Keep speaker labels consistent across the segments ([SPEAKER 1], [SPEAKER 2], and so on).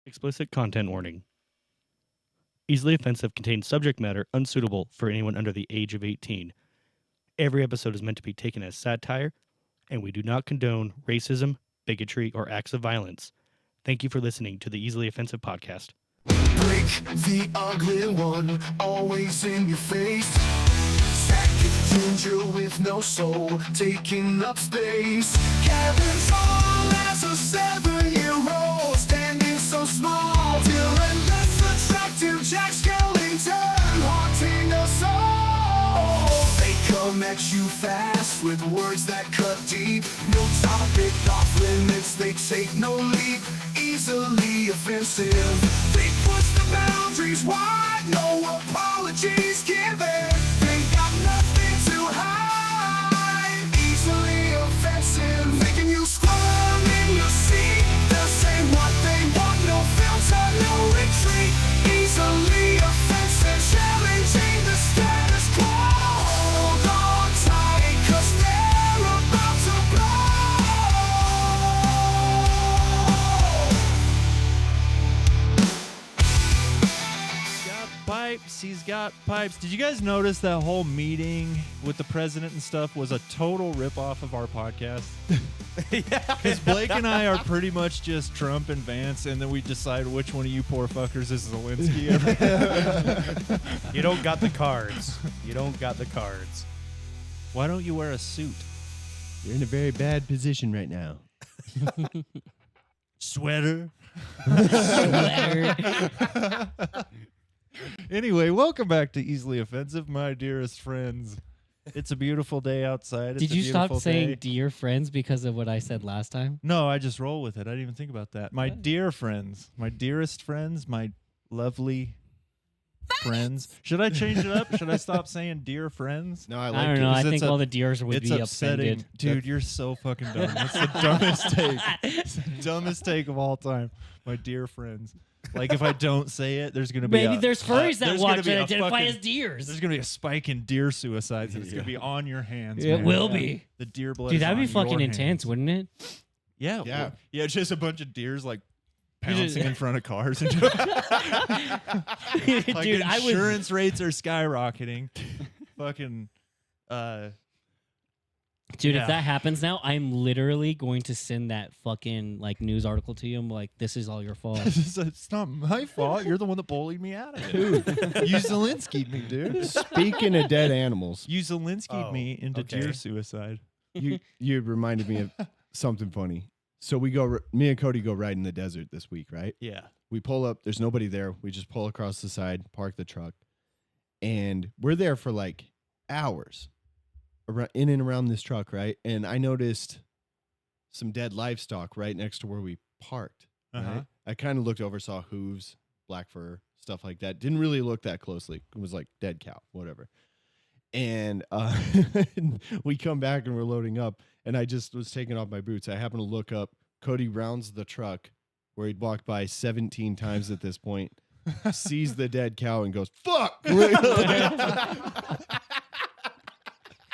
[SPEAKER 1] Explicit content warning. Easily offensive contains subject matter unsuitable for anyone under the age of 18. Every episode is meant to be taken as satire, and we do not condone racism, bigotry, or acts of violence. Thank you for listening to the Easily Offensive podcast.
[SPEAKER 2] Break the ugly one, always in your face. Sack of ginger with no soul, taking up space. Kevin's all as a 7-year-old, standing so small. Dylan, less attractive Jack Skellington, haunting us all. They come at you fast with words that cut deep. No topic off limits, they take no leap. Easily offensive, they push the boundaries wide. No apologies given, they got nothing to hide. Easily offensive, making you squirm in your seat. They'll say what they want, no filter, no retreat. Easily offensive, challenging the status quo. Hold on tight, 'cause they're about to blow.
[SPEAKER 3] He's got pipes. Did you guys notice that whole meeting with the president and stuff was a total ripoff of our podcast? Yeah. Because Blake and I are pretty much just Trump and Vance, and then we decide which one of you poor fuckers is Zelensky.
[SPEAKER 4] You don't got the cards. You don't got the cards.
[SPEAKER 3] Why don't you wear a suit?
[SPEAKER 5] You're in a very bad position right now.
[SPEAKER 3] Sweater. Anyway, welcome back to Easily Offensive, my dearest friends. It's a beautiful day outside.
[SPEAKER 6] Did you stop saying dear friends because of what I said last time?
[SPEAKER 3] No, I just roll with it. I didn't even think about that. My dear friends, my dearest friends, my lovely friends. Should I change it up? Should I stop saying dear friends?
[SPEAKER 5] No, I
[SPEAKER 6] I
[SPEAKER 5] like
[SPEAKER 6] don't
[SPEAKER 5] it.
[SPEAKER 6] know. I
[SPEAKER 3] 'Cause
[SPEAKER 6] think all the deers would
[SPEAKER 3] It's
[SPEAKER 6] be
[SPEAKER 3] upsetting.
[SPEAKER 6] offended.
[SPEAKER 3] Dude, you're so fucking dumb. That's the dumbest take. It's the dumbest take of all time. My dear friends. Like, if I don't say it, there's going to be
[SPEAKER 6] Maybe there's furries that
[SPEAKER 3] there's gonna
[SPEAKER 6] watch
[SPEAKER 3] be
[SPEAKER 6] and
[SPEAKER 3] a
[SPEAKER 6] identify
[SPEAKER 3] fucking-
[SPEAKER 6] as deers.
[SPEAKER 3] There's going to be a spike in deer suicides, and it's going to be on your hands.
[SPEAKER 6] It
[SPEAKER 3] man.
[SPEAKER 6] will be.
[SPEAKER 3] The deer blood
[SPEAKER 6] Dude,
[SPEAKER 3] is
[SPEAKER 6] that'd be
[SPEAKER 3] on your
[SPEAKER 6] fucking intense,
[SPEAKER 3] hands.
[SPEAKER 6] wouldn't it?
[SPEAKER 3] Yeah.
[SPEAKER 5] Yeah.
[SPEAKER 3] well, yeah, just a bunch of deers, like,
[SPEAKER 6] You just-
[SPEAKER 3] pouncing in front of cars. And like,
[SPEAKER 6] Dude, I would.
[SPEAKER 3] insurance rates are skyrocketing. Fucking...
[SPEAKER 6] Dude,
[SPEAKER 3] yeah.
[SPEAKER 6] if that happens now, I'm literally going to send that fucking like news article to you. I'm like, this is all your fault.
[SPEAKER 3] It's not my fault. You're the one that bullied me out of it. You Zelensky'd me, dude.
[SPEAKER 5] Speaking of dead animals,
[SPEAKER 3] You Zelensky'd
[SPEAKER 4] Oh,
[SPEAKER 3] me into
[SPEAKER 4] okay.
[SPEAKER 3] deer suicide.
[SPEAKER 5] you reminded me of something funny. So me and Cody go ride in the desert this week, right?
[SPEAKER 3] Yeah.
[SPEAKER 5] We pull up. There's nobody there. We just pull across the side, park the truck, and we're there for like hours, in and around this truck, right? And I noticed some dead livestock right next to where we parked.
[SPEAKER 3] Uh-huh.
[SPEAKER 5] Right? I kind of looked over, saw hooves, black fur, stuff like that. Didn't really look that closely. It was like dead cow, whatever. And we come back and we're loading up, and I just was taking off my boots. I happen to look up. Cody rounds the truck where he'd walked by 17 times at this point, sees the dead cow and goes, "Fuck!"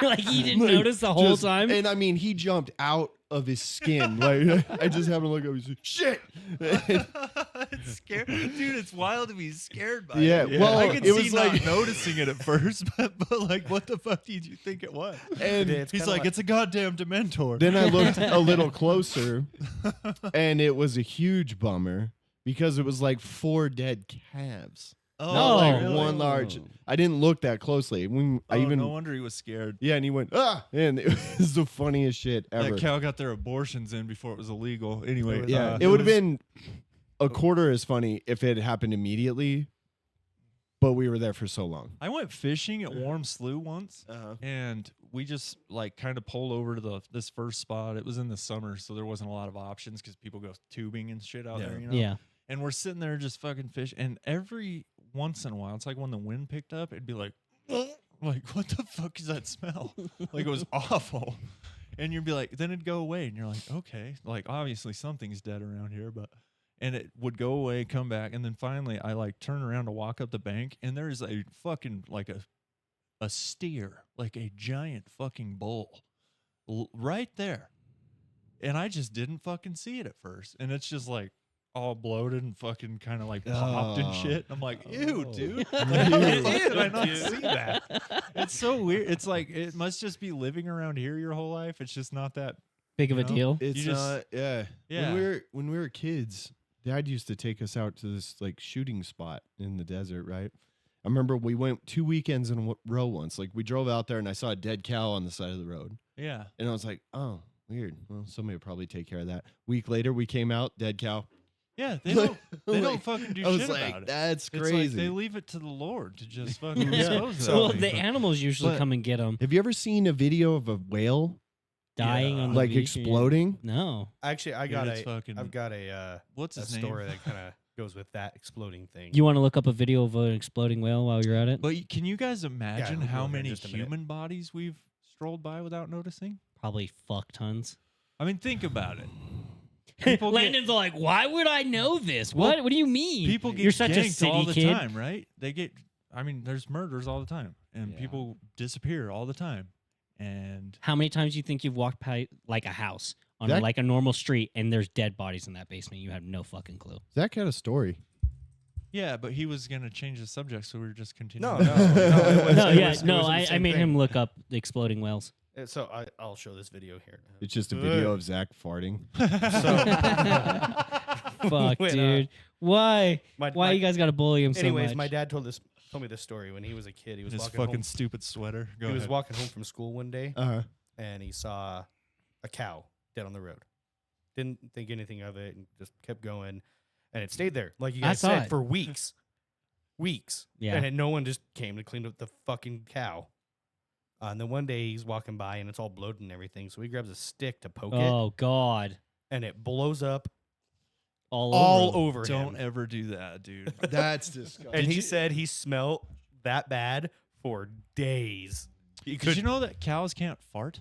[SPEAKER 6] Like he didn't
[SPEAKER 5] Like,
[SPEAKER 6] notice the whole
[SPEAKER 5] just-
[SPEAKER 6] time.
[SPEAKER 5] And I mean, he jumped out of his skin. Like I just happened to look up. He's like, "Shit!"
[SPEAKER 3] It's scary. Dude, it's wild to be scared by
[SPEAKER 5] Yeah,
[SPEAKER 3] it.
[SPEAKER 5] well,
[SPEAKER 3] I could
[SPEAKER 5] it
[SPEAKER 3] see
[SPEAKER 5] was
[SPEAKER 3] not
[SPEAKER 5] like-
[SPEAKER 3] noticing it at first, but like, what the fuck did you think it was?
[SPEAKER 5] And
[SPEAKER 4] It's
[SPEAKER 3] He's
[SPEAKER 4] kinda
[SPEAKER 3] like, it's a goddamn Dementor.
[SPEAKER 5] then I looked a little closer, and it was a huge bummer because it was like 4 dead calves.
[SPEAKER 3] oh,
[SPEAKER 5] Not like
[SPEAKER 3] really?
[SPEAKER 5] one large. I didn't look that closely. I
[SPEAKER 3] Oh,
[SPEAKER 5] even
[SPEAKER 3] no wonder he was scared.
[SPEAKER 5] yeah, and he went and it was the funniest shit ever.
[SPEAKER 3] That cow got their abortions in before it was illegal. Anyway,
[SPEAKER 5] Yeah, it would have been a quarter as funny if it happened immediately, but we were there for so long.
[SPEAKER 3] I went fishing at Warm Slough once,
[SPEAKER 5] Uh-huh.
[SPEAKER 3] and we just like kind of pulled over to this first spot. It was in the summer, so there wasn't a lot of options because people go tubing and shit out
[SPEAKER 5] Yeah.
[SPEAKER 3] there. You know?
[SPEAKER 6] Yeah.
[SPEAKER 3] And we're sitting there just fucking fish, and every once in a while, it's like when the wind picked up, it'd be like, like what the fuck is that smell? Like it was awful. And you'd be like, then it'd go away, and you're like, okay, like obviously something's dead around here, but. And it would go away, come back, and then finally I like turn around to walk up the bank, and there's a fucking like a steer, like a giant fucking bull, right there. And I just didn't fucking see it at first. And it's just like all bloated and fucking kind of like popped and
[SPEAKER 5] Oh.
[SPEAKER 3] shit. I'm like, ew,
[SPEAKER 6] Oh.
[SPEAKER 3] dude.
[SPEAKER 5] Ew.
[SPEAKER 3] Did I not see that? It's so weird. It's like it must just be living around here your whole life. It's just not that.
[SPEAKER 6] Big of a
[SPEAKER 3] You know?
[SPEAKER 6] deal.
[SPEAKER 5] It's
[SPEAKER 3] You just-
[SPEAKER 5] not. Yeah.
[SPEAKER 3] Yeah.
[SPEAKER 5] When we were kids, Dad used to take us out to this like shooting spot in the desert. Right. I remember we went 2 weekends in a row once. Like we drove out there and I saw a dead cow on the side of the road,
[SPEAKER 3] Yeah.
[SPEAKER 5] and I was like, oh, weird. Well, somebody will probably take care of that. Week later, we came out, dead cow.
[SPEAKER 3] Yeah. They don't. They don't
[SPEAKER 5] Like,
[SPEAKER 3] fucking do
[SPEAKER 5] I was
[SPEAKER 3] shit
[SPEAKER 5] like,
[SPEAKER 3] about it.
[SPEAKER 5] that's
[SPEAKER 3] It's like
[SPEAKER 5] crazy.
[SPEAKER 3] they leave it to the Lord to just fucking
[SPEAKER 5] Yeah.
[SPEAKER 3] dispose of
[SPEAKER 4] So-
[SPEAKER 6] Well,
[SPEAKER 3] it.
[SPEAKER 6] the animals usually
[SPEAKER 5] But-
[SPEAKER 6] come and get them,
[SPEAKER 5] Have you ever seen a video of a whale
[SPEAKER 6] dying on the
[SPEAKER 5] like
[SPEAKER 6] beach.
[SPEAKER 5] exploding?
[SPEAKER 6] No.
[SPEAKER 4] Actually,
[SPEAKER 3] Dude, it's fucking-
[SPEAKER 4] I've got a
[SPEAKER 3] What's
[SPEAKER 4] a
[SPEAKER 3] his name?
[SPEAKER 4] story that kind of goes with that exploding thing.
[SPEAKER 6] You want to look up a video of an exploding whale while you're at it?
[SPEAKER 3] But can you guys imagine
[SPEAKER 4] we'll
[SPEAKER 3] how
[SPEAKER 4] go here in
[SPEAKER 3] many
[SPEAKER 4] just a minute.
[SPEAKER 3] human bodies we've strolled by without noticing?
[SPEAKER 6] Probably fuck tons.
[SPEAKER 3] I mean, think about it. People get-
[SPEAKER 6] Landon's like, why would I know this?
[SPEAKER 3] Well,
[SPEAKER 6] What? What do you mean?
[SPEAKER 3] People get
[SPEAKER 6] You're such a
[SPEAKER 3] ganked
[SPEAKER 6] city
[SPEAKER 3] all the
[SPEAKER 6] kid.
[SPEAKER 3] time, right? They get. I mean, there's murders all the time, and
[SPEAKER 5] Yeah.
[SPEAKER 3] people disappear all the time. And
[SPEAKER 6] How many times do you think you've walked by like a house on
[SPEAKER 5] That-
[SPEAKER 6] like a normal street and there's dead bodies in that basement? You have no fucking clue.
[SPEAKER 5] Zach had a story.
[SPEAKER 3] yeah, but he was gonna change the subject, so we were just continuing.
[SPEAKER 4] no, it was-
[SPEAKER 6] No,
[SPEAKER 4] it
[SPEAKER 6] yeah,
[SPEAKER 4] was- it
[SPEAKER 6] no.
[SPEAKER 4] was the
[SPEAKER 6] I
[SPEAKER 4] same
[SPEAKER 6] made
[SPEAKER 4] thing.
[SPEAKER 6] him look up the exploding whales.
[SPEAKER 4] So I'll show this video here.
[SPEAKER 5] It's just a video of Zach farting.
[SPEAKER 6] Fuck,
[SPEAKER 4] When,
[SPEAKER 6] dude. Why?
[SPEAKER 4] my-
[SPEAKER 6] Why
[SPEAKER 4] my-
[SPEAKER 6] you guys got to bully him so
[SPEAKER 4] Anyways,
[SPEAKER 6] much?
[SPEAKER 4] my dad told me this story when he was a kid. He was
[SPEAKER 3] His
[SPEAKER 4] walking
[SPEAKER 3] fucking
[SPEAKER 4] home.
[SPEAKER 3] stupid sweater. Go
[SPEAKER 4] He was
[SPEAKER 3] ahead.
[SPEAKER 4] walking home from school one day,
[SPEAKER 5] Uh-huh.
[SPEAKER 4] and he saw a cow dead on the road. Didn't think anything of it, and just kept going, and it stayed there, like you
[SPEAKER 6] I
[SPEAKER 4] guys
[SPEAKER 6] saw
[SPEAKER 4] said,
[SPEAKER 6] it.
[SPEAKER 4] for weeks.
[SPEAKER 6] Yeah.
[SPEAKER 4] And then no one just came to clean up the fucking cow. And then one day he's walking by, and it's all bloated and everything. So he grabs a stick to poke it,
[SPEAKER 6] Oh God!
[SPEAKER 4] and it blows up
[SPEAKER 6] All
[SPEAKER 4] all
[SPEAKER 6] over.
[SPEAKER 4] over
[SPEAKER 3] Don't
[SPEAKER 4] him.
[SPEAKER 3] ever do that, dude.
[SPEAKER 5] That's disgusting.
[SPEAKER 4] And he said he smelled that bad for days. He
[SPEAKER 3] Did you know that cows can't fart?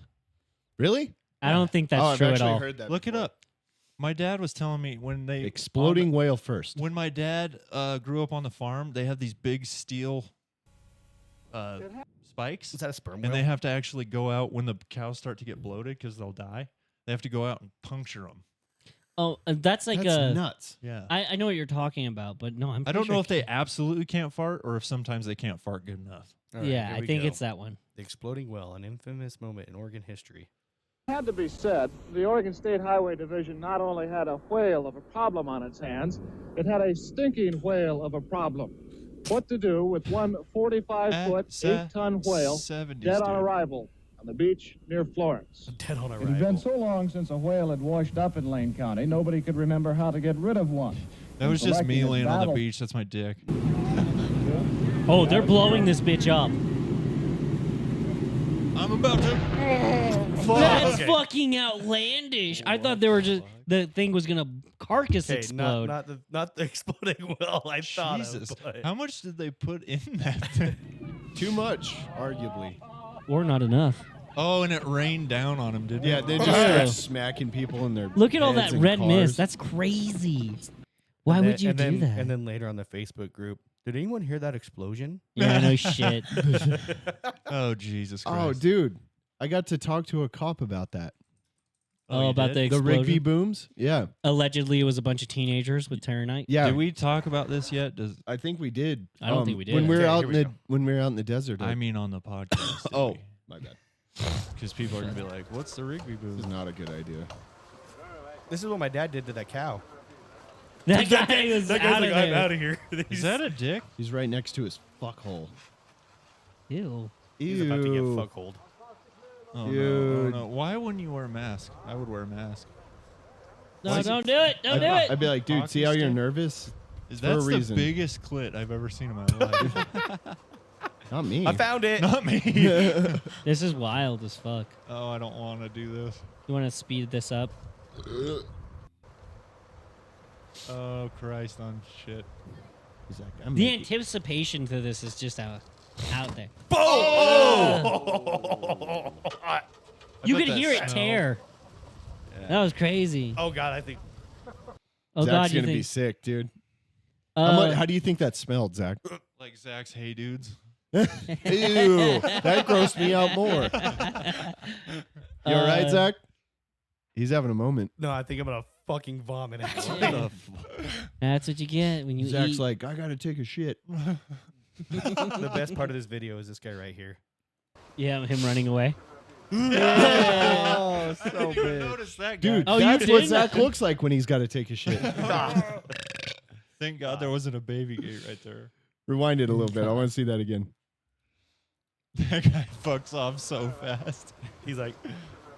[SPEAKER 5] Really?
[SPEAKER 6] I don't think that's
[SPEAKER 5] oh, I've
[SPEAKER 6] true at
[SPEAKER 5] actually
[SPEAKER 6] all.
[SPEAKER 5] heard that.
[SPEAKER 3] Look it
[SPEAKER 5] before.
[SPEAKER 3] up. My dad was telling me when they
[SPEAKER 5] Exploding whale first.
[SPEAKER 3] When my dad grew up on the farm, they have these big steel spikes,
[SPEAKER 4] Is that a sperm
[SPEAKER 3] and
[SPEAKER 4] whale?
[SPEAKER 3] they have to actually go out when the cows start to get bloated because they'll die. They have to go out and puncture them.
[SPEAKER 6] Oh, that's like
[SPEAKER 5] That's
[SPEAKER 6] a.
[SPEAKER 5] nuts.
[SPEAKER 3] Yeah.
[SPEAKER 6] I know what you're talking about, but no, I'm.
[SPEAKER 3] I
[SPEAKER 6] pretty
[SPEAKER 3] don't
[SPEAKER 6] sure
[SPEAKER 3] know if they
[SPEAKER 6] ca-
[SPEAKER 3] absolutely can't fart or if sometimes they can't fart good enough.
[SPEAKER 4] All right,
[SPEAKER 6] Yeah,
[SPEAKER 4] here
[SPEAKER 6] I
[SPEAKER 4] we
[SPEAKER 6] think
[SPEAKER 4] go.
[SPEAKER 6] it's that one.
[SPEAKER 4] The exploding well, an infamous moment in Oregon history.
[SPEAKER 7] Had to be said, the Oregon State Highway Division not only had a whale of a problem on its hands, it had a stinking whale of a problem. What to do with one 45-foot, 8-ton whale
[SPEAKER 3] 70s,
[SPEAKER 7] dead on
[SPEAKER 3] dude.
[SPEAKER 7] arrival on the beach near Florence?
[SPEAKER 4] Dead on
[SPEAKER 7] It had been
[SPEAKER 4] arrival.
[SPEAKER 7] so long since a whale had washed up in Lane County, nobody could remember how to get rid of one.
[SPEAKER 3] That was just me
[SPEAKER 7] Selecting a
[SPEAKER 3] laying on the
[SPEAKER 7] battle-
[SPEAKER 3] beach. That's my dick.
[SPEAKER 6] Oh, they're blowing this bitch up.
[SPEAKER 3] I'm about to.
[SPEAKER 6] That's
[SPEAKER 4] Okay.
[SPEAKER 6] fucking outlandish. I thought they were just the thing was gonna carcass
[SPEAKER 4] Okay,
[SPEAKER 6] explode.
[SPEAKER 4] not the exploding well. I thought
[SPEAKER 3] Jesus.
[SPEAKER 4] of, but
[SPEAKER 3] How much did they put in that thing?
[SPEAKER 5] Too much, arguably.
[SPEAKER 6] or not enough.
[SPEAKER 3] Oh, and it rained down on him, didn't
[SPEAKER 5] Yeah,
[SPEAKER 3] it?
[SPEAKER 5] they just
[SPEAKER 6] Yeah.
[SPEAKER 5] start smacking people in their.
[SPEAKER 6] Look at all
[SPEAKER 5] heads
[SPEAKER 6] that
[SPEAKER 5] and
[SPEAKER 6] red
[SPEAKER 5] cars.
[SPEAKER 6] mist. That's crazy. Why
[SPEAKER 4] And
[SPEAKER 6] would
[SPEAKER 4] then-
[SPEAKER 6] you
[SPEAKER 4] and
[SPEAKER 6] do
[SPEAKER 4] then,
[SPEAKER 6] that?
[SPEAKER 4] And then later on the Facebook group, did anyone hear that explosion?
[SPEAKER 6] yeah, no shit.
[SPEAKER 3] Oh, Jesus Christ.
[SPEAKER 5] Oh, dude, I got to talk to a cop about that.
[SPEAKER 6] Oh,
[SPEAKER 3] you
[SPEAKER 6] about
[SPEAKER 3] did?
[SPEAKER 6] the
[SPEAKER 5] The Rigby
[SPEAKER 6] explosion.
[SPEAKER 5] booms. Yeah,
[SPEAKER 6] Allegedly, it was a bunch of teenagers with Terranite.
[SPEAKER 5] yeah.
[SPEAKER 3] Did we talk about this yet? Does
[SPEAKER 5] I think we did.
[SPEAKER 6] I don't think we did.
[SPEAKER 5] When we were
[SPEAKER 4] Okay,
[SPEAKER 5] out
[SPEAKER 4] here
[SPEAKER 5] in
[SPEAKER 4] we
[SPEAKER 5] the
[SPEAKER 4] go.
[SPEAKER 5] when we were out in the desert.
[SPEAKER 3] I mean on the podcast?
[SPEAKER 5] oh, my bad.
[SPEAKER 3] Because people are gonna be like, "What's the Rigby
[SPEAKER 5] This
[SPEAKER 3] boo?"
[SPEAKER 5] is not a good idea.
[SPEAKER 4] This is what my dad did to that cow.
[SPEAKER 6] That guy was
[SPEAKER 4] That guy's
[SPEAKER 6] out
[SPEAKER 4] like,
[SPEAKER 6] of
[SPEAKER 4] I'm
[SPEAKER 6] there.
[SPEAKER 4] out of here.
[SPEAKER 3] Is that a dick?
[SPEAKER 5] He's right next to his fuckhole.
[SPEAKER 6] Ew.
[SPEAKER 4] He's about to get
[SPEAKER 5] Ew.
[SPEAKER 4] fuckholed.
[SPEAKER 3] Oh no, oh
[SPEAKER 5] Dude.
[SPEAKER 3] no! Why wouldn't you wear a mask? I would wear a mask.
[SPEAKER 6] No,
[SPEAKER 5] Why is
[SPEAKER 6] don't do it. Don't do
[SPEAKER 5] I'd
[SPEAKER 6] it.
[SPEAKER 5] be like, dude,
[SPEAKER 3] Hockey
[SPEAKER 5] see how you're
[SPEAKER 3] stick?
[SPEAKER 5] nervous?
[SPEAKER 3] Is
[SPEAKER 5] For a
[SPEAKER 3] that's the
[SPEAKER 5] reason.
[SPEAKER 3] biggest clit I've ever seen in my life?
[SPEAKER 5] Not me.
[SPEAKER 4] I found it.
[SPEAKER 3] Not me.
[SPEAKER 6] This is wild as fuck.
[SPEAKER 3] Oh, I don't want to do this.
[SPEAKER 6] You want to speed this up?
[SPEAKER 3] Oh Christ on shit.
[SPEAKER 5] He's like, I'm
[SPEAKER 6] The
[SPEAKER 5] making-
[SPEAKER 6] anticipation to this is just out there. You
[SPEAKER 3] bet
[SPEAKER 6] could
[SPEAKER 3] that
[SPEAKER 6] hear it
[SPEAKER 3] smell-
[SPEAKER 6] tear. That was crazy.
[SPEAKER 4] Oh God, I think
[SPEAKER 6] Oh
[SPEAKER 5] Zach's
[SPEAKER 6] God, you
[SPEAKER 5] gonna be
[SPEAKER 6] think?
[SPEAKER 5] sick, dude.
[SPEAKER 6] Uh,
[SPEAKER 5] How do you think that smelled, Zach?
[SPEAKER 3] Like Zach's hey dudes.
[SPEAKER 5] Ew, that grossed me out more. You all right,
[SPEAKER 6] Uh,
[SPEAKER 5] Zach? He's having a moment.
[SPEAKER 4] no. I think I'm gonna fucking vomit.
[SPEAKER 8] What
[SPEAKER 4] Actually,
[SPEAKER 8] the
[SPEAKER 6] That's what you get when you
[SPEAKER 5] Zach's
[SPEAKER 6] eat.
[SPEAKER 5] like, I gotta take a shit.
[SPEAKER 4] the best part of this video is this guy right here.
[SPEAKER 6] Yeah, him running away.
[SPEAKER 8] Oh,
[SPEAKER 3] I
[SPEAKER 8] so
[SPEAKER 3] didn't even
[SPEAKER 8] big.
[SPEAKER 3] notice that guy.
[SPEAKER 5] Dude,
[SPEAKER 6] Oh, you
[SPEAKER 5] that's what
[SPEAKER 6] didn't?
[SPEAKER 5] Zach looks like when he's got to take a shit.
[SPEAKER 3] Thank God there wasn't a baby gate right there.
[SPEAKER 5] Rewind it a little bit. I want to see that again.
[SPEAKER 3] That guy fucks off so fast.
[SPEAKER 4] He's like,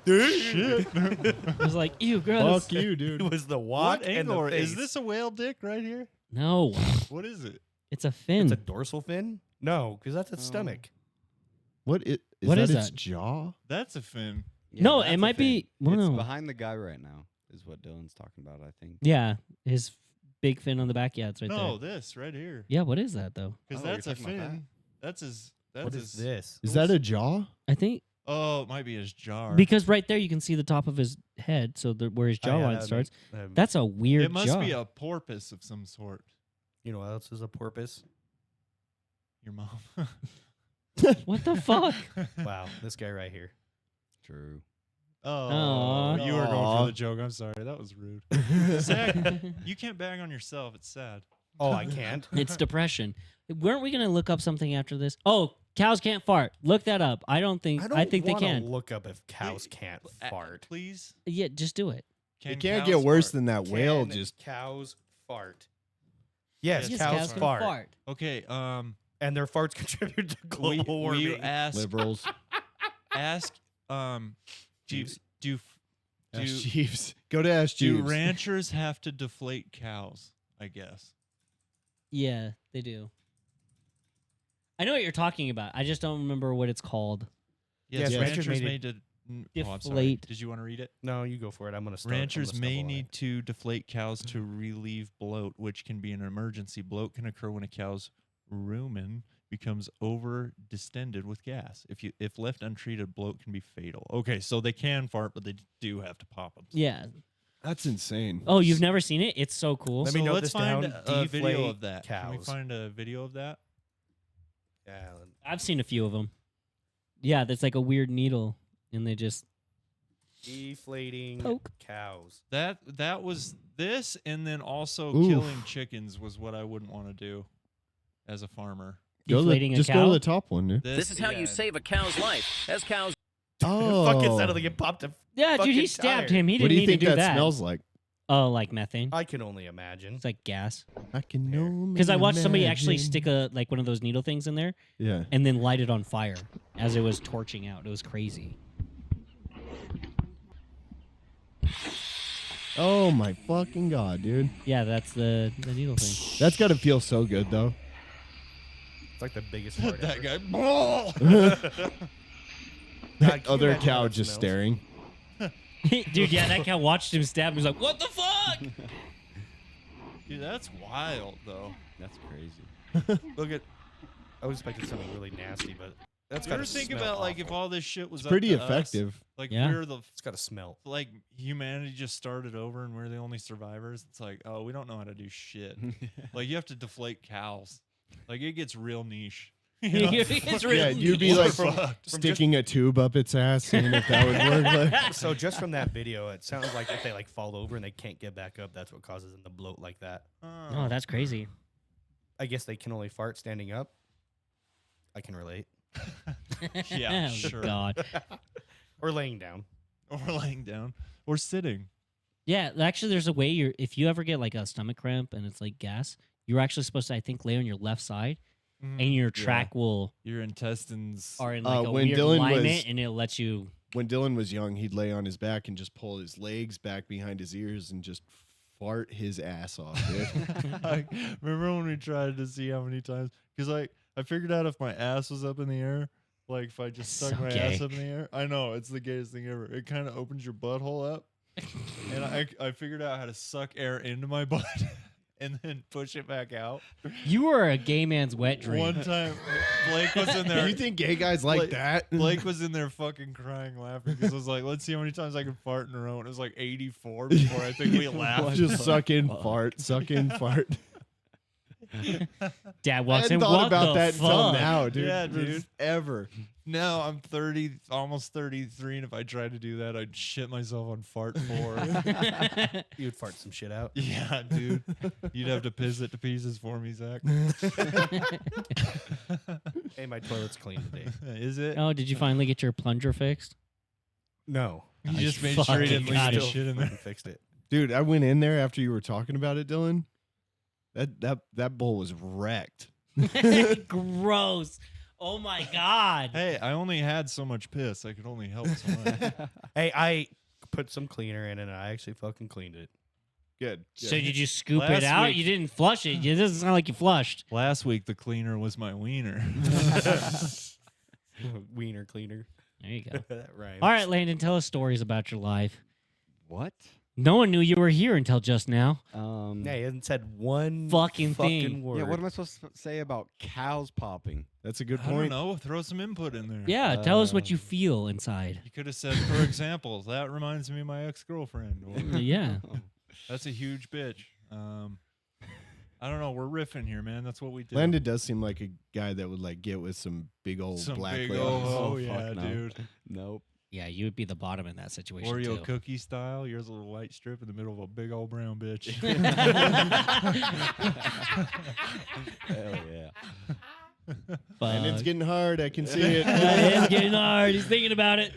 [SPEAKER 3] Shit.
[SPEAKER 6] It was like, ew, gross.
[SPEAKER 5] Fuck you,
[SPEAKER 4] it
[SPEAKER 5] dude.
[SPEAKER 4] was the walk
[SPEAKER 3] What
[SPEAKER 4] and the
[SPEAKER 3] angle?
[SPEAKER 4] face.
[SPEAKER 3] Is this a whale dick right here?
[SPEAKER 6] No,
[SPEAKER 3] What is it?
[SPEAKER 6] it's a fin.
[SPEAKER 4] It's a dorsal fin? No, because that's its stomach.
[SPEAKER 5] What is
[SPEAKER 6] What
[SPEAKER 5] that
[SPEAKER 6] is
[SPEAKER 5] its
[SPEAKER 6] that?
[SPEAKER 5] jaw?
[SPEAKER 3] That's a fin.
[SPEAKER 8] Yeah,
[SPEAKER 6] No,
[SPEAKER 8] that's
[SPEAKER 6] it
[SPEAKER 8] a
[SPEAKER 6] might
[SPEAKER 8] fin.
[SPEAKER 6] be- well,
[SPEAKER 8] It's
[SPEAKER 6] no.
[SPEAKER 8] behind the guy right now, is what Dylan's talking about, I think.
[SPEAKER 6] Yeah, his big fin on the back. Yeah, it's right
[SPEAKER 3] No,
[SPEAKER 6] there.
[SPEAKER 3] this right here.
[SPEAKER 6] Yeah, what is that though?
[SPEAKER 3] Because
[SPEAKER 8] Oh, you're
[SPEAKER 3] that's a
[SPEAKER 8] talking about
[SPEAKER 3] fin. That's his. That's
[SPEAKER 4] What
[SPEAKER 3] his,
[SPEAKER 4] is this?
[SPEAKER 5] Is that a jaw?
[SPEAKER 6] I think
[SPEAKER 3] Oh, it might be his jar.
[SPEAKER 6] because right there you can see the top of his head, so where his
[SPEAKER 4] Oh, yeah,
[SPEAKER 6] jawline
[SPEAKER 4] that would
[SPEAKER 6] starts.
[SPEAKER 4] make-
[SPEAKER 6] That's a weird
[SPEAKER 3] it must
[SPEAKER 6] jaw.
[SPEAKER 3] be a porpoise of some sort.
[SPEAKER 4] you know what else is a porpoise?
[SPEAKER 3] Your mom.
[SPEAKER 6] What the fuck?
[SPEAKER 4] Wow, this guy right here.
[SPEAKER 8] True.
[SPEAKER 3] Oh,
[SPEAKER 6] Aw.
[SPEAKER 3] you were going
[SPEAKER 5] Aw.
[SPEAKER 3] for the joke. I'm sorry. That was rude. Zach, you can't bag on yourself. It's sad.
[SPEAKER 4] Oh, I can't.
[SPEAKER 6] It's depression. Weren't we gonna look up something after this? Oh, cows can't fart. Look that up. I don't think. I think they
[SPEAKER 4] wanna
[SPEAKER 6] can.
[SPEAKER 4] look up if cows can't fart.
[SPEAKER 3] Please.
[SPEAKER 6] Yeah, just do it.
[SPEAKER 3] Can
[SPEAKER 5] It can't
[SPEAKER 3] cows
[SPEAKER 5] get worse
[SPEAKER 3] fart?
[SPEAKER 5] than that whale
[SPEAKER 4] Can
[SPEAKER 5] just.
[SPEAKER 4] cows fart. Yes,
[SPEAKER 3] Yes,
[SPEAKER 4] cows,
[SPEAKER 6] can
[SPEAKER 4] fart.
[SPEAKER 3] Okay.
[SPEAKER 4] And their farts contribute to
[SPEAKER 3] Will
[SPEAKER 4] global
[SPEAKER 3] you
[SPEAKER 4] warming.
[SPEAKER 3] ask?
[SPEAKER 5] Liberals.
[SPEAKER 3] Ask. Do do
[SPEAKER 5] Ask
[SPEAKER 3] do
[SPEAKER 5] Jeeves. Go to Ask
[SPEAKER 3] do
[SPEAKER 5] Jeeves.
[SPEAKER 3] ranchers have to deflate cows? I guess.
[SPEAKER 6] Yeah, they do. I know what you're talking about. I just don't remember what it's called.
[SPEAKER 3] Yes,
[SPEAKER 4] Yes,
[SPEAKER 3] ranchers
[SPEAKER 4] ranchers
[SPEAKER 3] may Oh, I'm sorry.
[SPEAKER 6] Deflate.
[SPEAKER 3] Did you want to read it?
[SPEAKER 4] No, you go for it. I'm gonna start.
[SPEAKER 3] Ranchers may need to deflate cows to relieve bloat, which can be an emergency. Bloat can occur when a cow's rumen becomes over distended with gas. If left untreated, bloat can be fatal. Okay, so they can fart, but they do have to pop them.
[SPEAKER 6] Yeah.
[SPEAKER 5] That's insane.
[SPEAKER 6] Oh, you've never seen it? It's so cool.
[SPEAKER 4] Let me note
[SPEAKER 3] let's
[SPEAKER 4] this
[SPEAKER 3] find
[SPEAKER 4] down.
[SPEAKER 3] a video
[SPEAKER 4] Deflate
[SPEAKER 3] of that. Can we
[SPEAKER 4] cows.
[SPEAKER 3] find a video of that?
[SPEAKER 4] Yeah,
[SPEAKER 6] I've seen a few of them. Yeah, that's like a weird needle, and they just
[SPEAKER 4] deflating
[SPEAKER 6] Poke.
[SPEAKER 4] cows.
[SPEAKER 3] That was this, and then also
[SPEAKER 5] Oof.
[SPEAKER 3] killing chickens was what I wouldn't want to do as a farmer.
[SPEAKER 6] deflating
[SPEAKER 5] just
[SPEAKER 6] a
[SPEAKER 5] go
[SPEAKER 6] cow.
[SPEAKER 5] to the top one, dude.
[SPEAKER 9] This is how you save a cow's life. As cows
[SPEAKER 5] Oh.
[SPEAKER 4] Fucking settle to get popped up.
[SPEAKER 6] Yeah, dude, he
[SPEAKER 4] fucking
[SPEAKER 6] stabbed
[SPEAKER 4] tired.
[SPEAKER 6] him. He
[SPEAKER 5] What
[SPEAKER 6] didn't
[SPEAKER 5] do you
[SPEAKER 6] need
[SPEAKER 5] think
[SPEAKER 6] to do
[SPEAKER 5] that
[SPEAKER 6] that.
[SPEAKER 5] smells like?
[SPEAKER 6] Oh, like methane.
[SPEAKER 4] I can only imagine.
[SPEAKER 6] It's like gas.
[SPEAKER 5] I can know.
[SPEAKER 6] Because I watched somebody actually stick a like one of those needle things in there
[SPEAKER 5] Yeah.
[SPEAKER 6] and then light it on fire as it was torching out. It was crazy.
[SPEAKER 5] Oh my fucking god, dude.
[SPEAKER 6] Yeah, that's the needle thing.
[SPEAKER 5] That's got to feel so good though.
[SPEAKER 4] It's like the biggest part
[SPEAKER 3] That
[SPEAKER 4] ever.
[SPEAKER 3] guy.
[SPEAKER 4] God,
[SPEAKER 5] That
[SPEAKER 4] can you
[SPEAKER 5] other
[SPEAKER 4] imagine how
[SPEAKER 5] cow
[SPEAKER 4] that
[SPEAKER 5] just
[SPEAKER 4] smells?
[SPEAKER 5] staring.
[SPEAKER 6] Dude, yeah, that cow watched him stab. He was like, "What the fuck?"
[SPEAKER 3] Dude, that's wild though.
[SPEAKER 8] That's crazy.
[SPEAKER 4] Look at. I was expecting something really nasty, but that's
[SPEAKER 3] You
[SPEAKER 4] got
[SPEAKER 3] ever
[SPEAKER 4] to
[SPEAKER 3] think
[SPEAKER 4] smell
[SPEAKER 3] about like if
[SPEAKER 4] awful.
[SPEAKER 3] all this shit was
[SPEAKER 5] It's
[SPEAKER 3] up
[SPEAKER 5] pretty
[SPEAKER 3] to us,
[SPEAKER 5] effective.
[SPEAKER 3] like
[SPEAKER 6] Yeah.
[SPEAKER 3] we're the
[SPEAKER 4] It's got to smell.
[SPEAKER 3] like humanity just started over and we're the only survivors. It's like, oh, we don't know how to do shit. Like you have to deflate cows. Like it gets real niche. You know?
[SPEAKER 6] It's really
[SPEAKER 5] Yeah, you'd be
[SPEAKER 3] We're
[SPEAKER 5] like
[SPEAKER 3] fucked.
[SPEAKER 5] sticking a tube up its ass, seeing if that would work. Like,
[SPEAKER 4] So just from that video, it sounds like if they like fall over and they can't get back up, that's what causes them to bloat like that.
[SPEAKER 6] Oh, that's crazy.
[SPEAKER 4] I guess they can only fart standing up. I can relate.
[SPEAKER 3] Yeah,
[SPEAKER 6] Oh,
[SPEAKER 3] sure.
[SPEAKER 6] God.
[SPEAKER 4] Or laying down.
[SPEAKER 3] Or laying down or sitting.
[SPEAKER 6] Yeah, actually, there's a way if you ever get like a stomach cramp and it's like gas, you're actually supposed to, I think, lay on your left side, and your track will
[SPEAKER 3] Your intestines.
[SPEAKER 6] are in like a
[SPEAKER 5] when
[SPEAKER 6] weird
[SPEAKER 5] Dylan
[SPEAKER 6] alignment,
[SPEAKER 5] was-
[SPEAKER 6] and it lets you.
[SPEAKER 5] when Dylan was young, he'd lay on his back and just pull his legs back behind his ears and just fart his ass off, dude.
[SPEAKER 3] I remember when we tried to see how many times because I figured out if my ass was up in the air, like if I just
[SPEAKER 6] That's
[SPEAKER 3] stuck
[SPEAKER 6] so
[SPEAKER 3] my
[SPEAKER 6] gay.
[SPEAKER 3] ass up in the air. I know it's the gayest thing ever. It kind of opens your butthole up, and I figured out how to suck air into my butt and then push it back out.
[SPEAKER 6] You are a gay man's wet dream.
[SPEAKER 3] One time, Blake was in there.
[SPEAKER 5] You think gay guys like
[SPEAKER 3] Blake-
[SPEAKER 5] that?
[SPEAKER 3] Blake was in there fucking crying, laughing because I was like, "Let's see how many times I can fart in a row." And it was like 84 before I think we laughed.
[SPEAKER 5] Just suck in, fart, suck in, fart.
[SPEAKER 6] Dad
[SPEAKER 5] I
[SPEAKER 6] walks in.
[SPEAKER 5] hadn't thought
[SPEAKER 6] What
[SPEAKER 5] about
[SPEAKER 6] the
[SPEAKER 5] that until
[SPEAKER 6] fuck?
[SPEAKER 5] now, dude.
[SPEAKER 3] Yeah, dude.
[SPEAKER 5] Ever.
[SPEAKER 3] Now I'm 30, almost 33, and if I tried to do that, I'd shit myself on fart 4.
[SPEAKER 4] You would fart some shit out.
[SPEAKER 3] Yeah, dude. You'd have to piss it to pieces for me, Zach.
[SPEAKER 4] Hey, my toilet's clean today.
[SPEAKER 3] Is it?
[SPEAKER 6] Oh, did you finally get your plunger fixed?
[SPEAKER 4] No.
[SPEAKER 3] You
[SPEAKER 6] I
[SPEAKER 3] just made sure he didn't
[SPEAKER 6] fucking got
[SPEAKER 3] leave
[SPEAKER 6] it.
[SPEAKER 3] his shit in there.
[SPEAKER 4] Fucking fixed it.
[SPEAKER 5] Dude, I went in there after you were talking about it, Dylan. That bowl was wrecked.
[SPEAKER 6] Gross. Oh my god.
[SPEAKER 3] Hey, I only had so much piss. I could only help so much.
[SPEAKER 4] Hey, I put some cleaner in it and I actually fucking cleaned it.
[SPEAKER 5] Good.
[SPEAKER 6] So did you scoop
[SPEAKER 3] Last
[SPEAKER 6] it out?
[SPEAKER 3] week-
[SPEAKER 6] You didn't flush it. It doesn't sound like you flushed.
[SPEAKER 3] Last week, the cleaner was my wiener.
[SPEAKER 4] Wiener cleaner.
[SPEAKER 6] There you go.
[SPEAKER 4] That rhymes.
[SPEAKER 6] All right, Landon, tell us stories about your life.
[SPEAKER 8] What?
[SPEAKER 6] No one knew you were here until just now.
[SPEAKER 4] Yeah, he hasn't said one
[SPEAKER 6] Fucking thing.
[SPEAKER 4] word.
[SPEAKER 8] Yeah, what am I supposed to say about cows popping?
[SPEAKER 5] That's a good
[SPEAKER 3] I don't
[SPEAKER 5] point.
[SPEAKER 3] know. Throw some input in there.
[SPEAKER 6] Yeah, tell us what you feel inside.
[SPEAKER 3] You could have said, for example, that reminds me of my ex-girlfriend. Or,
[SPEAKER 6] Yeah.
[SPEAKER 3] that's a huge bitch. I don't know. We're riffing here, man. That's what we do.
[SPEAKER 5] Landon does seem like a guy that would like get with some big old
[SPEAKER 3] Some
[SPEAKER 5] black
[SPEAKER 3] big
[SPEAKER 5] ladies.
[SPEAKER 3] old,
[SPEAKER 8] Oh,
[SPEAKER 3] oh yeah,
[SPEAKER 8] fuck no.
[SPEAKER 3] dude.
[SPEAKER 8] Nope.
[SPEAKER 6] Yeah, you would be the bottom in that situation
[SPEAKER 3] Oreo
[SPEAKER 6] too.
[SPEAKER 3] cookie style. Yours a little white strip in the middle of a big old brown bitch.
[SPEAKER 8] Hell yeah.
[SPEAKER 5] Landon's
[SPEAKER 6] Fuck.
[SPEAKER 5] getting hard. I can see it.
[SPEAKER 6] Yeah, it's getting hard. He's thinking about it.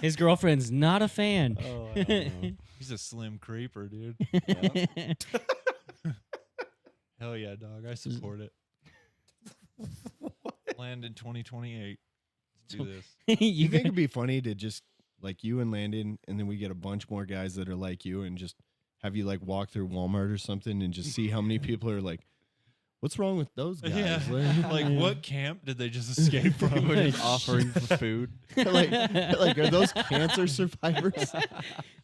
[SPEAKER 6] His girlfriend's not a fan.
[SPEAKER 8] Oh, I don't know.
[SPEAKER 3] He's a slim creeper, dude. Hell yeah, dog. I support it. Land in 2028. Let's do this.
[SPEAKER 5] You think it'd be funny to just like you and Landon, and then we get a bunch more guys that are like you, and just have you like walk through Walmart or something, and just see how many people are like, "What's wrong with those guys?"
[SPEAKER 3] Yeah.
[SPEAKER 5] Like,
[SPEAKER 3] Like, what camp did they just escape from?
[SPEAKER 8] We're just offering for food.
[SPEAKER 5] like, are those cancer survivors?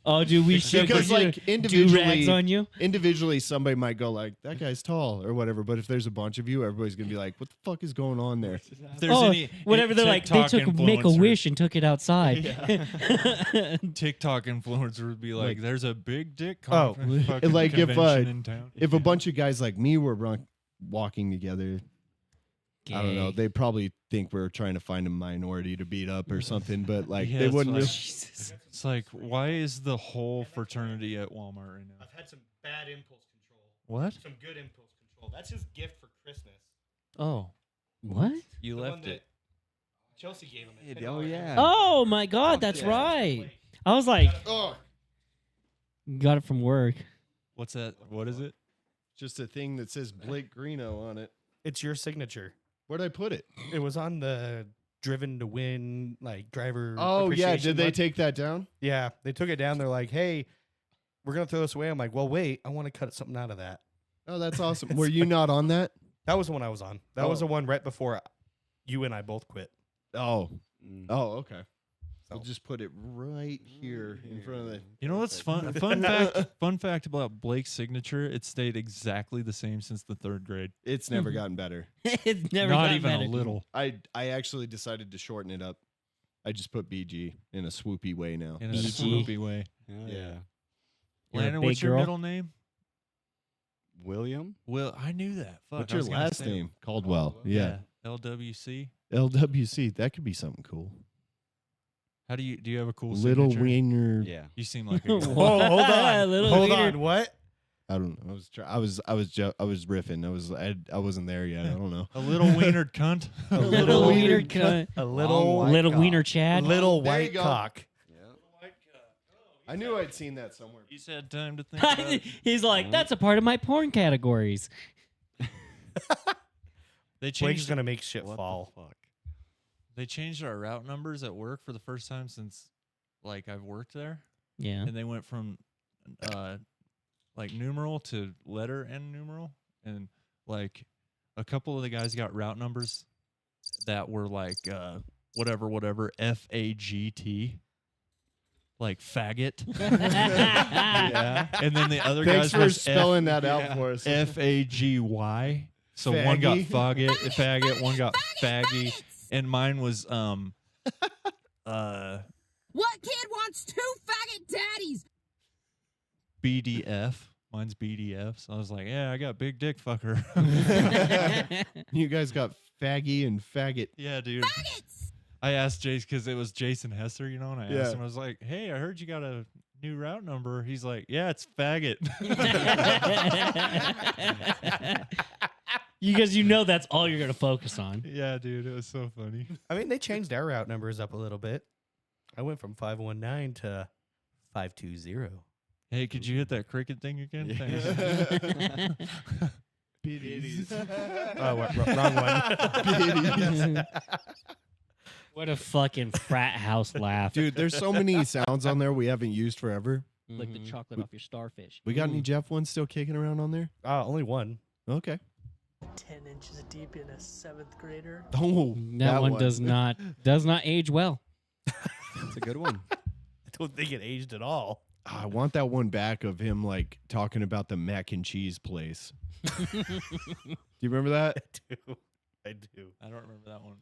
[SPEAKER 6] Oh, dude, we should
[SPEAKER 5] Because, like,
[SPEAKER 6] do
[SPEAKER 5] individually-
[SPEAKER 6] rags on you.
[SPEAKER 5] Individually, somebody might go like, "That guy's tall" or whatever. But if there's a bunch of you, everybody's gonna be like, "What the fuck is going on there?"
[SPEAKER 3] If there's
[SPEAKER 6] Oh,
[SPEAKER 3] any
[SPEAKER 6] whatever. They're like, they
[SPEAKER 3] TikTok
[SPEAKER 6] took Make a
[SPEAKER 3] influencer-
[SPEAKER 6] Wish and took it outside.
[SPEAKER 3] TikTok influencer would be like,
[SPEAKER 5] Like-
[SPEAKER 3] "There's a big dick
[SPEAKER 5] Oh,
[SPEAKER 3] fucking
[SPEAKER 5] like if,
[SPEAKER 3] convention in town."
[SPEAKER 5] If a bunch of guys like me were walking together, I don't know.
[SPEAKER 6] Gay.
[SPEAKER 5] They probably think we're trying to find a minority to beat up or something, but like
[SPEAKER 3] Yeah,
[SPEAKER 5] they
[SPEAKER 3] it's
[SPEAKER 5] wouldn't.
[SPEAKER 3] like-
[SPEAKER 6] Jesus.
[SPEAKER 3] It's like, why is the whole fraternity at Walmart right now?
[SPEAKER 4] I've had some bad impulse control.
[SPEAKER 3] What?
[SPEAKER 4] Some good impulse control. That's his gift for Christmas.
[SPEAKER 3] Oh,
[SPEAKER 6] What?
[SPEAKER 3] you
[SPEAKER 4] The
[SPEAKER 3] left
[SPEAKER 4] one that
[SPEAKER 3] it.
[SPEAKER 4] Chelsea gave him.
[SPEAKER 8] Yeah,
[SPEAKER 4] It.
[SPEAKER 8] oh, yeah.
[SPEAKER 6] Oh my God, that's
[SPEAKER 8] yeah.
[SPEAKER 6] right. I was like,
[SPEAKER 5] Oh,
[SPEAKER 6] got it from work.
[SPEAKER 3] What's that? What is it?
[SPEAKER 5] just a thing that says Blake Greeno on it.
[SPEAKER 4] It's your signature.
[SPEAKER 5] Where'd I put it?
[SPEAKER 4] It was on the Driven to Win driver.
[SPEAKER 5] Oh yeah,
[SPEAKER 4] appreciation
[SPEAKER 5] did they
[SPEAKER 4] one.
[SPEAKER 5] take that down?
[SPEAKER 4] Yeah, they took it down. They're like, "Hey, we're gonna throw this away." I'm like, "Well, wait, I want to cut something out of that."
[SPEAKER 5] Oh, that's awesome. Were you not on that?
[SPEAKER 4] That was the one I was on. That was
[SPEAKER 5] Oh.
[SPEAKER 4] the one right before you and I both quit.
[SPEAKER 5] Oh,
[SPEAKER 8] Mm.
[SPEAKER 5] oh, okay.
[SPEAKER 4] So-
[SPEAKER 5] We'll just put it right here in front of the.
[SPEAKER 3] You know what's fun? Fun fact about Blake's signature: it stayed exactly the same since the 3rd grade.
[SPEAKER 5] It's never gotten better.
[SPEAKER 6] It's never
[SPEAKER 3] Not
[SPEAKER 6] gotten
[SPEAKER 3] even
[SPEAKER 6] better.
[SPEAKER 3] a little.
[SPEAKER 5] I actually decided to shorten it up. I just put BG in a swoopy way now.
[SPEAKER 3] In a
[SPEAKER 6] BG.
[SPEAKER 3] swoopy way.
[SPEAKER 8] Hell
[SPEAKER 5] Yeah.
[SPEAKER 8] yeah.
[SPEAKER 6] You're a
[SPEAKER 3] Landon,
[SPEAKER 6] big
[SPEAKER 3] what's your
[SPEAKER 6] girl?
[SPEAKER 3] middle name?
[SPEAKER 8] William?
[SPEAKER 3] Will, I knew that. Fuck,
[SPEAKER 5] What's
[SPEAKER 3] I
[SPEAKER 5] your
[SPEAKER 3] was gonna
[SPEAKER 5] last
[SPEAKER 3] say
[SPEAKER 5] name? Caldwell. Yeah.
[SPEAKER 3] LWC.
[SPEAKER 5] LWC. That could be something cool.
[SPEAKER 3] How do you have a cool
[SPEAKER 5] Little
[SPEAKER 3] signature?
[SPEAKER 5] Wiener.
[SPEAKER 8] Yeah.
[SPEAKER 3] You seem like a guy.
[SPEAKER 6] What?
[SPEAKER 4] hold on,
[SPEAKER 6] Little
[SPEAKER 4] hold
[SPEAKER 6] wiener.
[SPEAKER 4] on. What?
[SPEAKER 5] I don't know. I was riffing. I wasn't there yet. I don't know.
[SPEAKER 3] A little wienered cunt.
[SPEAKER 6] A little wiener cunt.
[SPEAKER 4] A
[SPEAKER 8] Long
[SPEAKER 4] little
[SPEAKER 8] white
[SPEAKER 6] Little
[SPEAKER 8] cock.
[SPEAKER 6] wiener Chad.
[SPEAKER 4] little
[SPEAKER 5] There you
[SPEAKER 4] white
[SPEAKER 5] go.
[SPEAKER 4] cock.
[SPEAKER 5] I knew I'd seen that somewhere.
[SPEAKER 3] He's had time to think about it.
[SPEAKER 6] He's like, that's a part of my porn categories.
[SPEAKER 3] They
[SPEAKER 4] Blake's
[SPEAKER 3] changed
[SPEAKER 4] gonna make shit
[SPEAKER 8] What
[SPEAKER 4] fall.
[SPEAKER 8] the fuck?
[SPEAKER 3] They changed our route numbers at work for the first time since like I've worked there.
[SPEAKER 6] Yeah.
[SPEAKER 3] And they went from like numeral to letter and numeral, and like a couple of the guys got route numbers that were like whatever FAGT, like faggot.
[SPEAKER 6] Yeah.
[SPEAKER 3] And then the other
[SPEAKER 5] Thanks
[SPEAKER 3] guys
[SPEAKER 5] for
[SPEAKER 3] were
[SPEAKER 5] spelling that out for us.
[SPEAKER 3] FAGY. So one got
[SPEAKER 5] Faggy?
[SPEAKER 3] faggot, one got faggy, and mine was
[SPEAKER 10] What kid wants 2 faggot daddies?
[SPEAKER 3] BDF. Mine's BDF. So I was like, yeah, I got big dick fucker.
[SPEAKER 5] You guys got faggy and faggot.
[SPEAKER 3] Yeah, dude. I asked Jace because it was Jason Hesser, you know, and I
[SPEAKER 5] Yeah.
[SPEAKER 3] asked him, I was like, hey, I heard you got a new route number. He's like, yeah, it's faggot.
[SPEAKER 6] Because you know that's all you're gonna focus on.
[SPEAKER 3] Yeah, dude, it was so funny.
[SPEAKER 4] I mean, they changed our route numbers up a little bit. I went from 519 to 520.
[SPEAKER 3] Hey, could you hit that cricket thing again? Thanks.
[SPEAKER 5] Biddies.
[SPEAKER 4] Oh, wrong one.
[SPEAKER 6] What a fucking frat house laugh.
[SPEAKER 5] Dude, there's so many sounds on there we haven't used forever.
[SPEAKER 6] Like the chocolate off your starfish.
[SPEAKER 5] We got any Jeff ones still kicking around on there?
[SPEAKER 4] Only one.
[SPEAKER 5] Okay.
[SPEAKER 10] 10 inches deep in a 7th grader.
[SPEAKER 5] Oh,
[SPEAKER 6] That one does not age well.
[SPEAKER 8] That's a good one.
[SPEAKER 4] I don't think it aged at all.
[SPEAKER 5] I want that one back of him like talking about the mac and cheese place. Do you remember that?
[SPEAKER 4] I do.
[SPEAKER 3] I don't remember that one.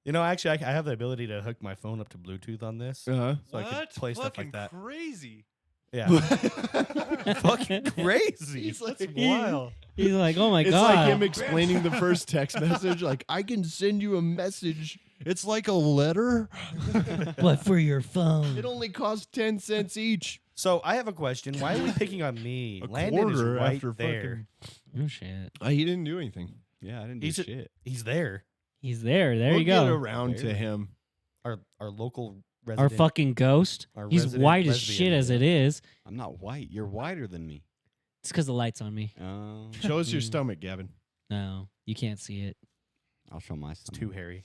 [SPEAKER 4] You know, actually, I have the ability to hook my phone up to Bluetooth on this,
[SPEAKER 5] Uh-huh.
[SPEAKER 4] so I could play stuff like that.
[SPEAKER 3] Crazy.
[SPEAKER 4] Yeah, fucking crazy.
[SPEAKER 3] That's wild.
[SPEAKER 6] He's like, oh my
[SPEAKER 5] It's
[SPEAKER 6] god.
[SPEAKER 5] like him explaining the first text message. Like, I can send you a message.
[SPEAKER 3] It's like a letter.
[SPEAKER 6] But for your phone.
[SPEAKER 5] It only costs 10 cents each.
[SPEAKER 4] So I have a question. Why are we picking on me?
[SPEAKER 3] A
[SPEAKER 4] Landon is
[SPEAKER 3] quarter
[SPEAKER 4] right
[SPEAKER 3] after
[SPEAKER 4] there.
[SPEAKER 6] Oh shit.
[SPEAKER 5] He didn't do anything.
[SPEAKER 8] Yeah, I didn't do
[SPEAKER 4] He's a-
[SPEAKER 8] shit.
[SPEAKER 4] He's there.
[SPEAKER 6] He's there. There
[SPEAKER 5] We'll
[SPEAKER 6] you
[SPEAKER 5] get
[SPEAKER 6] go.
[SPEAKER 5] around to him.
[SPEAKER 4] Our local
[SPEAKER 6] Our
[SPEAKER 4] resident.
[SPEAKER 6] fucking ghost.
[SPEAKER 4] Our
[SPEAKER 6] He's
[SPEAKER 4] resident
[SPEAKER 6] white as
[SPEAKER 4] lesbian.
[SPEAKER 6] shit as it is.
[SPEAKER 8] I'm not white. You're whiter than me.
[SPEAKER 6] It's because the light's on me.
[SPEAKER 5] Show us your stomach, Gavin.
[SPEAKER 6] No, you can't see it.
[SPEAKER 8] I'll show my
[SPEAKER 4] It's
[SPEAKER 8] stomach.
[SPEAKER 4] too hairy.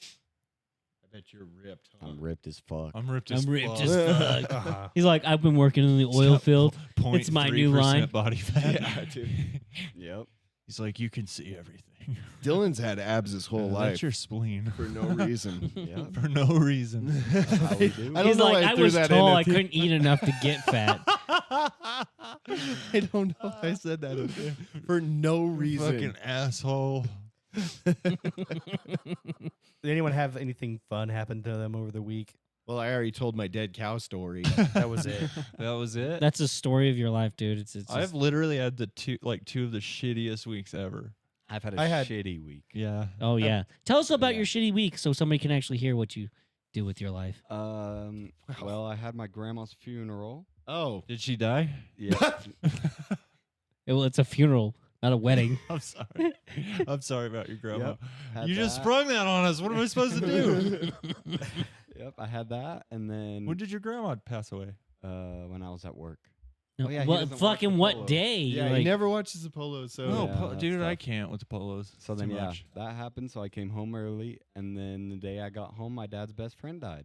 [SPEAKER 5] I bet you're ripped.
[SPEAKER 8] I'm ripped as fuck.
[SPEAKER 3] I'm ripped as fuck.
[SPEAKER 6] fuck.
[SPEAKER 4] Uh-huh.
[SPEAKER 6] He's like, I've been working in the oil field. It's my new
[SPEAKER 3] 0.3%
[SPEAKER 6] line.
[SPEAKER 3] body fat.
[SPEAKER 8] Yeah, dude. Yep.
[SPEAKER 3] He's like, you can see everything.
[SPEAKER 5] Dylan's had abs his whole
[SPEAKER 3] Yeah,
[SPEAKER 5] life
[SPEAKER 3] That's your spleen.
[SPEAKER 5] for no reason.
[SPEAKER 8] Yep.
[SPEAKER 3] For no reason.
[SPEAKER 8] That's how we do.
[SPEAKER 5] I don't
[SPEAKER 6] He's
[SPEAKER 5] know
[SPEAKER 6] like,
[SPEAKER 5] why
[SPEAKER 6] I
[SPEAKER 5] threw
[SPEAKER 6] was
[SPEAKER 5] that in
[SPEAKER 6] told
[SPEAKER 5] at
[SPEAKER 6] I
[SPEAKER 5] the-
[SPEAKER 6] couldn't eat enough to get fat.
[SPEAKER 5] I don't know if I said that at the- for no reason.
[SPEAKER 3] Fucking asshole.
[SPEAKER 4] Did anyone have anything fun happen to them over the week?
[SPEAKER 5] Well, I already told my dead cow story.
[SPEAKER 4] That was it.
[SPEAKER 3] That was it.
[SPEAKER 6] That's a story of your life, dude. It's
[SPEAKER 3] I've
[SPEAKER 6] just,
[SPEAKER 3] literally had two of the shittiest weeks ever.
[SPEAKER 8] I've had
[SPEAKER 4] I
[SPEAKER 8] a
[SPEAKER 4] had-
[SPEAKER 8] shitty week.
[SPEAKER 3] Yeah.
[SPEAKER 6] oh yeah. Tell us about
[SPEAKER 8] yeah.
[SPEAKER 6] your shitty week so somebody can actually hear what you do with your life.
[SPEAKER 8] Well, I had my grandma's funeral.
[SPEAKER 5] Oh,
[SPEAKER 3] Did she die?
[SPEAKER 8] Yeah.
[SPEAKER 6] Well, it's a funeral, not a wedding.
[SPEAKER 3] I'm sorry. I'm sorry about your grandma.
[SPEAKER 8] Yep, had
[SPEAKER 3] You just
[SPEAKER 8] that.
[SPEAKER 3] sprung that on us. What am I supposed to do?
[SPEAKER 8] Yep, I had that, and then
[SPEAKER 3] When did your grandma pass away?
[SPEAKER 8] when I was at work.
[SPEAKER 6] No,
[SPEAKER 8] Oh, yeah, he
[SPEAKER 6] what
[SPEAKER 8] doesn't watch
[SPEAKER 6] fucking
[SPEAKER 8] the
[SPEAKER 6] what
[SPEAKER 8] Polo.
[SPEAKER 6] day?
[SPEAKER 5] yeah.
[SPEAKER 6] You're
[SPEAKER 5] He
[SPEAKER 6] like,
[SPEAKER 5] never watches Apollo, so
[SPEAKER 3] No,
[SPEAKER 8] Yeah, that's
[SPEAKER 3] dude, I
[SPEAKER 8] tough.
[SPEAKER 3] can't with the polos.
[SPEAKER 8] So
[SPEAKER 3] Too
[SPEAKER 8] then, yeah,
[SPEAKER 3] much.
[SPEAKER 8] that happened. So I came home early, and then the day I got home, my dad's best friend died.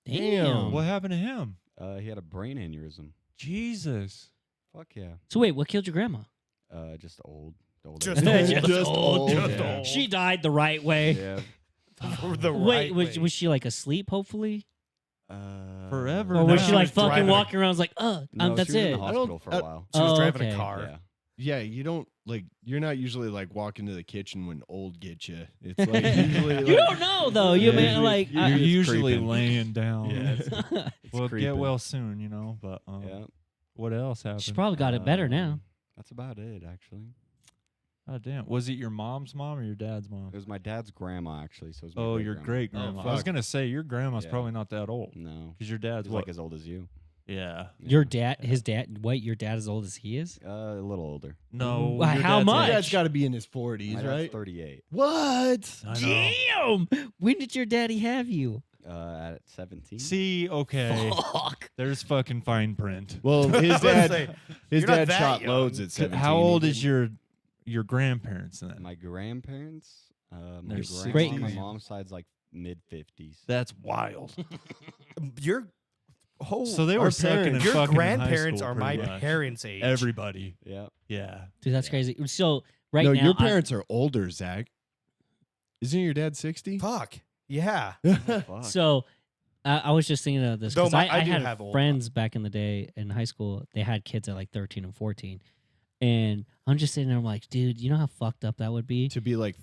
[SPEAKER 6] damn.
[SPEAKER 3] What happened to him?
[SPEAKER 8] He had a brain aneurysm.
[SPEAKER 3] Jesus.
[SPEAKER 8] Fuck yeah.
[SPEAKER 6] So wait, what killed your grandma?
[SPEAKER 8] Just old.
[SPEAKER 4] Just
[SPEAKER 6] Just
[SPEAKER 5] old.
[SPEAKER 4] Just
[SPEAKER 8] Yeah.
[SPEAKER 4] old.
[SPEAKER 6] She died the right way.
[SPEAKER 8] Yeah.
[SPEAKER 4] The
[SPEAKER 6] Wait,
[SPEAKER 4] right
[SPEAKER 6] was,
[SPEAKER 4] way.
[SPEAKER 6] was she like asleep? Hopefully,
[SPEAKER 3] Forever.
[SPEAKER 6] or was
[SPEAKER 3] now.
[SPEAKER 6] she like
[SPEAKER 4] was
[SPEAKER 6] fucking
[SPEAKER 4] driving.
[SPEAKER 6] walking around? Was like,
[SPEAKER 8] No,
[SPEAKER 6] that's
[SPEAKER 8] she was in
[SPEAKER 6] it.
[SPEAKER 8] the
[SPEAKER 5] I don't-
[SPEAKER 8] hospital for a
[SPEAKER 5] I-
[SPEAKER 8] while.
[SPEAKER 4] She was
[SPEAKER 6] Oh,
[SPEAKER 4] driving
[SPEAKER 6] okay.
[SPEAKER 4] a car.
[SPEAKER 8] Yeah.
[SPEAKER 5] Yeah, you don't like. You're not usually like walking to the kitchen when old gets you. It's like usually.
[SPEAKER 6] You
[SPEAKER 5] like,
[SPEAKER 6] don't know though. You
[SPEAKER 3] Yeah,
[SPEAKER 6] man,
[SPEAKER 5] usually-
[SPEAKER 6] like
[SPEAKER 3] You're
[SPEAKER 6] I-
[SPEAKER 5] it's
[SPEAKER 3] usually
[SPEAKER 5] creeping.
[SPEAKER 3] laying down.
[SPEAKER 5] Yeah,
[SPEAKER 3] Well, get
[SPEAKER 8] creeping.
[SPEAKER 3] well soon, you know. But
[SPEAKER 8] Yeah.
[SPEAKER 3] what else happened?
[SPEAKER 6] she probably got it better now.
[SPEAKER 8] That's about it, actually.
[SPEAKER 3] Oh damn! Was it your mom's mom or your dad's mom?
[SPEAKER 8] It was my dad's grandma, actually. So it was my
[SPEAKER 3] Oh, your
[SPEAKER 8] great-grandma.
[SPEAKER 3] great grandma. I was
[SPEAKER 5] fuck.
[SPEAKER 3] gonna say your grandma's
[SPEAKER 8] Yeah.
[SPEAKER 3] probably not that old
[SPEAKER 8] No.
[SPEAKER 3] because your dad's
[SPEAKER 8] He's
[SPEAKER 3] what?
[SPEAKER 8] like as old as you.
[SPEAKER 3] Yeah.
[SPEAKER 6] Your dad, his dad. Wait, your dad as old as he is?
[SPEAKER 8] A little older.
[SPEAKER 3] No.
[SPEAKER 6] Why,
[SPEAKER 3] your
[SPEAKER 6] how
[SPEAKER 3] dad's
[SPEAKER 6] much?
[SPEAKER 3] like-
[SPEAKER 5] Your dad's got to be in his 40s,
[SPEAKER 8] My dad's
[SPEAKER 5] right?
[SPEAKER 8] 38.
[SPEAKER 5] What?
[SPEAKER 3] I know.
[SPEAKER 6] Damn! When did your daddy have you?
[SPEAKER 8] At 17.
[SPEAKER 3] See, okay.
[SPEAKER 6] Fuck.
[SPEAKER 3] There's fucking fine print.
[SPEAKER 5] Well, his
[SPEAKER 4] I was gonna
[SPEAKER 5] dad,
[SPEAKER 4] say,
[SPEAKER 5] his
[SPEAKER 4] you're not
[SPEAKER 5] dad
[SPEAKER 4] that
[SPEAKER 5] shot
[SPEAKER 4] young.
[SPEAKER 5] loads at 17.
[SPEAKER 3] How old
[SPEAKER 5] He
[SPEAKER 3] is your grandparents then?
[SPEAKER 8] My grandparents, my
[SPEAKER 3] They're
[SPEAKER 8] grandma,
[SPEAKER 6] Great
[SPEAKER 8] my
[SPEAKER 6] grand-
[SPEAKER 8] mom's side's like mid 50s.
[SPEAKER 3] That's wild.
[SPEAKER 4] Your whole
[SPEAKER 3] So they
[SPEAKER 5] Our
[SPEAKER 3] were second
[SPEAKER 5] parents-
[SPEAKER 3] and
[SPEAKER 4] your
[SPEAKER 3] fucking in high
[SPEAKER 4] grandparents
[SPEAKER 3] school
[SPEAKER 4] are my
[SPEAKER 3] pretty much.
[SPEAKER 4] parents' age.
[SPEAKER 3] Everybody.
[SPEAKER 8] Yeah.
[SPEAKER 3] Yeah.
[SPEAKER 6] Dude, that's
[SPEAKER 8] Yeah.
[SPEAKER 6] crazy. So right
[SPEAKER 5] no,
[SPEAKER 6] now,
[SPEAKER 5] your parents are older, Zach. Isn't your dad 60?
[SPEAKER 4] Fuck. Yeah.
[SPEAKER 8] Fuck.
[SPEAKER 6] So I was just thinking of this
[SPEAKER 4] Though
[SPEAKER 6] because
[SPEAKER 4] my-
[SPEAKER 6] I
[SPEAKER 4] I do
[SPEAKER 6] had
[SPEAKER 4] have old
[SPEAKER 6] friends back in the day in high school. They had kids at like 13 and 14, and I'm just sitting there. I'm like, dude, you know how fucked up that would be?
[SPEAKER 5] To be like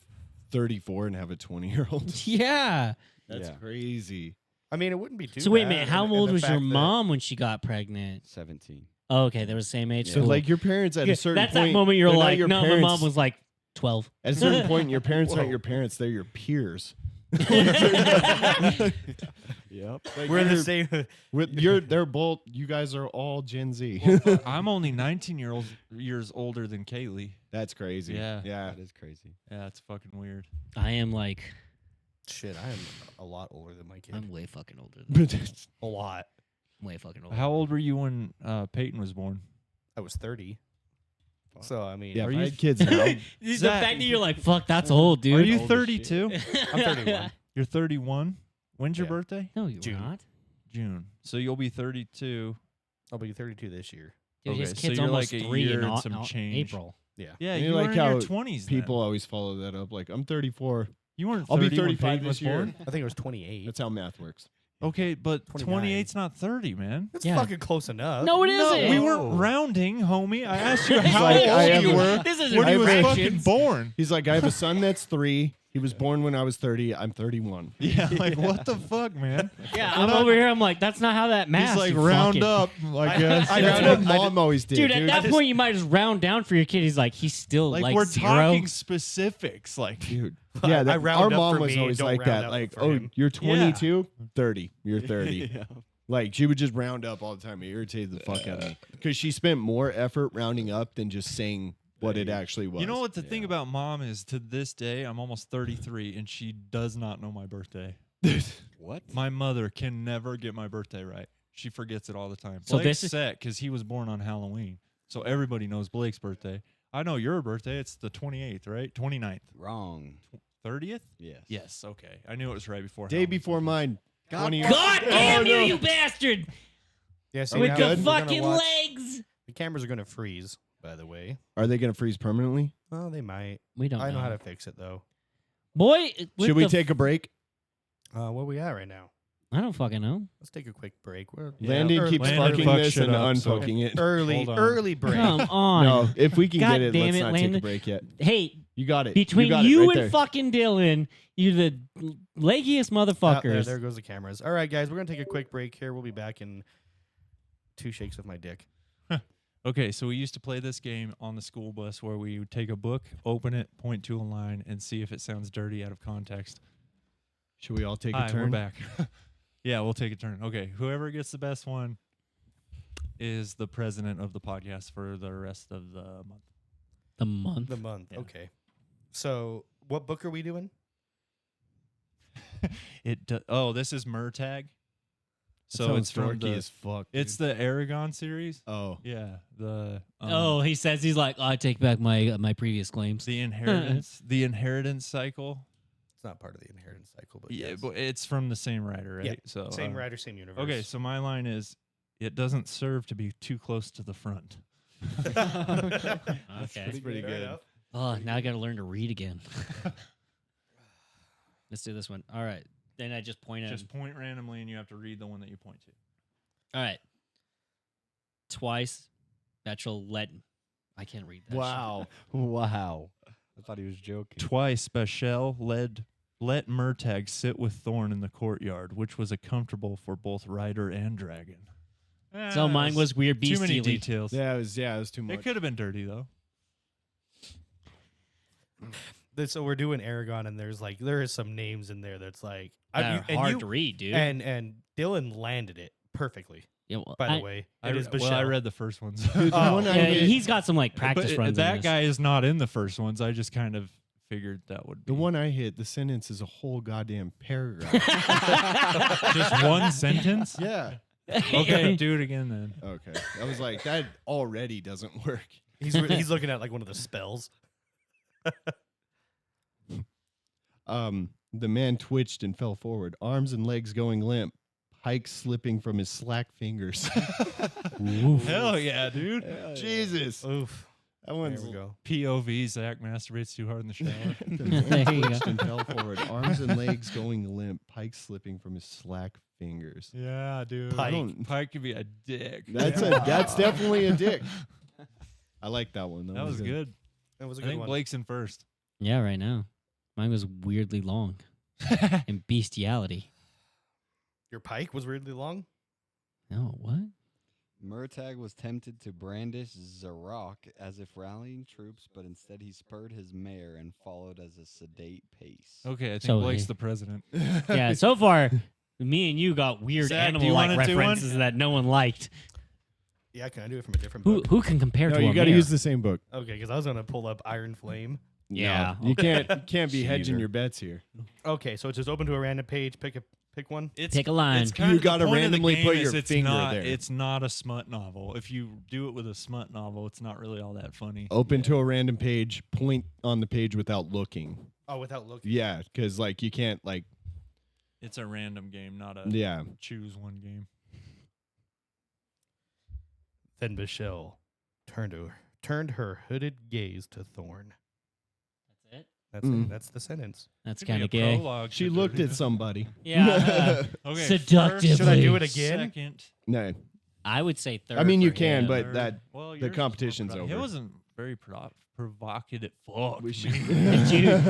[SPEAKER 5] 34 and have a 20-year-old.
[SPEAKER 6] Yeah.
[SPEAKER 5] That's
[SPEAKER 8] Yeah.
[SPEAKER 5] crazy.
[SPEAKER 4] I mean, it wouldn't be too
[SPEAKER 6] So wait a
[SPEAKER 4] bad,
[SPEAKER 6] minute, how
[SPEAKER 4] and
[SPEAKER 6] old
[SPEAKER 4] the
[SPEAKER 6] was your
[SPEAKER 4] fact that-
[SPEAKER 6] mom when she got pregnant?
[SPEAKER 8] 17.
[SPEAKER 6] Oh, okay, they were the same age.
[SPEAKER 5] So
[SPEAKER 6] Cool.
[SPEAKER 5] like your parents at
[SPEAKER 6] Yeah,
[SPEAKER 5] a certain
[SPEAKER 6] that's
[SPEAKER 5] point.
[SPEAKER 6] that moment you're
[SPEAKER 5] they're not
[SPEAKER 6] like,
[SPEAKER 5] your
[SPEAKER 6] no,
[SPEAKER 5] parents.
[SPEAKER 6] my mom was like 12.
[SPEAKER 5] At a certain point, your parents aren't your parents; they're your peers.
[SPEAKER 8] Yep.
[SPEAKER 5] Like
[SPEAKER 4] We're in the
[SPEAKER 5] you're-
[SPEAKER 4] same.
[SPEAKER 5] They're both. You guys are all Gen Z.
[SPEAKER 3] I'm only 19 years older than Kaylee.
[SPEAKER 5] That's crazy.
[SPEAKER 3] Yeah.
[SPEAKER 5] Yeah.
[SPEAKER 8] That is crazy.
[SPEAKER 3] Yeah, it's fucking weird.
[SPEAKER 6] I am like,
[SPEAKER 4] Shit, I am a lot older than my kid.
[SPEAKER 6] I'm way fucking older. Than
[SPEAKER 4] a lot.
[SPEAKER 6] way fucking older.
[SPEAKER 3] How old were you when Peyton was born?
[SPEAKER 4] I was 30. So I mean,
[SPEAKER 5] Yeah.
[SPEAKER 3] Are
[SPEAKER 5] If I
[SPEAKER 3] you
[SPEAKER 5] had kids now.
[SPEAKER 6] the
[SPEAKER 3] Zach-
[SPEAKER 6] fact that you're like, fuck, that's old, dude.
[SPEAKER 3] Are you
[SPEAKER 8] old as
[SPEAKER 3] 32?
[SPEAKER 4] I'm 31.
[SPEAKER 3] You're 31. When's your
[SPEAKER 4] Yeah.
[SPEAKER 3] birthday?
[SPEAKER 6] No, you're
[SPEAKER 4] June.
[SPEAKER 6] not.
[SPEAKER 3] June. So you'll be 32.
[SPEAKER 4] I'll be 32 this year.
[SPEAKER 6] Dude, his
[SPEAKER 3] Okay, so
[SPEAKER 6] kid's
[SPEAKER 3] you're
[SPEAKER 6] almost
[SPEAKER 3] like a
[SPEAKER 6] 3
[SPEAKER 3] year
[SPEAKER 6] in
[SPEAKER 3] and some change.
[SPEAKER 6] April.
[SPEAKER 4] Yeah.
[SPEAKER 3] Yeah,
[SPEAKER 5] You
[SPEAKER 3] you
[SPEAKER 5] like
[SPEAKER 3] were in your
[SPEAKER 5] how
[SPEAKER 3] 20s.
[SPEAKER 5] People always follow that up. Like I'm 34.
[SPEAKER 3] You weren't. 30
[SPEAKER 5] I'll be
[SPEAKER 3] when
[SPEAKER 5] 35
[SPEAKER 3] Peyton
[SPEAKER 5] this
[SPEAKER 3] was
[SPEAKER 5] year.
[SPEAKER 3] born?
[SPEAKER 4] I think it was 28.
[SPEAKER 5] That's how math works.
[SPEAKER 3] Okay, but
[SPEAKER 4] 29.
[SPEAKER 3] 28's not 30, man.
[SPEAKER 4] That's
[SPEAKER 6] Yeah.
[SPEAKER 4] fucking close enough.
[SPEAKER 6] No, it
[SPEAKER 3] No,
[SPEAKER 6] isn't.
[SPEAKER 3] we weren't rounding, homie. I asked you
[SPEAKER 6] It's
[SPEAKER 3] how
[SPEAKER 5] like, I
[SPEAKER 3] old
[SPEAKER 5] have
[SPEAKER 3] you
[SPEAKER 5] a-
[SPEAKER 3] were
[SPEAKER 6] This isn't
[SPEAKER 3] when he was
[SPEAKER 6] fractions.
[SPEAKER 3] fucking born.
[SPEAKER 5] He's like, I have a son that's 3. He was born when I was 30. I'm 31.
[SPEAKER 3] Yeah, like what the fuck, man?
[SPEAKER 6] Yeah, I'm over here. I'm like, that's not how that math.
[SPEAKER 3] He's like
[SPEAKER 6] you
[SPEAKER 3] round
[SPEAKER 6] fucking-
[SPEAKER 3] up, I guess.
[SPEAKER 4] I
[SPEAKER 5] That's
[SPEAKER 4] rounded-
[SPEAKER 5] what
[SPEAKER 4] I
[SPEAKER 5] mom always did,
[SPEAKER 6] Dude,
[SPEAKER 5] dude.
[SPEAKER 6] at that point, you might just round down for your kid. He's like, he's still
[SPEAKER 3] like
[SPEAKER 6] like
[SPEAKER 3] we're
[SPEAKER 6] 0.
[SPEAKER 3] talking specifics, like
[SPEAKER 5] Dude.
[SPEAKER 4] I
[SPEAKER 5] Yeah, that,
[SPEAKER 4] round
[SPEAKER 5] our
[SPEAKER 4] up
[SPEAKER 5] mom
[SPEAKER 4] for
[SPEAKER 5] was
[SPEAKER 4] me,
[SPEAKER 5] always
[SPEAKER 4] don't
[SPEAKER 5] like
[SPEAKER 4] round
[SPEAKER 5] that.
[SPEAKER 4] up
[SPEAKER 5] Like,
[SPEAKER 4] for
[SPEAKER 5] oh,
[SPEAKER 4] him.
[SPEAKER 5] you're 22, 30. You're 30.
[SPEAKER 8] yeah.
[SPEAKER 5] Like, she would just round up all the time. It irritated the fuck out of me. Because she spent more effort rounding up than just saying what it actually was.
[SPEAKER 3] You know what the thing about mom is? To this day, I'm almost 33, and she does not know my birthday.
[SPEAKER 8] What?
[SPEAKER 3] My mother can never get my birthday right. She forgets it all the time.
[SPEAKER 6] So
[SPEAKER 3] Blake's
[SPEAKER 6] this is-
[SPEAKER 3] set because he was born on Halloween, so everybody knows Blake's birthday. I know your birthday. It's the 28th, right? 29th,
[SPEAKER 8] Wrong.
[SPEAKER 3] 30th.
[SPEAKER 8] Yes.
[SPEAKER 3] Yes. Okay, I knew it was right before.
[SPEAKER 5] Day
[SPEAKER 3] Halloween.
[SPEAKER 5] before mine. 20
[SPEAKER 6] God damn you,
[SPEAKER 5] no.
[SPEAKER 6] you bastard!
[SPEAKER 4] Yeah, so
[SPEAKER 6] With
[SPEAKER 4] now
[SPEAKER 6] the
[SPEAKER 4] we're gonna
[SPEAKER 6] fucking
[SPEAKER 4] watch-
[SPEAKER 6] legs.
[SPEAKER 4] The cameras are going to freeze, by the way.
[SPEAKER 5] Are they going to freeze permanently?
[SPEAKER 4] Oh, they might.
[SPEAKER 6] We don't
[SPEAKER 4] I know how to fix it, though.
[SPEAKER 6] Boy, with
[SPEAKER 5] Should we
[SPEAKER 6] the
[SPEAKER 5] take a break?
[SPEAKER 4] Where we at right now?
[SPEAKER 6] I don't fucking know.
[SPEAKER 4] Let's take a quick break.
[SPEAKER 5] Landon
[SPEAKER 4] early-
[SPEAKER 5] keeps
[SPEAKER 3] Landon
[SPEAKER 5] fucking
[SPEAKER 3] fucks
[SPEAKER 5] this
[SPEAKER 3] shit
[SPEAKER 5] and
[SPEAKER 3] up, so-
[SPEAKER 5] unfucking it.
[SPEAKER 3] Hold on.
[SPEAKER 4] Early break.
[SPEAKER 6] Come on.
[SPEAKER 5] No, if we can
[SPEAKER 6] God
[SPEAKER 5] get it,
[SPEAKER 6] damn
[SPEAKER 5] let's
[SPEAKER 6] it,
[SPEAKER 5] not take a
[SPEAKER 6] Landon.
[SPEAKER 5] break yet.
[SPEAKER 6] Hey,
[SPEAKER 5] You got it.
[SPEAKER 6] between
[SPEAKER 5] got it
[SPEAKER 6] you
[SPEAKER 5] right
[SPEAKER 6] and
[SPEAKER 5] there.
[SPEAKER 6] fucking Dylan, you the leggiest motherfuckers.
[SPEAKER 4] There goes the cameras. All right, guys, we're going to take a quick break here. We'll be back in 2 shakes of my dick.
[SPEAKER 3] Okay, so we used to play this game on the school bus where we would take a book, open it, point to a line, and see if it sounds dirty out of context.
[SPEAKER 5] Should we all take
[SPEAKER 3] Hi,
[SPEAKER 5] a turn?
[SPEAKER 3] we're back. Yeah, we'll take a turn. Okay, whoever gets the best one is the president of the podcast for the rest of the month.
[SPEAKER 6] The month.
[SPEAKER 4] The month.
[SPEAKER 3] Yeah.
[SPEAKER 4] Okay. So, what book are we doing?
[SPEAKER 3] This is Murtag.
[SPEAKER 5] So
[SPEAKER 3] So it's from
[SPEAKER 5] dorky
[SPEAKER 3] the,
[SPEAKER 5] as fuck.
[SPEAKER 3] it's
[SPEAKER 5] dude.
[SPEAKER 3] the Aragon series.
[SPEAKER 5] Oh.
[SPEAKER 3] Yeah, the
[SPEAKER 6] Oh, he says he's like, I take back my previous claims.
[SPEAKER 3] the inheritance cycle.
[SPEAKER 4] It's not part of the inheritance cycle, but
[SPEAKER 3] Yeah,
[SPEAKER 4] yes.
[SPEAKER 3] but it's from the same writer, right?
[SPEAKER 4] Yeah,
[SPEAKER 3] So
[SPEAKER 4] same writer, same universe.
[SPEAKER 3] Okay, so my line is, it doesn't serve to be too close to the front.
[SPEAKER 6] Okay.
[SPEAKER 5] That's pretty
[SPEAKER 4] Fair
[SPEAKER 5] good.
[SPEAKER 4] enough.
[SPEAKER 6] Oh, now I got to learn to read again. Let's do this one. All right. Then I just point at
[SPEAKER 3] Just
[SPEAKER 6] him.
[SPEAKER 3] point randomly, and you have to read the one that you point to.
[SPEAKER 6] All right. Twice. Bachelorette. I can't read that. shit.
[SPEAKER 5] Wow.
[SPEAKER 8] Wow. I thought he was joking.
[SPEAKER 3] Twice Bashel let Murtag sit with Thorn in the courtyard, which was comfortable for both rider and dragon.
[SPEAKER 6] So mine was weird
[SPEAKER 3] too many
[SPEAKER 6] beastie.
[SPEAKER 3] details.
[SPEAKER 5] Yeah, it was too much.
[SPEAKER 3] It could have been dirty though.
[SPEAKER 4] So we're doing Aragon, and there is some names in there that's like
[SPEAKER 6] That are hard to read, dude.
[SPEAKER 4] And Dylan landed it perfectly.
[SPEAKER 6] Yeah, well,
[SPEAKER 4] By the way, it is
[SPEAKER 3] well, I
[SPEAKER 4] Bashel.
[SPEAKER 3] read the first ones.
[SPEAKER 5] Dude, the
[SPEAKER 4] Oh.
[SPEAKER 5] one I
[SPEAKER 6] yeah,
[SPEAKER 5] hit-
[SPEAKER 6] he's got some like practice
[SPEAKER 3] But
[SPEAKER 6] runs. in
[SPEAKER 3] that
[SPEAKER 6] this.
[SPEAKER 3] guy is not in the first ones. I just kind of figured that would be
[SPEAKER 5] the one I hit, the sentence is a whole goddamn paragraph.
[SPEAKER 3] just one sentence.
[SPEAKER 5] Yeah.
[SPEAKER 3] Okay, do it again then.
[SPEAKER 5] Okay. I was like, that already doesn't work.
[SPEAKER 4] He's looking at like one of the spells.
[SPEAKER 5] The man twitched and fell forward, arms and legs going limp, pike slipping from his slack fingers.
[SPEAKER 3] Hell yeah, dude.
[SPEAKER 5] Jesus.
[SPEAKER 4] Oof.
[SPEAKER 5] That
[SPEAKER 4] There
[SPEAKER 5] one's
[SPEAKER 4] we go.
[SPEAKER 3] POV, Zach masturbates too hard in the shower.
[SPEAKER 5] The man
[SPEAKER 6] There you
[SPEAKER 5] twitched
[SPEAKER 6] go.
[SPEAKER 5] and fell forward, arms and legs going limp, pike slipping from his slack fingers.
[SPEAKER 3] Yeah, dude.
[SPEAKER 5] Pike.
[SPEAKER 3] Pike could be a dick.
[SPEAKER 5] That's definitely a dick. I like that one.
[SPEAKER 3] That was good.
[SPEAKER 4] That was a
[SPEAKER 3] I
[SPEAKER 4] good
[SPEAKER 3] think
[SPEAKER 4] one.
[SPEAKER 3] Blake's in first.
[SPEAKER 6] Yeah, right now. Mine was weirdly long and bestiality.
[SPEAKER 4] Your pike was weirdly long.
[SPEAKER 6] No, what?
[SPEAKER 8] Murtagh was tempted to brandish Zarok as if rallying troops, but instead he spurred his mare and followed as a sedate pace.
[SPEAKER 3] Okay, I think
[SPEAKER 6] So
[SPEAKER 3] Blake's
[SPEAKER 6] he-
[SPEAKER 3] the president.
[SPEAKER 6] Yeah, so far, me and you got weird
[SPEAKER 3] Zach, do you
[SPEAKER 6] animal-like
[SPEAKER 3] wanna do one?
[SPEAKER 6] references that no one liked.
[SPEAKER 4] Yeah, can I do it from a different
[SPEAKER 6] Who
[SPEAKER 4] book?
[SPEAKER 6] who can compare
[SPEAKER 5] No,
[SPEAKER 6] to
[SPEAKER 5] you
[SPEAKER 6] a
[SPEAKER 5] got to
[SPEAKER 6] mare?
[SPEAKER 5] use the same book.
[SPEAKER 4] Okay, because I was gonna pull up Iron Flame.
[SPEAKER 6] Yeah.
[SPEAKER 5] No, you can't be hedging
[SPEAKER 8] Cheater.
[SPEAKER 5] your bets here.
[SPEAKER 4] Okay, so it's just open to a random page. Pick one.
[SPEAKER 3] It's,
[SPEAKER 6] Pick a line.
[SPEAKER 3] It's kind
[SPEAKER 5] You
[SPEAKER 3] of
[SPEAKER 5] gotta
[SPEAKER 3] the point of the
[SPEAKER 5] randomly
[SPEAKER 3] game
[SPEAKER 5] put
[SPEAKER 3] is
[SPEAKER 5] your
[SPEAKER 3] it's
[SPEAKER 5] finger
[SPEAKER 3] not,
[SPEAKER 5] there.
[SPEAKER 3] It's not a smut novel. If you do it with a smut novel, it's not really all that funny.
[SPEAKER 5] Open to a random page. Point on the page without looking.
[SPEAKER 4] Oh, without looking.
[SPEAKER 5] Yeah, because like you can't like
[SPEAKER 3] It's a random game, not a
[SPEAKER 5] yeah.
[SPEAKER 3] choose one game.
[SPEAKER 4] Then Michelle turned her hooded gaze to Thorn.
[SPEAKER 6] That's it.
[SPEAKER 4] That's
[SPEAKER 5] Mm.
[SPEAKER 4] it. That's the sentence.
[SPEAKER 6] That's
[SPEAKER 3] Could be
[SPEAKER 6] kind
[SPEAKER 3] a
[SPEAKER 6] of gay.
[SPEAKER 3] prologue
[SPEAKER 5] She
[SPEAKER 3] to
[SPEAKER 5] looked
[SPEAKER 3] the-
[SPEAKER 5] at somebody.
[SPEAKER 6] Yeah.
[SPEAKER 3] Okay,
[SPEAKER 6] Seductively.
[SPEAKER 3] first,
[SPEAKER 4] Should I do it again?
[SPEAKER 3] Second,
[SPEAKER 5] No,
[SPEAKER 6] I would say third.
[SPEAKER 5] I mean you
[SPEAKER 6] for
[SPEAKER 5] can,
[SPEAKER 6] him.
[SPEAKER 5] but
[SPEAKER 3] third.
[SPEAKER 5] that
[SPEAKER 3] Well,
[SPEAKER 5] the
[SPEAKER 3] yours was more
[SPEAKER 5] competition's
[SPEAKER 3] provo- It
[SPEAKER 5] over.
[SPEAKER 3] wasn't very provocative. Fuck.
[SPEAKER 5] We
[SPEAKER 3] me.
[SPEAKER 5] should-
[SPEAKER 6] Dude,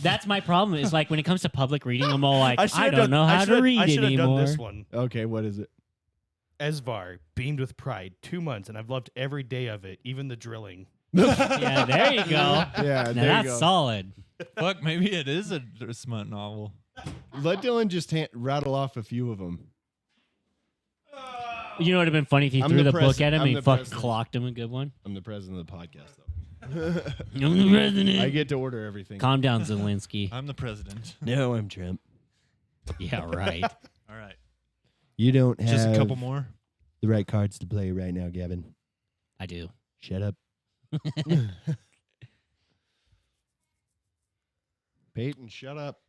[SPEAKER 6] that's my problem. Is like when it comes to public reading, I'm all like, I
[SPEAKER 4] should've
[SPEAKER 6] don't know how to read
[SPEAKER 4] I should have
[SPEAKER 6] anymore.
[SPEAKER 4] done this one.
[SPEAKER 5] Okay, what is it?
[SPEAKER 4] Esvar beamed with pride. 2 months, and I've loved every day of it, even the drilling.
[SPEAKER 6] Yeah, there you go.
[SPEAKER 5] Yeah,
[SPEAKER 6] Now
[SPEAKER 5] there
[SPEAKER 6] that's
[SPEAKER 5] you go.
[SPEAKER 6] solid.
[SPEAKER 3] Fuck, maybe it is a smut novel.
[SPEAKER 5] Let Dylan just rattle off a few of them.
[SPEAKER 6] You know what would have been funny if he
[SPEAKER 5] I'm
[SPEAKER 6] threw
[SPEAKER 5] the
[SPEAKER 6] the book
[SPEAKER 5] pres-
[SPEAKER 6] at him
[SPEAKER 5] I'm
[SPEAKER 6] and he
[SPEAKER 5] the
[SPEAKER 6] fucking
[SPEAKER 5] president.
[SPEAKER 6] clocked him a good one.
[SPEAKER 5] I'm the president of the podcast, though.
[SPEAKER 6] I'm the president.
[SPEAKER 5] I get to order everything.
[SPEAKER 6] Calm down, Zelensky.
[SPEAKER 3] I'm the president.
[SPEAKER 5] No, I'm Trump.
[SPEAKER 6] Yeah, right.
[SPEAKER 3] All right.
[SPEAKER 5] You don't have
[SPEAKER 3] Just a couple more.
[SPEAKER 5] the right cards to play right now, Gavin.
[SPEAKER 6] I do.
[SPEAKER 5] Shut up. Peyton, shut up.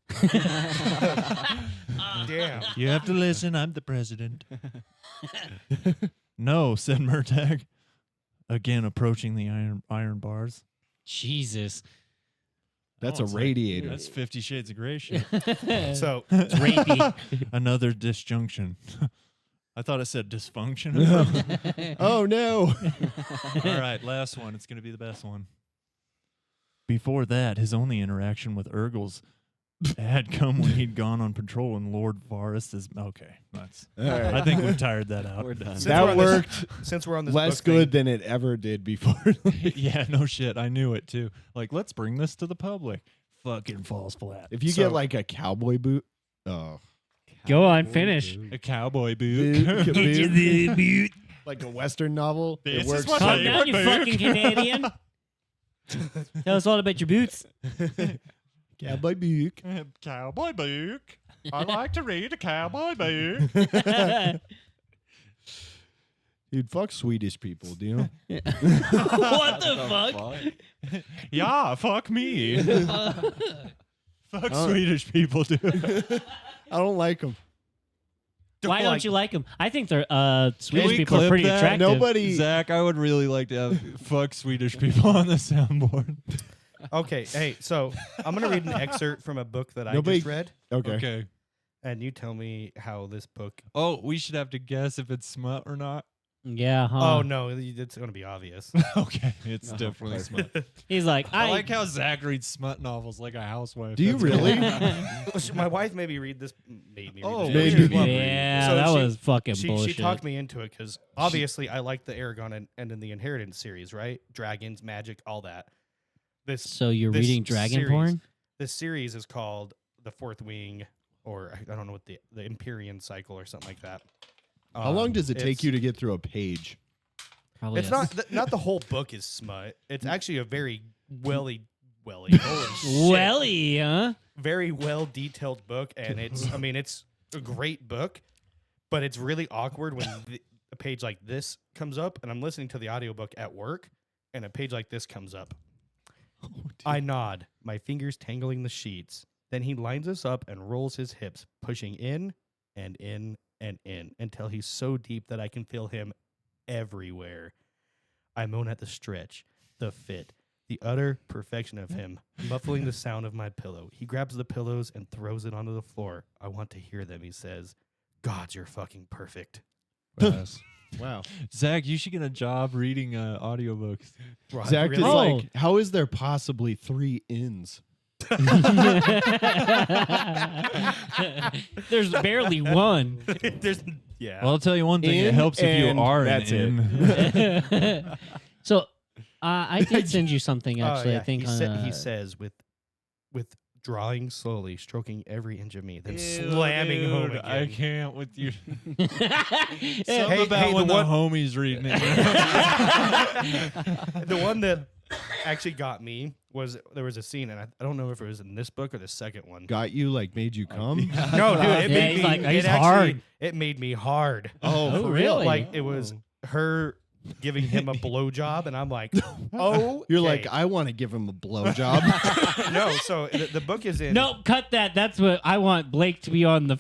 [SPEAKER 4] Damn.
[SPEAKER 3] You have to listen. I'm the president. No, said Murtagh. Again, approaching the iron bars.
[SPEAKER 6] Jesus.
[SPEAKER 5] That's
[SPEAKER 3] Oh,
[SPEAKER 5] a
[SPEAKER 3] it's like-
[SPEAKER 5] radiator.
[SPEAKER 3] That's 50 Shades of Grey shit.
[SPEAKER 4] So
[SPEAKER 6] It's rapey.
[SPEAKER 3] Another disjunction. I thought it said dysfunction.
[SPEAKER 5] Oh, no.
[SPEAKER 3] All right, last one. It's going to be the best one. Before that, his only interaction with Urgles had come when he'd gone on patrol in Lord Forest's. Okay, that's.
[SPEAKER 5] All right.
[SPEAKER 3] I think we've tired that out.
[SPEAKER 8] We're done.
[SPEAKER 4] Since we're
[SPEAKER 5] That
[SPEAKER 4] on this-
[SPEAKER 5] worked
[SPEAKER 4] since we're on this
[SPEAKER 5] less
[SPEAKER 4] book thing,
[SPEAKER 5] good than it ever did before.
[SPEAKER 3] Yeah, no shit. I knew it too. Like, let's bring this to the public. Fucking falls flat.
[SPEAKER 5] If you
[SPEAKER 4] So-
[SPEAKER 5] get like a cowboy boot, oh.
[SPEAKER 6] Go on, finish.
[SPEAKER 3] A cowboy boot.
[SPEAKER 5] Boot. Like a Western novel.
[SPEAKER 3] This
[SPEAKER 5] It
[SPEAKER 3] is
[SPEAKER 5] works.
[SPEAKER 3] what
[SPEAKER 6] Calm
[SPEAKER 3] I-
[SPEAKER 6] down, you
[SPEAKER 3] Boot.
[SPEAKER 6] fucking Canadian. Tell us all about your boots.
[SPEAKER 5] Cowboy boot.
[SPEAKER 3] Cowboy boot. I like to read a cowboy boot.
[SPEAKER 5] Dude, fuck Swedish people, do you know?
[SPEAKER 6] What the fuck?
[SPEAKER 3] Yeah, fuck me. Fuck Swedish people, dude.
[SPEAKER 5] I don't like them.
[SPEAKER 6] Why don't you like them? I think they're Swedish
[SPEAKER 3] we
[SPEAKER 6] people are
[SPEAKER 3] clip
[SPEAKER 6] pretty
[SPEAKER 3] that?
[SPEAKER 6] attractive.
[SPEAKER 5] Nobody.
[SPEAKER 3] Zach, I would really like to have fuck Swedish people on the soundboard.
[SPEAKER 4] Okay, hey, so I'm gonna read an excerpt from a book that I
[SPEAKER 5] Nobody-
[SPEAKER 4] just read,
[SPEAKER 5] Okay.
[SPEAKER 3] Okay.
[SPEAKER 4] and you tell me how this book.
[SPEAKER 3] Oh, we should have to guess if it's smut or not.
[SPEAKER 6] Yeah, huh?
[SPEAKER 4] Oh no, it's gonna be obvious.
[SPEAKER 3] Okay, it's definitely smut.
[SPEAKER 6] He's like,
[SPEAKER 3] I like how Zach reads smut novels like a housewife.
[SPEAKER 5] Do you
[SPEAKER 3] That's
[SPEAKER 5] really?
[SPEAKER 4] My wife made me read this. Made me. Read
[SPEAKER 3] Oh,
[SPEAKER 4] this.
[SPEAKER 5] maybe.
[SPEAKER 6] yeah,
[SPEAKER 4] So
[SPEAKER 6] that
[SPEAKER 4] she-
[SPEAKER 6] was fucking
[SPEAKER 4] She
[SPEAKER 6] bullshit.
[SPEAKER 4] talked me into it because obviously I like the Aragon and in the Inheritance series, right? Dragons, magic, all that. This
[SPEAKER 6] So you're
[SPEAKER 4] this
[SPEAKER 6] reading dragon
[SPEAKER 4] series-
[SPEAKER 6] porn?
[SPEAKER 4] This series is called The Fourth Wing, or I don't know what the Empyrean Cycle or something like that.
[SPEAKER 5] How long does it take
[SPEAKER 4] it's-
[SPEAKER 5] you to get through a page?
[SPEAKER 6] Probably
[SPEAKER 4] It's
[SPEAKER 6] a-
[SPEAKER 4] not the whole book is smut. It's actually a very holy shit,
[SPEAKER 6] Welly, huh?
[SPEAKER 4] very well detailed book, and it's I mean it's a great book, but it's really awkward when a page like this comes up, and I'm listening to the audiobook at work, and a page like this comes up. I nod, my fingers tangling the sheets. Then he lines us up and rolls his hips, pushing in and in and in until he's so deep that I can feel him everywhere. I moan at the stretch, the fit, the utter perfection of him, muffling the sound of my pillow. He grabs the pillows and throws it onto the floor. I want to hear them, he says. God, you're fucking perfect.
[SPEAKER 5] Wow.
[SPEAKER 3] Zach, you should get a job reading audiobooks.
[SPEAKER 5] Zach
[SPEAKER 4] Really?
[SPEAKER 5] is like, how is there possibly 3 ins?
[SPEAKER 6] There's barely one.
[SPEAKER 4] There's yeah.
[SPEAKER 3] Well, I'll tell you one thing. It
[SPEAKER 5] In
[SPEAKER 3] helps if you
[SPEAKER 5] and
[SPEAKER 3] are
[SPEAKER 5] that's
[SPEAKER 3] in.
[SPEAKER 6] So I did send you something actually.
[SPEAKER 4] yeah.
[SPEAKER 6] I think
[SPEAKER 4] he says with drawing slowly, stroking every inch of me, then slamming home again.
[SPEAKER 3] I can't with you.
[SPEAKER 6] Hey,
[SPEAKER 3] Something about when the homies reading it.
[SPEAKER 4] The one that actually got me was there was a scene, and I don't know if it was in this book or the second one.
[SPEAKER 5] Got you, like, made you come?
[SPEAKER 4] No, dude, it
[SPEAKER 6] Yeah,
[SPEAKER 4] made
[SPEAKER 6] he's
[SPEAKER 4] me
[SPEAKER 6] like, he's
[SPEAKER 4] it actually,
[SPEAKER 6] hard.
[SPEAKER 4] It made me hard.
[SPEAKER 5] Oh,
[SPEAKER 6] Oh, really?
[SPEAKER 4] Like it was her giving him a blowjob, and I'm like, oh,
[SPEAKER 5] You're like, I want to give him a blowjob.
[SPEAKER 4] no. So the book is in.
[SPEAKER 6] Nope, cut that. That's what I want Blake to be on the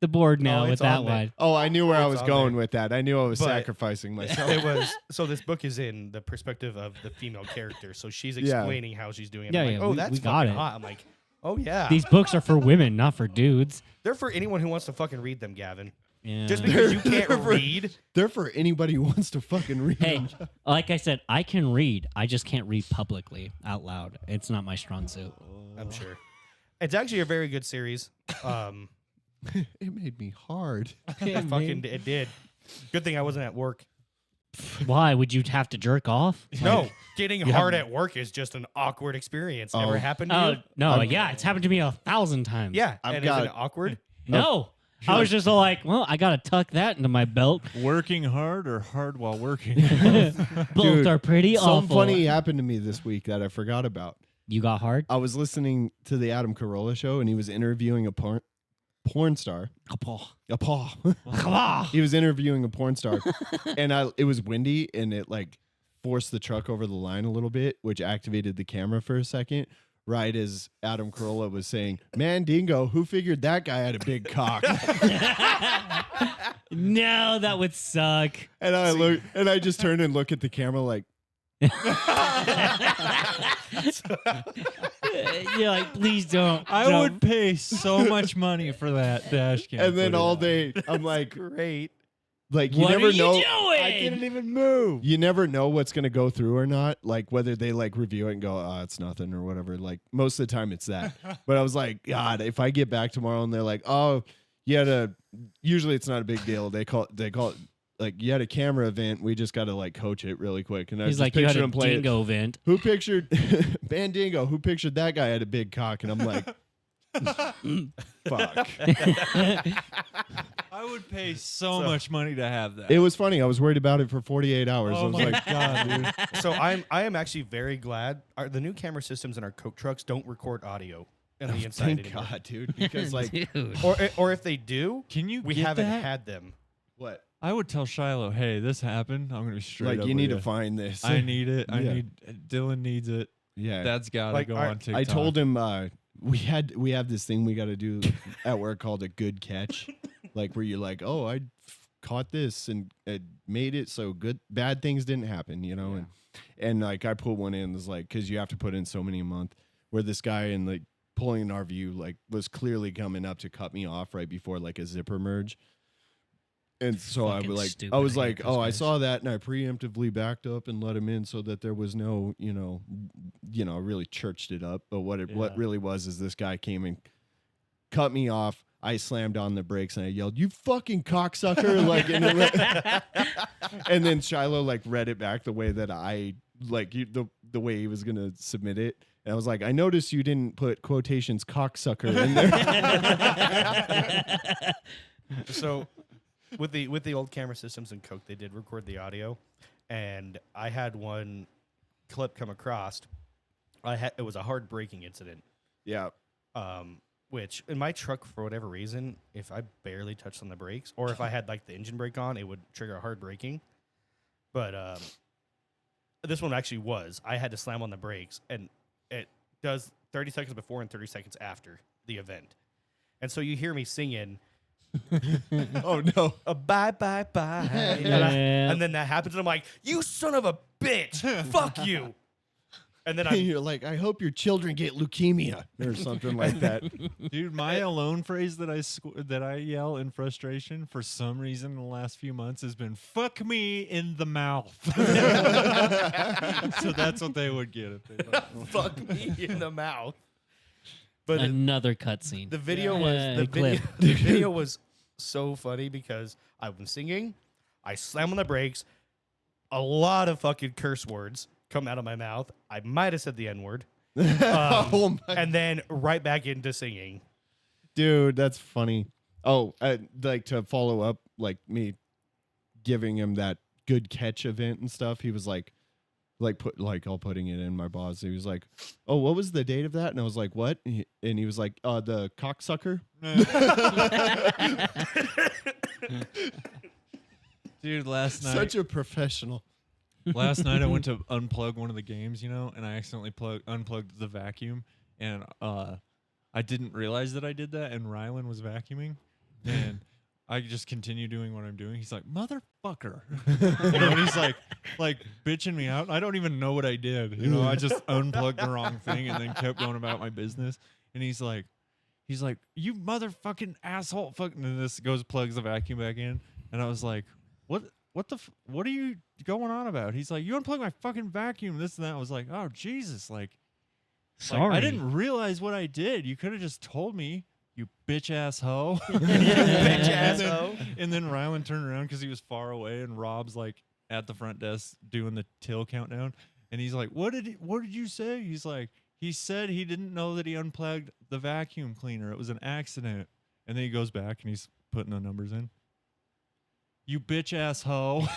[SPEAKER 6] board now with
[SPEAKER 4] it's
[SPEAKER 6] that
[SPEAKER 4] on there.
[SPEAKER 6] one.
[SPEAKER 5] Oh, I knew where I
[SPEAKER 4] It's
[SPEAKER 5] was
[SPEAKER 4] on
[SPEAKER 5] going
[SPEAKER 4] there.
[SPEAKER 5] with that. I knew I was
[SPEAKER 4] But-
[SPEAKER 5] sacrificing myself.
[SPEAKER 4] It was so. This book is in the perspective of the female character, so she's
[SPEAKER 5] Yeah.
[SPEAKER 4] explaining how she's doing it.
[SPEAKER 6] Yeah,
[SPEAKER 4] I'm like,
[SPEAKER 6] yeah,
[SPEAKER 4] oh,
[SPEAKER 6] we
[SPEAKER 4] that's
[SPEAKER 6] got
[SPEAKER 4] fucking
[SPEAKER 6] it.
[SPEAKER 4] hot. I'm like, oh yeah,
[SPEAKER 6] These books are for women, not for dudes.
[SPEAKER 4] they're for anyone who wants to fucking read them, Gavin.
[SPEAKER 6] Yeah.
[SPEAKER 4] Just because you can't
[SPEAKER 5] They're for-
[SPEAKER 4] read.
[SPEAKER 5] They're for anybody who wants to fucking read
[SPEAKER 6] Hey,
[SPEAKER 5] them.
[SPEAKER 6] like I said, I can read. I just can't read publicly out loud. It's not my strong suit.
[SPEAKER 4] I'm sure. It's actually a very good series.
[SPEAKER 5] It made me hard.
[SPEAKER 4] It did. Good thing I wasn't at work.
[SPEAKER 6] Why would you have to jerk off?
[SPEAKER 4] No, getting hard at work is just an awkward experience. Ever happened to
[SPEAKER 6] Oh
[SPEAKER 4] you?
[SPEAKER 6] no, yeah, it's happened to me 1,000 times.
[SPEAKER 4] Yeah,
[SPEAKER 5] I've
[SPEAKER 4] and
[SPEAKER 5] got-
[SPEAKER 4] isn't it awkward?
[SPEAKER 6] No. I was just all like, well, I gotta tuck that into my belt.
[SPEAKER 3] Working hard or hard while working?
[SPEAKER 6] Both
[SPEAKER 5] Dude,
[SPEAKER 6] are pretty
[SPEAKER 5] Something
[SPEAKER 6] awful.
[SPEAKER 5] funny happened to me this week that I forgot about.
[SPEAKER 6] You got hard?
[SPEAKER 5] I was listening to the Adam Carolla show, and he was interviewing a porn star. A paw. He was interviewing a porn star, and it was windy, and it like forced the truck over the line a little bit, which activated the camera for a second. Right as Adam Carolla was saying, "Man, Dingo, who figured that guy had a big cock?"
[SPEAKER 6] No, that would suck.
[SPEAKER 5] And I look, and I just turned and look at the camera like,
[SPEAKER 6] You're like, please don't.
[SPEAKER 3] I
[SPEAKER 6] don't.
[SPEAKER 3] would pay so much money for that dash cam.
[SPEAKER 5] and then
[SPEAKER 3] footage.
[SPEAKER 5] all day I'm like,
[SPEAKER 4] Great.
[SPEAKER 5] like you
[SPEAKER 6] What
[SPEAKER 5] never
[SPEAKER 6] are you
[SPEAKER 5] know.
[SPEAKER 6] doing?
[SPEAKER 5] I didn't even move. You never know what's gonna go through or not. Like whether they like review it and go, "Oh, it's nothing" or whatever. Like most of the time, it's that. But I was like, God, if I get back tomorrow and they're like, "Oh, you had a," usually it's not a big deal. They call it like you had a camera event. We just got to like coach it really quick. And I
[SPEAKER 6] He's
[SPEAKER 5] just
[SPEAKER 6] like, you had
[SPEAKER 5] picture
[SPEAKER 6] a
[SPEAKER 5] him play it.
[SPEAKER 6] dingo vent.
[SPEAKER 5] Who pictured Bandingo? Who pictured that guy had a big cock? And I'm like, fuck.
[SPEAKER 3] I would pay so much money to have that.
[SPEAKER 5] It was funny. I was worried about it for 48 hours. I
[SPEAKER 3] Oh
[SPEAKER 5] was
[SPEAKER 3] my
[SPEAKER 5] like,
[SPEAKER 3] god, dude!
[SPEAKER 4] So I am actually very glad the new camera systems in our Coke trucks don't record audio in the inside
[SPEAKER 5] thank
[SPEAKER 4] anymore.
[SPEAKER 5] God, dude. Because like,
[SPEAKER 6] Dude.
[SPEAKER 4] Or if they do,
[SPEAKER 3] Can you?
[SPEAKER 4] we
[SPEAKER 3] get
[SPEAKER 4] haven't
[SPEAKER 3] that?
[SPEAKER 4] had them.
[SPEAKER 5] what?
[SPEAKER 3] I would tell Shiloh, "Hey, this happened. I'm gonna be straight
[SPEAKER 5] Like
[SPEAKER 3] up
[SPEAKER 5] you
[SPEAKER 3] with
[SPEAKER 5] need
[SPEAKER 3] ya.
[SPEAKER 5] to find this.
[SPEAKER 3] I need it. I
[SPEAKER 5] Yeah.
[SPEAKER 3] need. Dylan needs it.
[SPEAKER 5] Yeah.
[SPEAKER 3] That's gotta
[SPEAKER 4] Like,
[SPEAKER 3] go
[SPEAKER 4] I-
[SPEAKER 3] on TikTok."
[SPEAKER 5] I told him we have this thing we got to do at work called a good catch, like where you're like, oh, I caught this and it made it so bad things didn't happen, you know, and like I put one in, was like, because you have to put in so many a month, where this guy in like pulling an RVU like was clearly coming up to cut me off right before like a zipper merge. And so I
[SPEAKER 6] Fucking
[SPEAKER 5] was like,
[SPEAKER 6] stupid.
[SPEAKER 5] I was
[SPEAKER 6] I hate
[SPEAKER 5] like,
[SPEAKER 6] those
[SPEAKER 5] oh, I
[SPEAKER 6] guys.
[SPEAKER 5] saw that, and I preemptively backed up and let him in so that there was no, really churched it up. But what
[SPEAKER 3] Yeah.
[SPEAKER 5] really was is this guy came and cut me off. I slammed on the brakes and I yelled, "You fucking cocksucker!" Like, and then Shiloh like read it back the way that I like the way he was gonna submit it. And I was like, I noticed you didn't put quotations "cocksucker" in there.
[SPEAKER 4] So with the old camera systems in Coke, they did record the audio, and I had one clip come across. It was a hard braking incident.
[SPEAKER 5] Yeah.
[SPEAKER 4] Which in my truck, for whatever reason, if I barely touched on the brakes, or if I had like the engine brake on, it would trigger hard braking. But this one actually was. I had to slam on the brakes, and it does 30 seconds before and 30 seconds after the event. And so you hear me singing,
[SPEAKER 5] Oh no.
[SPEAKER 4] bye, bye, bye.
[SPEAKER 6] Yeah.
[SPEAKER 4] And then that happens, and I'm like, you son of a bitch. Fuck you. And then
[SPEAKER 5] You're like, I hope your children get leukemia or something like that.
[SPEAKER 3] Dude, my alone phrase that I yell in frustration for some reason in the last few months has been "fuck me in the mouth." So that's what they would get if they
[SPEAKER 4] fuck me in the mouth. But
[SPEAKER 6] Another cutscene.
[SPEAKER 4] the video was
[SPEAKER 6] clip.
[SPEAKER 4] the video was so funny because I've been singing, I slam on the brakes, a lot of fucking curse words come out of my mouth. I might have said the N-word.
[SPEAKER 5] Oh my
[SPEAKER 4] And then right back into singing.
[SPEAKER 5] dude, that's funny. Oh, like to follow up, like me giving him that good catch event and stuff. He was like all putting it in my boss. He was like, "Oh, what was the date of that?" And I was like, "What?" And he was like, "The cocksucker."
[SPEAKER 3] Dude, last night
[SPEAKER 5] Such a professional.
[SPEAKER 3] Last night I went to unplug one of the games, and I accidentally unplugged the vacuum, and I didn't realize that I did that, and Rylan was vacuuming, and I just continue doing what I'm doing. He's like, "Motherfucker," and he's like bitching me out. I don't even know what I did. I just unplugged the wrong thing and then kept going about my business. And he's like, "You motherfucking asshole!" Fucking, and this plugs the vacuum back in, and I was like, "What? What are you going on about?" He's like, "You unplugged my fucking vacuum, this and that." I was like, "Oh, Jesus,
[SPEAKER 6] Sorry.
[SPEAKER 3] I didn't realize what I did. You could have just told me, you bitch ass hoe."
[SPEAKER 4] Bitch ass hoe.
[SPEAKER 3] And then Rylan turned around because he was far away, and Rob's like at the front desk doing the till countdown, and he's like, what did you say?" He's like, "He said he didn't know that he unplugged the vacuum cleaner. It was an accident." And then he goes back and he's putting the numbers in. "You bitch ass hoe."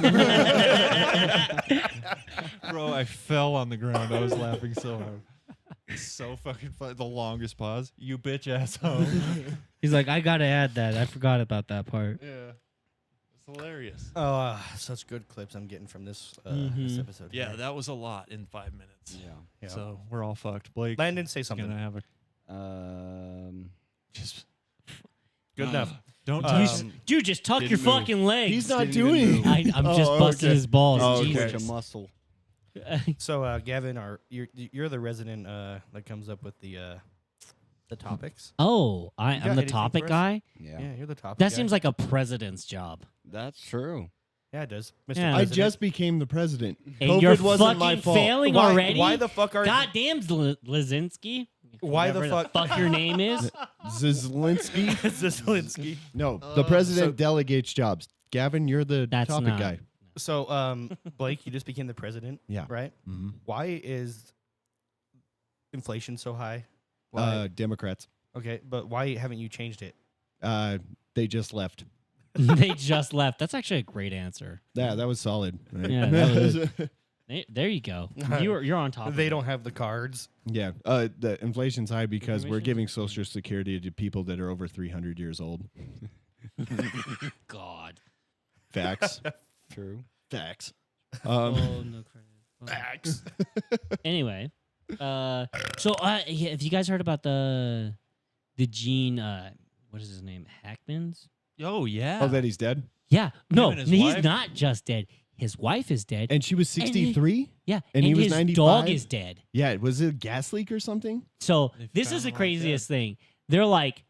[SPEAKER 3] Bro, I fell on the ground. I was laughing so hard. It's so fucking funny. The longest pause. "You bitch ass hoe."
[SPEAKER 6] He's like, I gotta add that. I forgot about that part.
[SPEAKER 3] Yeah. It's hilarious.
[SPEAKER 4] Oh, such good clips I'm getting from this this episode.
[SPEAKER 3] Yeah,
[SPEAKER 4] here.
[SPEAKER 3] that was a lot in 5 minutes.
[SPEAKER 8] Yeah.
[SPEAKER 3] So we're all fucked. Blake,
[SPEAKER 4] Landon, say something.
[SPEAKER 3] gonna have a
[SPEAKER 8] Just
[SPEAKER 4] Good enough.
[SPEAKER 3] don't
[SPEAKER 4] Um,
[SPEAKER 3] touch.
[SPEAKER 6] Dude, just tuck your
[SPEAKER 8] Didn't move.
[SPEAKER 6] fucking legs.
[SPEAKER 5] He's not
[SPEAKER 8] Didn't even
[SPEAKER 5] doing
[SPEAKER 8] move.
[SPEAKER 5] it.
[SPEAKER 6] I'm just
[SPEAKER 5] Oh,
[SPEAKER 6] busting
[SPEAKER 5] okay.
[SPEAKER 6] his balls.
[SPEAKER 5] Oh, okay.
[SPEAKER 6] Jesus.
[SPEAKER 8] twitch a muscle.
[SPEAKER 4] So, Gavin, you're the resident that comes up with the topics.
[SPEAKER 6] Oh,
[SPEAKER 4] got
[SPEAKER 6] I'm the
[SPEAKER 4] anything
[SPEAKER 6] topic
[SPEAKER 4] for us?
[SPEAKER 6] guy?
[SPEAKER 8] Yeah.
[SPEAKER 4] Yeah, you're the topic.
[SPEAKER 6] That
[SPEAKER 4] guy.
[SPEAKER 6] seems like a president's job.
[SPEAKER 8] That's true.
[SPEAKER 4] Yeah, it does. Mr.
[SPEAKER 6] Yeah.
[SPEAKER 5] I
[SPEAKER 4] President.
[SPEAKER 5] just became the president.
[SPEAKER 6] And
[SPEAKER 5] COVID
[SPEAKER 6] you're
[SPEAKER 5] wasn't my
[SPEAKER 6] fucking
[SPEAKER 5] fault.
[SPEAKER 6] failing
[SPEAKER 4] why,
[SPEAKER 6] already?
[SPEAKER 4] Why the fuck are
[SPEAKER 6] Goddamn, Lizinski.
[SPEAKER 4] Why the
[SPEAKER 6] Whatever
[SPEAKER 4] fuck-
[SPEAKER 6] your name is?
[SPEAKER 5] Zizlinsky?
[SPEAKER 4] Zelensky?
[SPEAKER 5] No, the president
[SPEAKER 4] so-
[SPEAKER 5] delegates jobs. Gavin, you're the
[SPEAKER 6] That's
[SPEAKER 5] topic
[SPEAKER 6] not-
[SPEAKER 5] guy.
[SPEAKER 4] So, Blake, you just became the president.
[SPEAKER 5] Yeah.
[SPEAKER 4] Right.
[SPEAKER 5] Mm-hmm.
[SPEAKER 4] Why is inflation so high? Why?
[SPEAKER 5] Democrats.
[SPEAKER 4] Okay, but why haven't you changed it?
[SPEAKER 5] They just left.
[SPEAKER 6] They just left. That's actually a great answer.
[SPEAKER 5] Yeah, that was solid. Right?
[SPEAKER 6] Yeah, that There you go. You're on top.
[SPEAKER 4] They
[SPEAKER 6] of it.
[SPEAKER 4] don't have the cards.
[SPEAKER 5] Yeah, the inflation's high because we're
[SPEAKER 6] Information?
[SPEAKER 5] giving Social Security to people that are over 300 years old.
[SPEAKER 6] God.
[SPEAKER 5] Facts.
[SPEAKER 8] True.
[SPEAKER 5] Facts.
[SPEAKER 6] Oh no credit.
[SPEAKER 4] Facts.
[SPEAKER 6] Anyway, so yeah, have you guys heard about the Gene? What is his name? Hackman's?
[SPEAKER 3] Oh yeah.
[SPEAKER 5] Oh, that he's dead?
[SPEAKER 6] Yeah. No,
[SPEAKER 3] and his
[SPEAKER 6] he's
[SPEAKER 3] wife?
[SPEAKER 6] not just dead. His wife is dead.
[SPEAKER 5] And she was
[SPEAKER 6] And he-
[SPEAKER 5] 63?
[SPEAKER 6] yeah,
[SPEAKER 5] and he was
[SPEAKER 6] his
[SPEAKER 5] 95?
[SPEAKER 6] dog is dead.
[SPEAKER 5] Yeah, was it a gas leak or something?
[SPEAKER 6] So
[SPEAKER 3] They
[SPEAKER 6] this
[SPEAKER 3] found
[SPEAKER 6] is the
[SPEAKER 3] him, like,
[SPEAKER 6] craziest thing. They're like,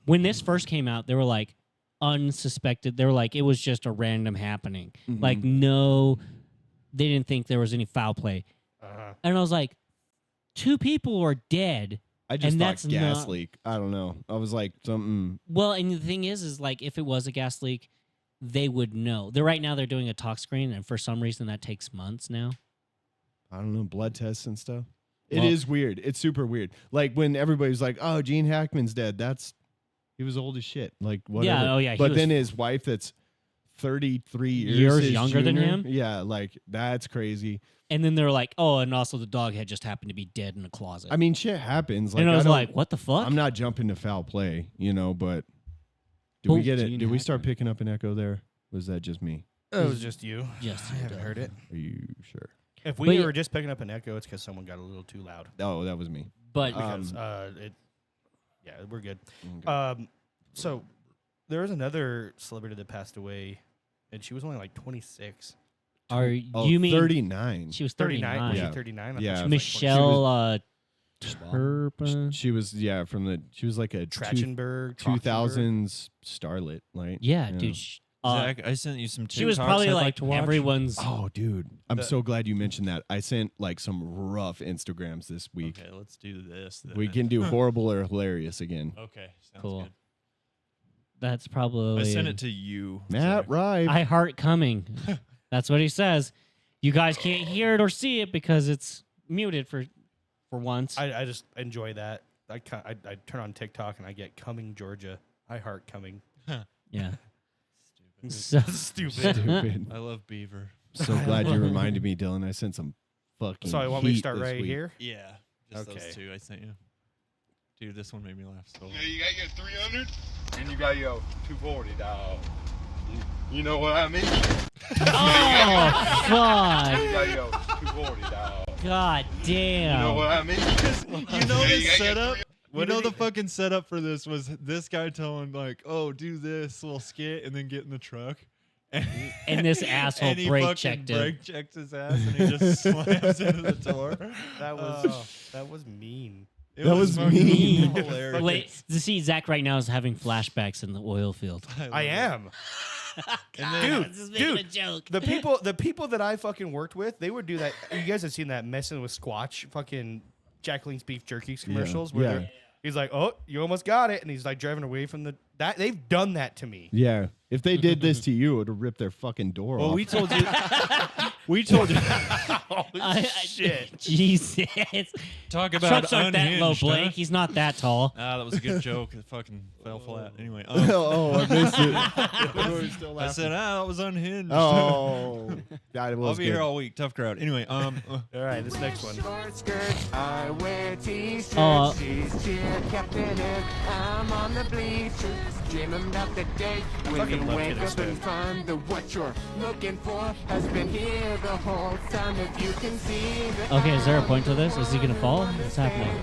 [SPEAKER 6] when this first came out, they were like unsuspected. They were like, it was just a random happening. Like, no, they didn't think there was any foul play. And I was like, 2 people are dead.
[SPEAKER 5] I just
[SPEAKER 6] And
[SPEAKER 5] thought
[SPEAKER 6] that's
[SPEAKER 5] gas
[SPEAKER 6] not-
[SPEAKER 5] leak. I don't know. I was like, something.
[SPEAKER 6] Well, and the thing is like, if it was a gas leak, they would know. Right now they're doing a tox screen, and for some reason that takes months now.
[SPEAKER 5] I don't know, blood tests and stuff. It
[SPEAKER 6] Well-
[SPEAKER 5] is weird. It's super weird. Like when everybody's like, "Oh, Gene Hackman's dead." He was old as shit. Like whatever.
[SPEAKER 6] Yeah, oh, yeah, he
[SPEAKER 5] But
[SPEAKER 6] was-
[SPEAKER 5] then his wife, that's 33
[SPEAKER 6] Years
[SPEAKER 5] his
[SPEAKER 6] younger than
[SPEAKER 5] junior,
[SPEAKER 6] him?
[SPEAKER 5] Yeah, like that's crazy.
[SPEAKER 6] And then they're like, oh, and also the dog had just happened to be dead in a closet.
[SPEAKER 5] I mean, shit happens. Like,
[SPEAKER 6] and I was
[SPEAKER 5] don't-
[SPEAKER 6] like, what the fuck?
[SPEAKER 5] I'm not jumping to foul play, but did
[SPEAKER 6] Well,
[SPEAKER 5] we get it?
[SPEAKER 8] Gene
[SPEAKER 5] Did we start
[SPEAKER 8] Hackman.
[SPEAKER 5] picking up an echo there? Was that just me?
[SPEAKER 4] It was just you.
[SPEAKER 6] Just
[SPEAKER 4] I haven't heard it.
[SPEAKER 5] Are you sure?
[SPEAKER 4] If
[SPEAKER 6] But
[SPEAKER 4] we
[SPEAKER 6] yeah-
[SPEAKER 4] were just picking up an echo, it's because someone got a little too loud.
[SPEAKER 5] Oh, that was me.
[SPEAKER 6] But
[SPEAKER 4] Because yeah, we're good.
[SPEAKER 5] Okay.
[SPEAKER 4] So there was another celebrity that passed away, and she was only like 26.
[SPEAKER 6] are
[SPEAKER 5] Oh,
[SPEAKER 6] you mean
[SPEAKER 5] 39?
[SPEAKER 6] she was
[SPEAKER 4] 39.
[SPEAKER 6] 39?
[SPEAKER 4] Was
[SPEAKER 5] Yeah.
[SPEAKER 4] she 39? I
[SPEAKER 5] Yeah.
[SPEAKER 4] thought she was like
[SPEAKER 6] Michelle Turpin.
[SPEAKER 5] She was she was like a
[SPEAKER 4] 26. Trachtenberg.
[SPEAKER 5] 2000s starlet, right?
[SPEAKER 6] Yeah, dude.
[SPEAKER 3] Zach, I sent you some TikToks
[SPEAKER 6] She was probably
[SPEAKER 3] I'd
[SPEAKER 6] like
[SPEAKER 3] to watch.
[SPEAKER 6] everyone's.
[SPEAKER 5] Oh, dude, I'm so glad you mentioned that. I sent like some rough Instagrams this week.
[SPEAKER 3] Okay, let's do this. Then.
[SPEAKER 5] We can do horrible or hilarious again.
[SPEAKER 3] Okay, sounds
[SPEAKER 6] Cool.
[SPEAKER 3] good.
[SPEAKER 6] That's probably.
[SPEAKER 3] I sent it to you,
[SPEAKER 5] Matt
[SPEAKER 3] Zach.
[SPEAKER 5] Rive.
[SPEAKER 6] I heart coming. That's what he says. You guys can't hear it or see it because it's muted for once.
[SPEAKER 4] I just enjoy that. I turn on TikTok and I get coming Georgia. I heart coming.
[SPEAKER 6] Yeah.
[SPEAKER 4] So
[SPEAKER 6] So,
[SPEAKER 4] stupid.
[SPEAKER 5] Stupid.
[SPEAKER 3] I love Beaver.
[SPEAKER 5] So glad you reminded me, Dylan. I sent some fucking.
[SPEAKER 4] So I want me to
[SPEAKER 5] heat
[SPEAKER 4] start
[SPEAKER 5] this
[SPEAKER 4] right
[SPEAKER 5] week.
[SPEAKER 4] here.
[SPEAKER 3] Yeah, just
[SPEAKER 4] Okay.
[SPEAKER 3] those two I sent you. Dude, this one made me laugh so hard.
[SPEAKER 11] Yeah, you got your 300 and you got your 240, dog. You know what I mean?
[SPEAKER 6] oh, fuck.
[SPEAKER 11] You got your 240, dog.
[SPEAKER 6] God damn.
[SPEAKER 11] You know what I mean?
[SPEAKER 3] You know
[SPEAKER 11] Yeah,
[SPEAKER 3] the
[SPEAKER 11] you got your
[SPEAKER 3] setup?
[SPEAKER 11] 300.
[SPEAKER 3] You know the fucking setup for this was this guy telling like, "Oh, do this little skit," and then get in the truck.
[SPEAKER 6] And this asshole
[SPEAKER 3] and he
[SPEAKER 6] brake
[SPEAKER 3] fucking
[SPEAKER 6] checked it.
[SPEAKER 3] brake checked his ass, and he just slams into the door.
[SPEAKER 4] That was mean.
[SPEAKER 3] It
[SPEAKER 5] That was
[SPEAKER 3] fucking
[SPEAKER 5] mean.
[SPEAKER 3] hilarious.
[SPEAKER 6] Wait, to see Zach right now is having flashbacks in the oil field.
[SPEAKER 4] I am.
[SPEAKER 6] Dude,
[SPEAKER 4] Dude,
[SPEAKER 6] this is making
[SPEAKER 4] dude,
[SPEAKER 6] a joke.
[SPEAKER 4] The people that I fucking worked with, they would do that. You guys have seen that messing with Squatch fucking Jacqueline's beef jerky commercials where
[SPEAKER 5] yeah.
[SPEAKER 4] they're he's like, "Oh, you almost got it," and he's like driving away from the that they've done that to me.
[SPEAKER 5] Yeah. If they did this to you, it would have ripped their fucking door
[SPEAKER 3] Well,
[SPEAKER 5] off.
[SPEAKER 3] we told you. We told you.
[SPEAKER 4] Shit.
[SPEAKER 6] Jesus.
[SPEAKER 3] Talk about
[SPEAKER 6] Trucks aren't that low,
[SPEAKER 3] unhinged, huh?
[SPEAKER 6] Blake. He's not that tall.
[SPEAKER 3] Ah, that was a good joke. It fucking fell flat. Anyway,
[SPEAKER 5] oh, I missed it.
[SPEAKER 3] I said, that was unhinged.
[SPEAKER 5] Oh, that was
[SPEAKER 3] I'll be
[SPEAKER 5] good.
[SPEAKER 3] here all week. Tough crowd. Anyway,
[SPEAKER 4] All right, this next one.
[SPEAKER 2] Short skirts, I wear t-shirts.
[SPEAKER 6] Oh.
[SPEAKER 2] She's cheer captain and I'm on the bleachers. Dreaming about the day when
[SPEAKER 4] Fucking
[SPEAKER 2] you
[SPEAKER 4] love
[SPEAKER 2] wake
[SPEAKER 4] Taylor
[SPEAKER 2] up and
[SPEAKER 4] Swift.
[SPEAKER 2] find that what you're looking for has been here the whole time. If you can see that.
[SPEAKER 6] Okay, is there a point to this? Is he gonna fall? What's happening?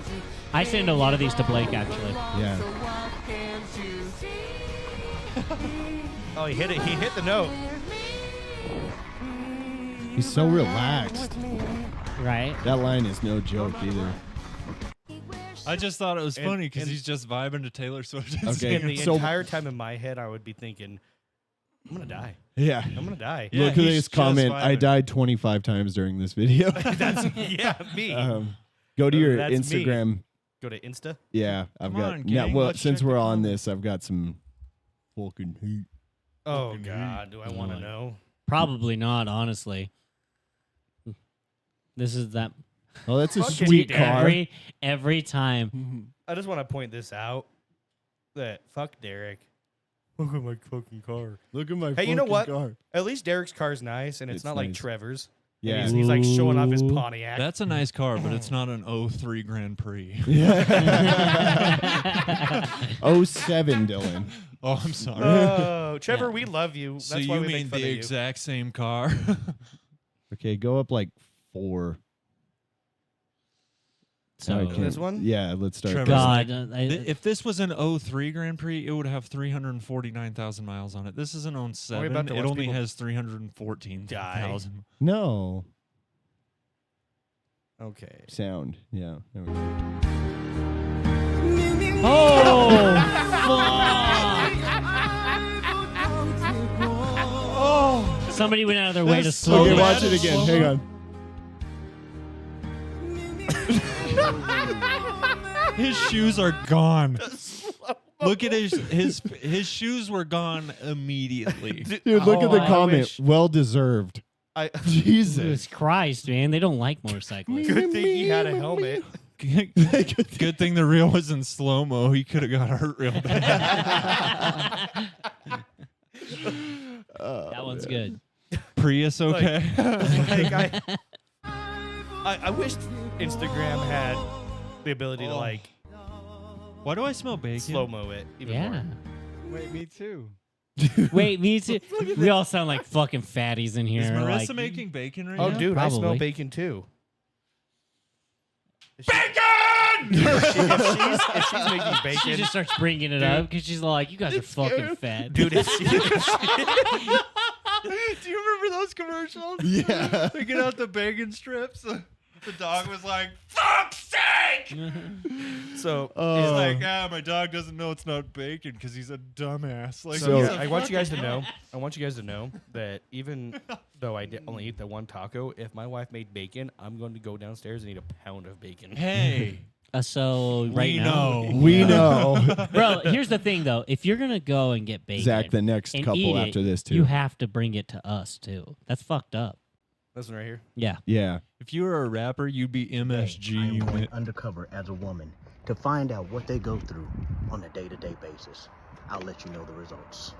[SPEAKER 6] I send a lot of these to Blake actually.
[SPEAKER 5] Yeah.
[SPEAKER 2] So what can't you see?
[SPEAKER 4] Oh, he hit it. He hit the note.
[SPEAKER 5] He's so relaxed.
[SPEAKER 6] Right?
[SPEAKER 5] That line is no joke either.
[SPEAKER 3] I just thought it was
[SPEAKER 4] And-
[SPEAKER 3] funny because
[SPEAKER 4] and-
[SPEAKER 3] he's just vibing to Taylor Swift.
[SPEAKER 5] Okay.
[SPEAKER 4] And the
[SPEAKER 5] So-
[SPEAKER 4] entire time in my head, I would be thinking, "I'm gonna die.
[SPEAKER 5] Yeah.
[SPEAKER 4] I'm gonna die."
[SPEAKER 3] Yeah,
[SPEAKER 5] Look at
[SPEAKER 3] he's
[SPEAKER 5] this
[SPEAKER 3] just
[SPEAKER 5] comment. I
[SPEAKER 3] vibing.
[SPEAKER 5] died 25 times during this video.
[SPEAKER 4] That's me.
[SPEAKER 5] Go to your
[SPEAKER 4] That's me.
[SPEAKER 5] Instagram.
[SPEAKER 4] Go to Insta.
[SPEAKER 5] Yeah, I've
[SPEAKER 3] Come
[SPEAKER 5] got.
[SPEAKER 3] on,
[SPEAKER 5] Yeah,
[SPEAKER 3] gang,
[SPEAKER 5] well,
[SPEAKER 3] let's
[SPEAKER 5] since
[SPEAKER 3] check
[SPEAKER 5] we're
[SPEAKER 3] the
[SPEAKER 5] on
[SPEAKER 3] comments.
[SPEAKER 5] this, I've got some fucking heat.
[SPEAKER 4] Oh
[SPEAKER 3] Fucking
[SPEAKER 4] God, do I want to know?
[SPEAKER 6] Probably not, honestly. This is that
[SPEAKER 5] Oh, that's a
[SPEAKER 4] Fucking
[SPEAKER 5] sweet
[SPEAKER 4] damn.
[SPEAKER 5] car.
[SPEAKER 6] every time.
[SPEAKER 4] I just want to point this out. That fuck Derek. Look at my fucking car.
[SPEAKER 5] Look at my
[SPEAKER 4] Hey, you know
[SPEAKER 5] fucking
[SPEAKER 4] what?
[SPEAKER 5] car.
[SPEAKER 4] At least Derek's car's nice, and it's
[SPEAKER 5] It's
[SPEAKER 4] not like
[SPEAKER 5] nice.
[SPEAKER 4] Trevor's.
[SPEAKER 5] Yeah.
[SPEAKER 4] He's like showing off his
[SPEAKER 6] Ooh.
[SPEAKER 4] Pontiac.
[SPEAKER 3] That's a nice car, but it's not an 03 Grand Prix.
[SPEAKER 5] 07, Dylan.
[SPEAKER 3] Oh, I'm sorry.
[SPEAKER 4] Oh, Trevor,
[SPEAKER 6] Yeah.
[SPEAKER 4] we love you. That's
[SPEAKER 3] So
[SPEAKER 4] why
[SPEAKER 3] you
[SPEAKER 4] we
[SPEAKER 3] mean
[SPEAKER 4] make fun
[SPEAKER 3] the
[SPEAKER 4] of you.
[SPEAKER 3] exact same car?
[SPEAKER 5] Okay, go up like 4.
[SPEAKER 6] So
[SPEAKER 5] I can't-
[SPEAKER 4] This one?
[SPEAKER 5] Yeah, let's start.
[SPEAKER 3] Trevor's
[SPEAKER 5] there.
[SPEAKER 6] God,
[SPEAKER 3] If this was an 03 Grand Prix, it would have 349,000 miles on it. This is an 07.
[SPEAKER 4] about to
[SPEAKER 3] It
[SPEAKER 4] watch
[SPEAKER 3] only
[SPEAKER 4] people
[SPEAKER 3] has 314,000.
[SPEAKER 5] No
[SPEAKER 4] Okay.
[SPEAKER 5] sound. Yeah. There we go.
[SPEAKER 6] oh fuck! Somebody went out of their way to
[SPEAKER 3] That's
[SPEAKER 6] slow
[SPEAKER 5] Okay,
[SPEAKER 6] it.
[SPEAKER 5] watch it again. Hang on.
[SPEAKER 3] His shoes are gone. Look at his shoes were gone immediately.
[SPEAKER 5] Dude, look
[SPEAKER 6] Oh,
[SPEAKER 5] at the
[SPEAKER 6] I
[SPEAKER 5] comment.
[SPEAKER 4] wish-
[SPEAKER 5] Well deserved.
[SPEAKER 4] I
[SPEAKER 5] Jesus.
[SPEAKER 6] Jesus Christ, man! They don't like motorcyclists.
[SPEAKER 4] good thing he had a helmet.
[SPEAKER 3] Good thing the reel was in slow mo. He could have got hurt real bad.
[SPEAKER 6] That one's good.
[SPEAKER 3] Prius, okay.
[SPEAKER 4] Like, I wished Instagram had the ability to like
[SPEAKER 3] Why do I smell bacon?
[SPEAKER 4] slow mo it even
[SPEAKER 6] Yeah.
[SPEAKER 4] more.
[SPEAKER 8] Wait, me too.
[SPEAKER 6] Wait, me too. We all sound like fucking fatties in here.
[SPEAKER 3] Is Marissa
[SPEAKER 6] like,
[SPEAKER 3] making bacon right
[SPEAKER 4] Oh,
[SPEAKER 3] now?
[SPEAKER 4] dude, I smell
[SPEAKER 6] Probably.
[SPEAKER 4] bacon too.
[SPEAKER 3] Bacon!
[SPEAKER 4] If she's making bacon,
[SPEAKER 6] She just starts bringing it up because she's like, "You guys are fucking fat,
[SPEAKER 4] dude, if she,
[SPEAKER 3] Do you remember those commercials?
[SPEAKER 5] Yeah.
[SPEAKER 3] They get out the bacon strips. The dog was like, "Fuck's sake!"
[SPEAKER 4] So
[SPEAKER 3] He's like, my dog doesn't know it's not bacon because he's a dumbass. Like,
[SPEAKER 4] So
[SPEAKER 3] he's
[SPEAKER 4] yeah,
[SPEAKER 3] a
[SPEAKER 4] I want you guys to
[SPEAKER 3] fucking-
[SPEAKER 4] know. I want you guys to know that even though I only eat the one taco, if my wife made bacon, I'm going to go downstairs and eat a pound of bacon.
[SPEAKER 3] Hey,
[SPEAKER 6] So right
[SPEAKER 3] we
[SPEAKER 6] now,
[SPEAKER 3] know.
[SPEAKER 5] We know.
[SPEAKER 6] bro. Here's the thing, though. If you're gonna go and get bacon,
[SPEAKER 5] Zach, the next
[SPEAKER 6] and
[SPEAKER 5] couple
[SPEAKER 6] eat
[SPEAKER 5] after
[SPEAKER 6] it,
[SPEAKER 5] this, too.
[SPEAKER 6] you have to bring it to us too. That's fucked up.
[SPEAKER 4] This one right here.
[SPEAKER 6] Yeah.
[SPEAKER 5] Yeah.
[SPEAKER 3] If you were a rapper, you'd be MSG
[SPEAKER 12] I am going
[SPEAKER 3] unit.
[SPEAKER 12] undercover as a woman to find out what they go through on a day-to-day basis. I'll let you know the results.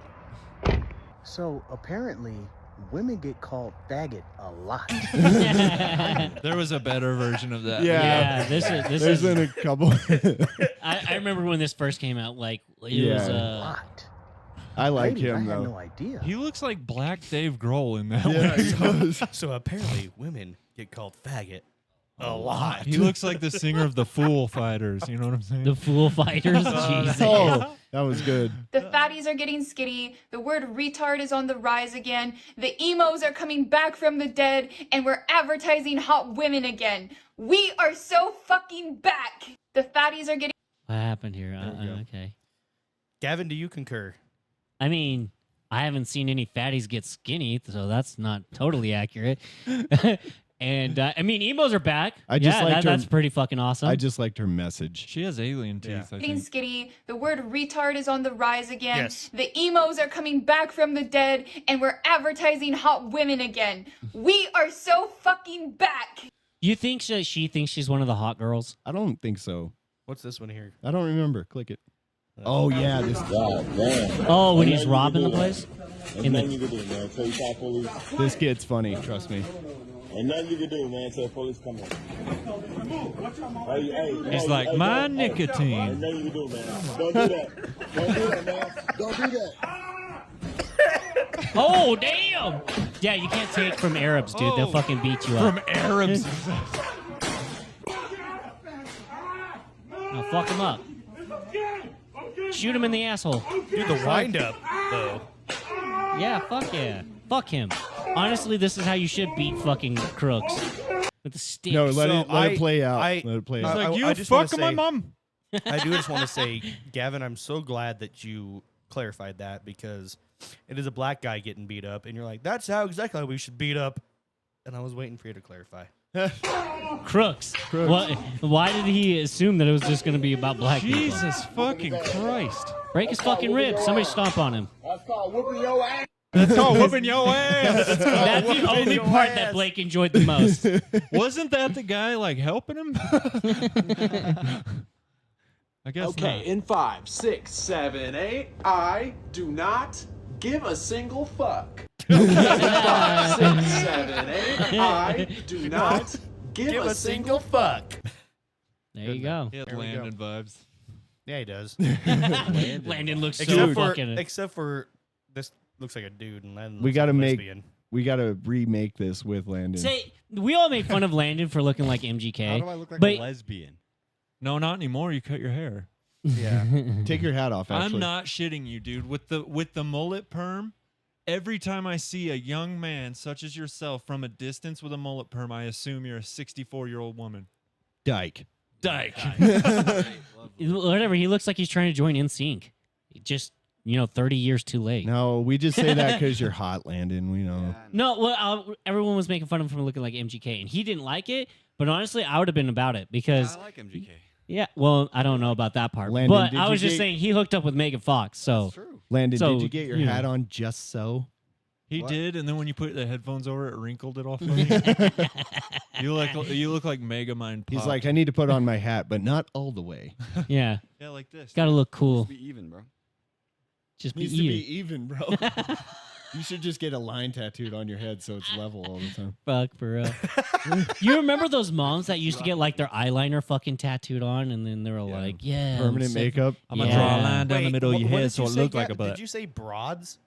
[SPEAKER 12] So apparently, women get called faggot a lot.
[SPEAKER 3] There was a better version of that.
[SPEAKER 6] Yeah, this is.
[SPEAKER 5] There's been a couple.
[SPEAKER 6] I remember when this first came out. Like it
[SPEAKER 5] Yeah.
[SPEAKER 6] was.
[SPEAKER 12] A lot.
[SPEAKER 5] I like
[SPEAKER 12] Ladies, I
[SPEAKER 5] him,
[SPEAKER 12] had
[SPEAKER 5] though.
[SPEAKER 12] no idea.
[SPEAKER 3] He looks like Black Dave Grohl in that
[SPEAKER 5] Yeah,
[SPEAKER 3] one.
[SPEAKER 5] he does.
[SPEAKER 4] So apparently, women get called faggot a lot.
[SPEAKER 3] He looks like the singer of the Fool Fighters. You know what I'm saying?
[SPEAKER 6] The Fool Fighters. Jesus.
[SPEAKER 5] Oh, that was good.
[SPEAKER 13] The fatties are getting skinny. The word retard is on the rise again. The emos are coming back from the dead. And we're advertising hot women again. We are so fucking back. The fatties are getting...
[SPEAKER 6] What happened here?
[SPEAKER 4] There we go.
[SPEAKER 6] Okay.
[SPEAKER 4] Gavin, do you concur?
[SPEAKER 6] I mean, I haven't seen any fatties get skinny, so that's not totally accurate. And I mean, emos are back.
[SPEAKER 5] I just
[SPEAKER 6] yeah,
[SPEAKER 5] liked her-
[SPEAKER 6] that's pretty fucking awesome.
[SPEAKER 5] I just liked her message.
[SPEAKER 3] She has alien teeth, I
[SPEAKER 13] Getting
[SPEAKER 3] think.
[SPEAKER 13] skinny. The word retard is on the rise again.
[SPEAKER 4] Yes.
[SPEAKER 13] The emos are coming back from the dead. And we're advertising hot women again. We are so fucking back.
[SPEAKER 6] You think she thinks she's one of the hot girls?
[SPEAKER 5] I don't think so.
[SPEAKER 4] What's this one here?
[SPEAKER 5] I don't remember. Click it. Oh, yeah. This
[SPEAKER 6] Oh, when he's robbing the place? In the,
[SPEAKER 11] you can do, man. Tell you call police.
[SPEAKER 5] this gets funny. Trust me.
[SPEAKER 11] Ain't nothing you can do, man. Tell police come on.
[SPEAKER 3] He's like, my nicotine.
[SPEAKER 11] Ain't nothing you can do, man. Don't do that. Don't do that, man. Don't do that.
[SPEAKER 6] oh, damn! Yeah, you can't take from Arabs, dude. They'll
[SPEAKER 3] Oh.
[SPEAKER 6] fucking beat you up.
[SPEAKER 3] From Arabs.
[SPEAKER 6] Now fuck him up. Shoot him in the asshole.
[SPEAKER 4] Dude, the wind up though.
[SPEAKER 6] Yeah, fuck yeah. Fuck him. Honestly, this is how you should beat fucking crooks. With the stick.
[SPEAKER 5] No, let
[SPEAKER 4] So
[SPEAKER 5] it play out.
[SPEAKER 4] I-
[SPEAKER 5] let it play
[SPEAKER 4] He's
[SPEAKER 5] out.
[SPEAKER 3] Like,
[SPEAKER 4] I
[SPEAKER 3] you
[SPEAKER 4] just wanna
[SPEAKER 3] fucking my
[SPEAKER 4] say-
[SPEAKER 3] mom.
[SPEAKER 4] I do just want to say, Gavin, I'm so glad that you clarified that because it is a black guy getting beat up, and you're like, that's how exactly we should beat up. And I was waiting for you to clarify.
[SPEAKER 6] Crooks. What? Why did he assume that it was just going to be about black people?
[SPEAKER 3] Jesus fucking Christ.
[SPEAKER 6] Break his fucking ribs. Somebody stomp on him.
[SPEAKER 11] That's called whooping your ass.
[SPEAKER 3] That's called whooping your ass.
[SPEAKER 6] That's the only part that Blake enjoyed the most.
[SPEAKER 3] Wasn't that the guy like helping him? I guess
[SPEAKER 14] Okay,
[SPEAKER 3] not.
[SPEAKER 14] in 5, 6, 7, 8, I do not give a single fuck. 5, 6, 7, 8, I do not give a single fuck.
[SPEAKER 6] There you go.
[SPEAKER 3] He had
[SPEAKER 4] There we go.
[SPEAKER 3] Landon vibes.
[SPEAKER 4] Yeah, he does.
[SPEAKER 6] Landon looks so
[SPEAKER 4] except for
[SPEAKER 6] fucking.
[SPEAKER 4] except for this looks like a dude, and Landon
[SPEAKER 5] We
[SPEAKER 4] looks
[SPEAKER 5] got to
[SPEAKER 4] like a
[SPEAKER 5] make.
[SPEAKER 4] lesbian.
[SPEAKER 5] We got to remake this with Landon.
[SPEAKER 6] Say, we all make fun of Landon for looking like MGK.
[SPEAKER 8] How do I look like
[SPEAKER 6] but
[SPEAKER 8] a lesbian?
[SPEAKER 3] No, not anymore. You cut your hair.
[SPEAKER 4] Yeah.
[SPEAKER 5] Take your hat off. Actually,
[SPEAKER 3] I'm not shitting you, dude. With the mullet perm, every time I see a young man such as yourself from a distance with a mullet perm, I assume you're a 64-year-old woman.
[SPEAKER 5] Dyke.
[SPEAKER 3] Dyke.
[SPEAKER 6] whatever. He looks like he's trying to join NSYNC. Just 30 years too late.
[SPEAKER 5] No, we just say that because you're hot, Landon. We know.
[SPEAKER 6] No, well, everyone was making fun of him for looking like MGK, and he didn't like it. But honestly, I would have been about it because
[SPEAKER 8] I like MGK.
[SPEAKER 6] yeah. Well, I don't know about that part,
[SPEAKER 5] Landon,
[SPEAKER 6] but
[SPEAKER 5] did
[SPEAKER 6] I
[SPEAKER 5] you
[SPEAKER 6] was just
[SPEAKER 5] get-
[SPEAKER 6] saying he hooked up with Megan Fox. So
[SPEAKER 8] That's true.
[SPEAKER 5] Landon,
[SPEAKER 6] So,
[SPEAKER 5] did you get your
[SPEAKER 6] you know.
[SPEAKER 5] hat on just so?
[SPEAKER 3] He
[SPEAKER 8] What?
[SPEAKER 3] did, and then when you put the headphones over, it wrinkled it all for you. You look like Megamind.
[SPEAKER 5] He's
[SPEAKER 3] Pop.
[SPEAKER 5] like, I need to put on my hat, but not all the way.
[SPEAKER 6] yeah,
[SPEAKER 3] yeah, like this.
[SPEAKER 6] got to look cool.
[SPEAKER 8] Be even, bro.
[SPEAKER 6] Just be
[SPEAKER 5] Needs
[SPEAKER 6] even.
[SPEAKER 5] to be even, bro. You should just get a line tattooed on your head so it's level all the time.
[SPEAKER 6] Fuck for real. You remember those moms that used to get like their eyeliner fucking tattooed on, and then they were like, "Yeah, I'm
[SPEAKER 5] Permanent
[SPEAKER 6] so-
[SPEAKER 5] makeup.
[SPEAKER 3] I'm gonna draw a
[SPEAKER 6] Yeah.
[SPEAKER 3] line down the middle of your
[SPEAKER 4] what
[SPEAKER 3] head
[SPEAKER 4] did
[SPEAKER 3] so
[SPEAKER 4] you
[SPEAKER 3] it
[SPEAKER 4] say,
[SPEAKER 3] looked like a
[SPEAKER 4] Gavin?
[SPEAKER 3] butt.
[SPEAKER 4] Did you say broads?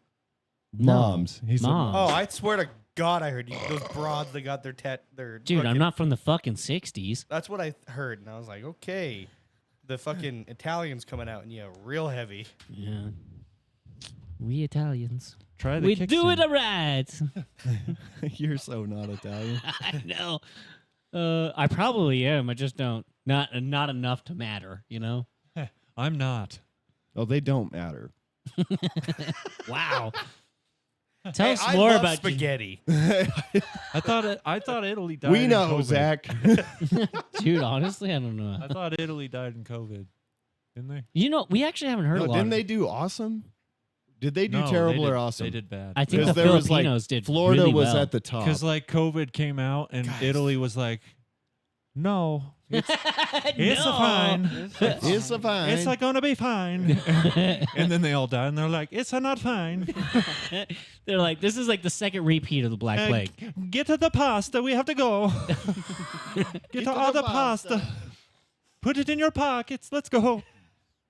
[SPEAKER 5] Moms. He said
[SPEAKER 6] Moms.
[SPEAKER 4] Oh, I swear to God, I heard you. Those broads, they got their
[SPEAKER 6] Dude, I'm
[SPEAKER 4] fucking-
[SPEAKER 6] not from the fucking '60s.
[SPEAKER 4] That's what I heard, and I was like, okay, the fucking Italians coming out, and yeah, real heavy.
[SPEAKER 6] Yeah, we Italians.
[SPEAKER 3] Try the
[SPEAKER 6] We do it right.
[SPEAKER 5] You're so not Italian.
[SPEAKER 6] I know. I probably am. I just don't Not enough to matter, you know?
[SPEAKER 3] I'm not.
[SPEAKER 5] Oh, they don't matter.
[SPEAKER 6] Wow. Tell us
[SPEAKER 4] I
[SPEAKER 6] more
[SPEAKER 4] love
[SPEAKER 6] about
[SPEAKER 4] spaghetti.
[SPEAKER 3] I thought Italy died.
[SPEAKER 5] We
[SPEAKER 3] in
[SPEAKER 5] know,
[SPEAKER 3] COVID.
[SPEAKER 5] Zach.
[SPEAKER 6] Dude, honestly, I don't know.
[SPEAKER 3] I thought Italy died in COVID. Didn't they?
[SPEAKER 6] You know, we actually haven't heard a
[SPEAKER 5] No,
[SPEAKER 6] lot.
[SPEAKER 5] didn't they do awesome? Did they do
[SPEAKER 3] No,
[SPEAKER 5] terrible
[SPEAKER 3] they
[SPEAKER 5] or
[SPEAKER 3] did-
[SPEAKER 5] awesome?
[SPEAKER 3] They did bad.
[SPEAKER 6] I think the
[SPEAKER 5] Because there was, like,
[SPEAKER 6] Filipinos did
[SPEAKER 5] Florida
[SPEAKER 6] really
[SPEAKER 5] was
[SPEAKER 6] well.
[SPEAKER 5] at the top.
[SPEAKER 3] Because like COVID came out and Italy was like, no, it's a fine.
[SPEAKER 5] It's a fine.
[SPEAKER 3] It's like gonna be fine. And then they all died, and they're like, it's a not fine.
[SPEAKER 6] They're like, this is like the second repeat of the Black Plague.
[SPEAKER 3] Get to the pasta. We have to go. Get to all the pasta. Put it in your pockets. Let's go.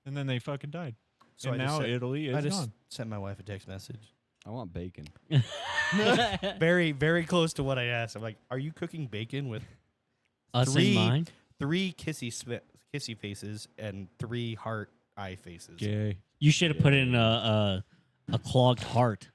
[SPEAKER 3] And then they fucking died.
[SPEAKER 4] So
[SPEAKER 3] and
[SPEAKER 4] I just
[SPEAKER 3] now
[SPEAKER 4] sent-
[SPEAKER 3] Italy is
[SPEAKER 4] I just
[SPEAKER 3] gone.
[SPEAKER 4] sent my wife a text message.
[SPEAKER 8] I want bacon.
[SPEAKER 4] Very, very close to what I asked. I'm like, are you cooking bacon with
[SPEAKER 6] Us in mind?
[SPEAKER 4] 3 kissy faces and 3 heart eye faces?
[SPEAKER 3] Gay.
[SPEAKER 6] You should have put in a clogged heart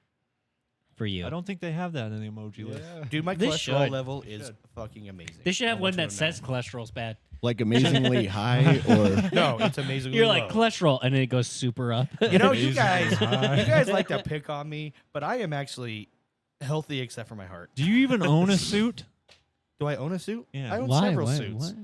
[SPEAKER 6] for you.
[SPEAKER 3] I don't think they have that in the emoji list.
[SPEAKER 4] Dude, my
[SPEAKER 6] They
[SPEAKER 4] cholesterol
[SPEAKER 6] should.
[SPEAKER 4] level is fucking amazing.
[SPEAKER 6] They should have
[SPEAKER 4] I
[SPEAKER 6] one
[SPEAKER 4] want you
[SPEAKER 6] that
[SPEAKER 4] to
[SPEAKER 6] says
[SPEAKER 4] know.
[SPEAKER 6] cholesterol's bad.
[SPEAKER 5] like amazingly high or
[SPEAKER 4] No, it's amazingly
[SPEAKER 6] You're like
[SPEAKER 4] low.
[SPEAKER 6] cholesterol, and then it goes super up.
[SPEAKER 4] You know, you
[SPEAKER 3] Amazingly high.
[SPEAKER 4] guys like to pick on me, but I am actually healthy except for my heart.
[SPEAKER 3] Do you even own a suit?
[SPEAKER 4] Do I own a suit?
[SPEAKER 3] Yeah.
[SPEAKER 4] I own
[SPEAKER 6] Why?
[SPEAKER 4] several
[SPEAKER 6] Why?
[SPEAKER 4] suits.
[SPEAKER 6] What?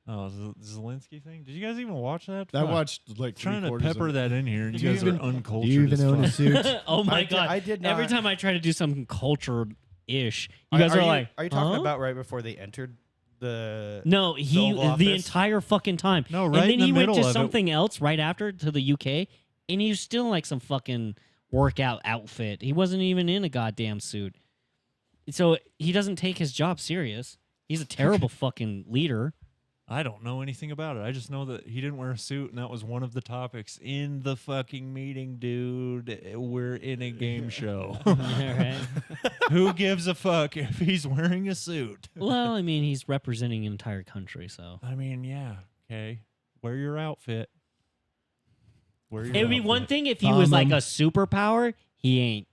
[SPEAKER 3] Oh, Zelensky thing? Did you guys even watch that?
[SPEAKER 5] I
[SPEAKER 3] Fuck.
[SPEAKER 5] watched like
[SPEAKER 3] Trying to
[SPEAKER 5] 3/4
[SPEAKER 3] pepper
[SPEAKER 5] of
[SPEAKER 3] that in here, and
[SPEAKER 5] Do
[SPEAKER 3] you
[SPEAKER 5] you
[SPEAKER 3] guys
[SPEAKER 5] even-
[SPEAKER 3] are uncultured.
[SPEAKER 5] Do you even
[SPEAKER 3] as
[SPEAKER 5] own a
[SPEAKER 3] fuck.
[SPEAKER 5] suit?
[SPEAKER 6] Oh my
[SPEAKER 4] I did-
[SPEAKER 6] god!
[SPEAKER 4] I did
[SPEAKER 6] Every
[SPEAKER 4] not-
[SPEAKER 6] time I try to do something cultured-ish, you guys are like,
[SPEAKER 4] are you talking
[SPEAKER 6] huh?
[SPEAKER 4] about right before they entered the?
[SPEAKER 6] No, he
[SPEAKER 4] Oval
[SPEAKER 6] the
[SPEAKER 4] Office?
[SPEAKER 6] entire fucking time.
[SPEAKER 3] No,
[SPEAKER 6] and
[SPEAKER 3] right
[SPEAKER 6] then
[SPEAKER 3] in the
[SPEAKER 6] he went
[SPEAKER 3] middle
[SPEAKER 6] to
[SPEAKER 3] of it.
[SPEAKER 6] something else right after to the UK, and he was still in like some fucking workout outfit. He wasn't even in a goddamn suit. So he doesn't take his job serious. He's a terrible fucking leader.
[SPEAKER 3] I don't know anything about it. I just know that he didn't wear a suit, and that was one of the topics in the fucking meeting, dude. We're in a game show.
[SPEAKER 6] All right.
[SPEAKER 3] Who gives a fuck if he's wearing a suit?
[SPEAKER 6] Well, I mean, he's representing an entire country, so
[SPEAKER 3] I mean, yeah, okay. Wear your outfit. Wear your
[SPEAKER 6] it would be
[SPEAKER 3] outfit.
[SPEAKER 6] one thing if he was like a superpower. He ain't.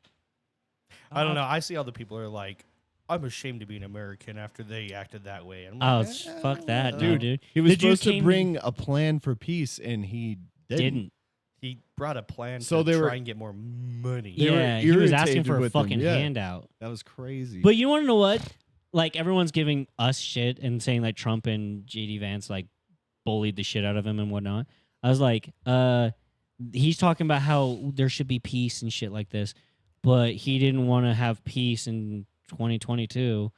[SPEAKER 4] I don't know. I see all the people are like, I'm ashamed to be an American after they acted that way. And
[SPEAKER 6] Oh,
[SPEAKER 4] I'm like,
[SPEAKER 6] fuck that,
[SPEAKER 4] well,
[SPEAKER 6] dude.
[SPEAKER 5] He was
[SPEAKER 6] The dude
[SPEAKER 5] supposed to
[SPEAKER 6] came-
[SPEAKER 5] bring a plan for peace, and he didn't.
[SPEAKER 4] He brought a plan
[SPEAKER 5] So
[SPEAKER 4] to
[SPEAKER 5] they were-
[SPEAKER 4] try and get more money.
[SPEAKER 5] They were
[SPEAKER 6] Yeah, he was asking
[SPEAKER 5] irritated
[SPEAKER 6] for a
[SPEAKER 5] with them,
[SPEAKER 6] fucking
[SPEAKER 5] yeah.
[SPEAKER 6] handout.
[SPEAKER 5] That was crazy.
[SPEAKER 6] But you want to know what? Like everyone's giving us shit and saying like Trump and JD Vance like bullied the shit out of him and whatnot. I was like, he's talking about how there should be peace and shit like this, but he didn't want to have peace in 2022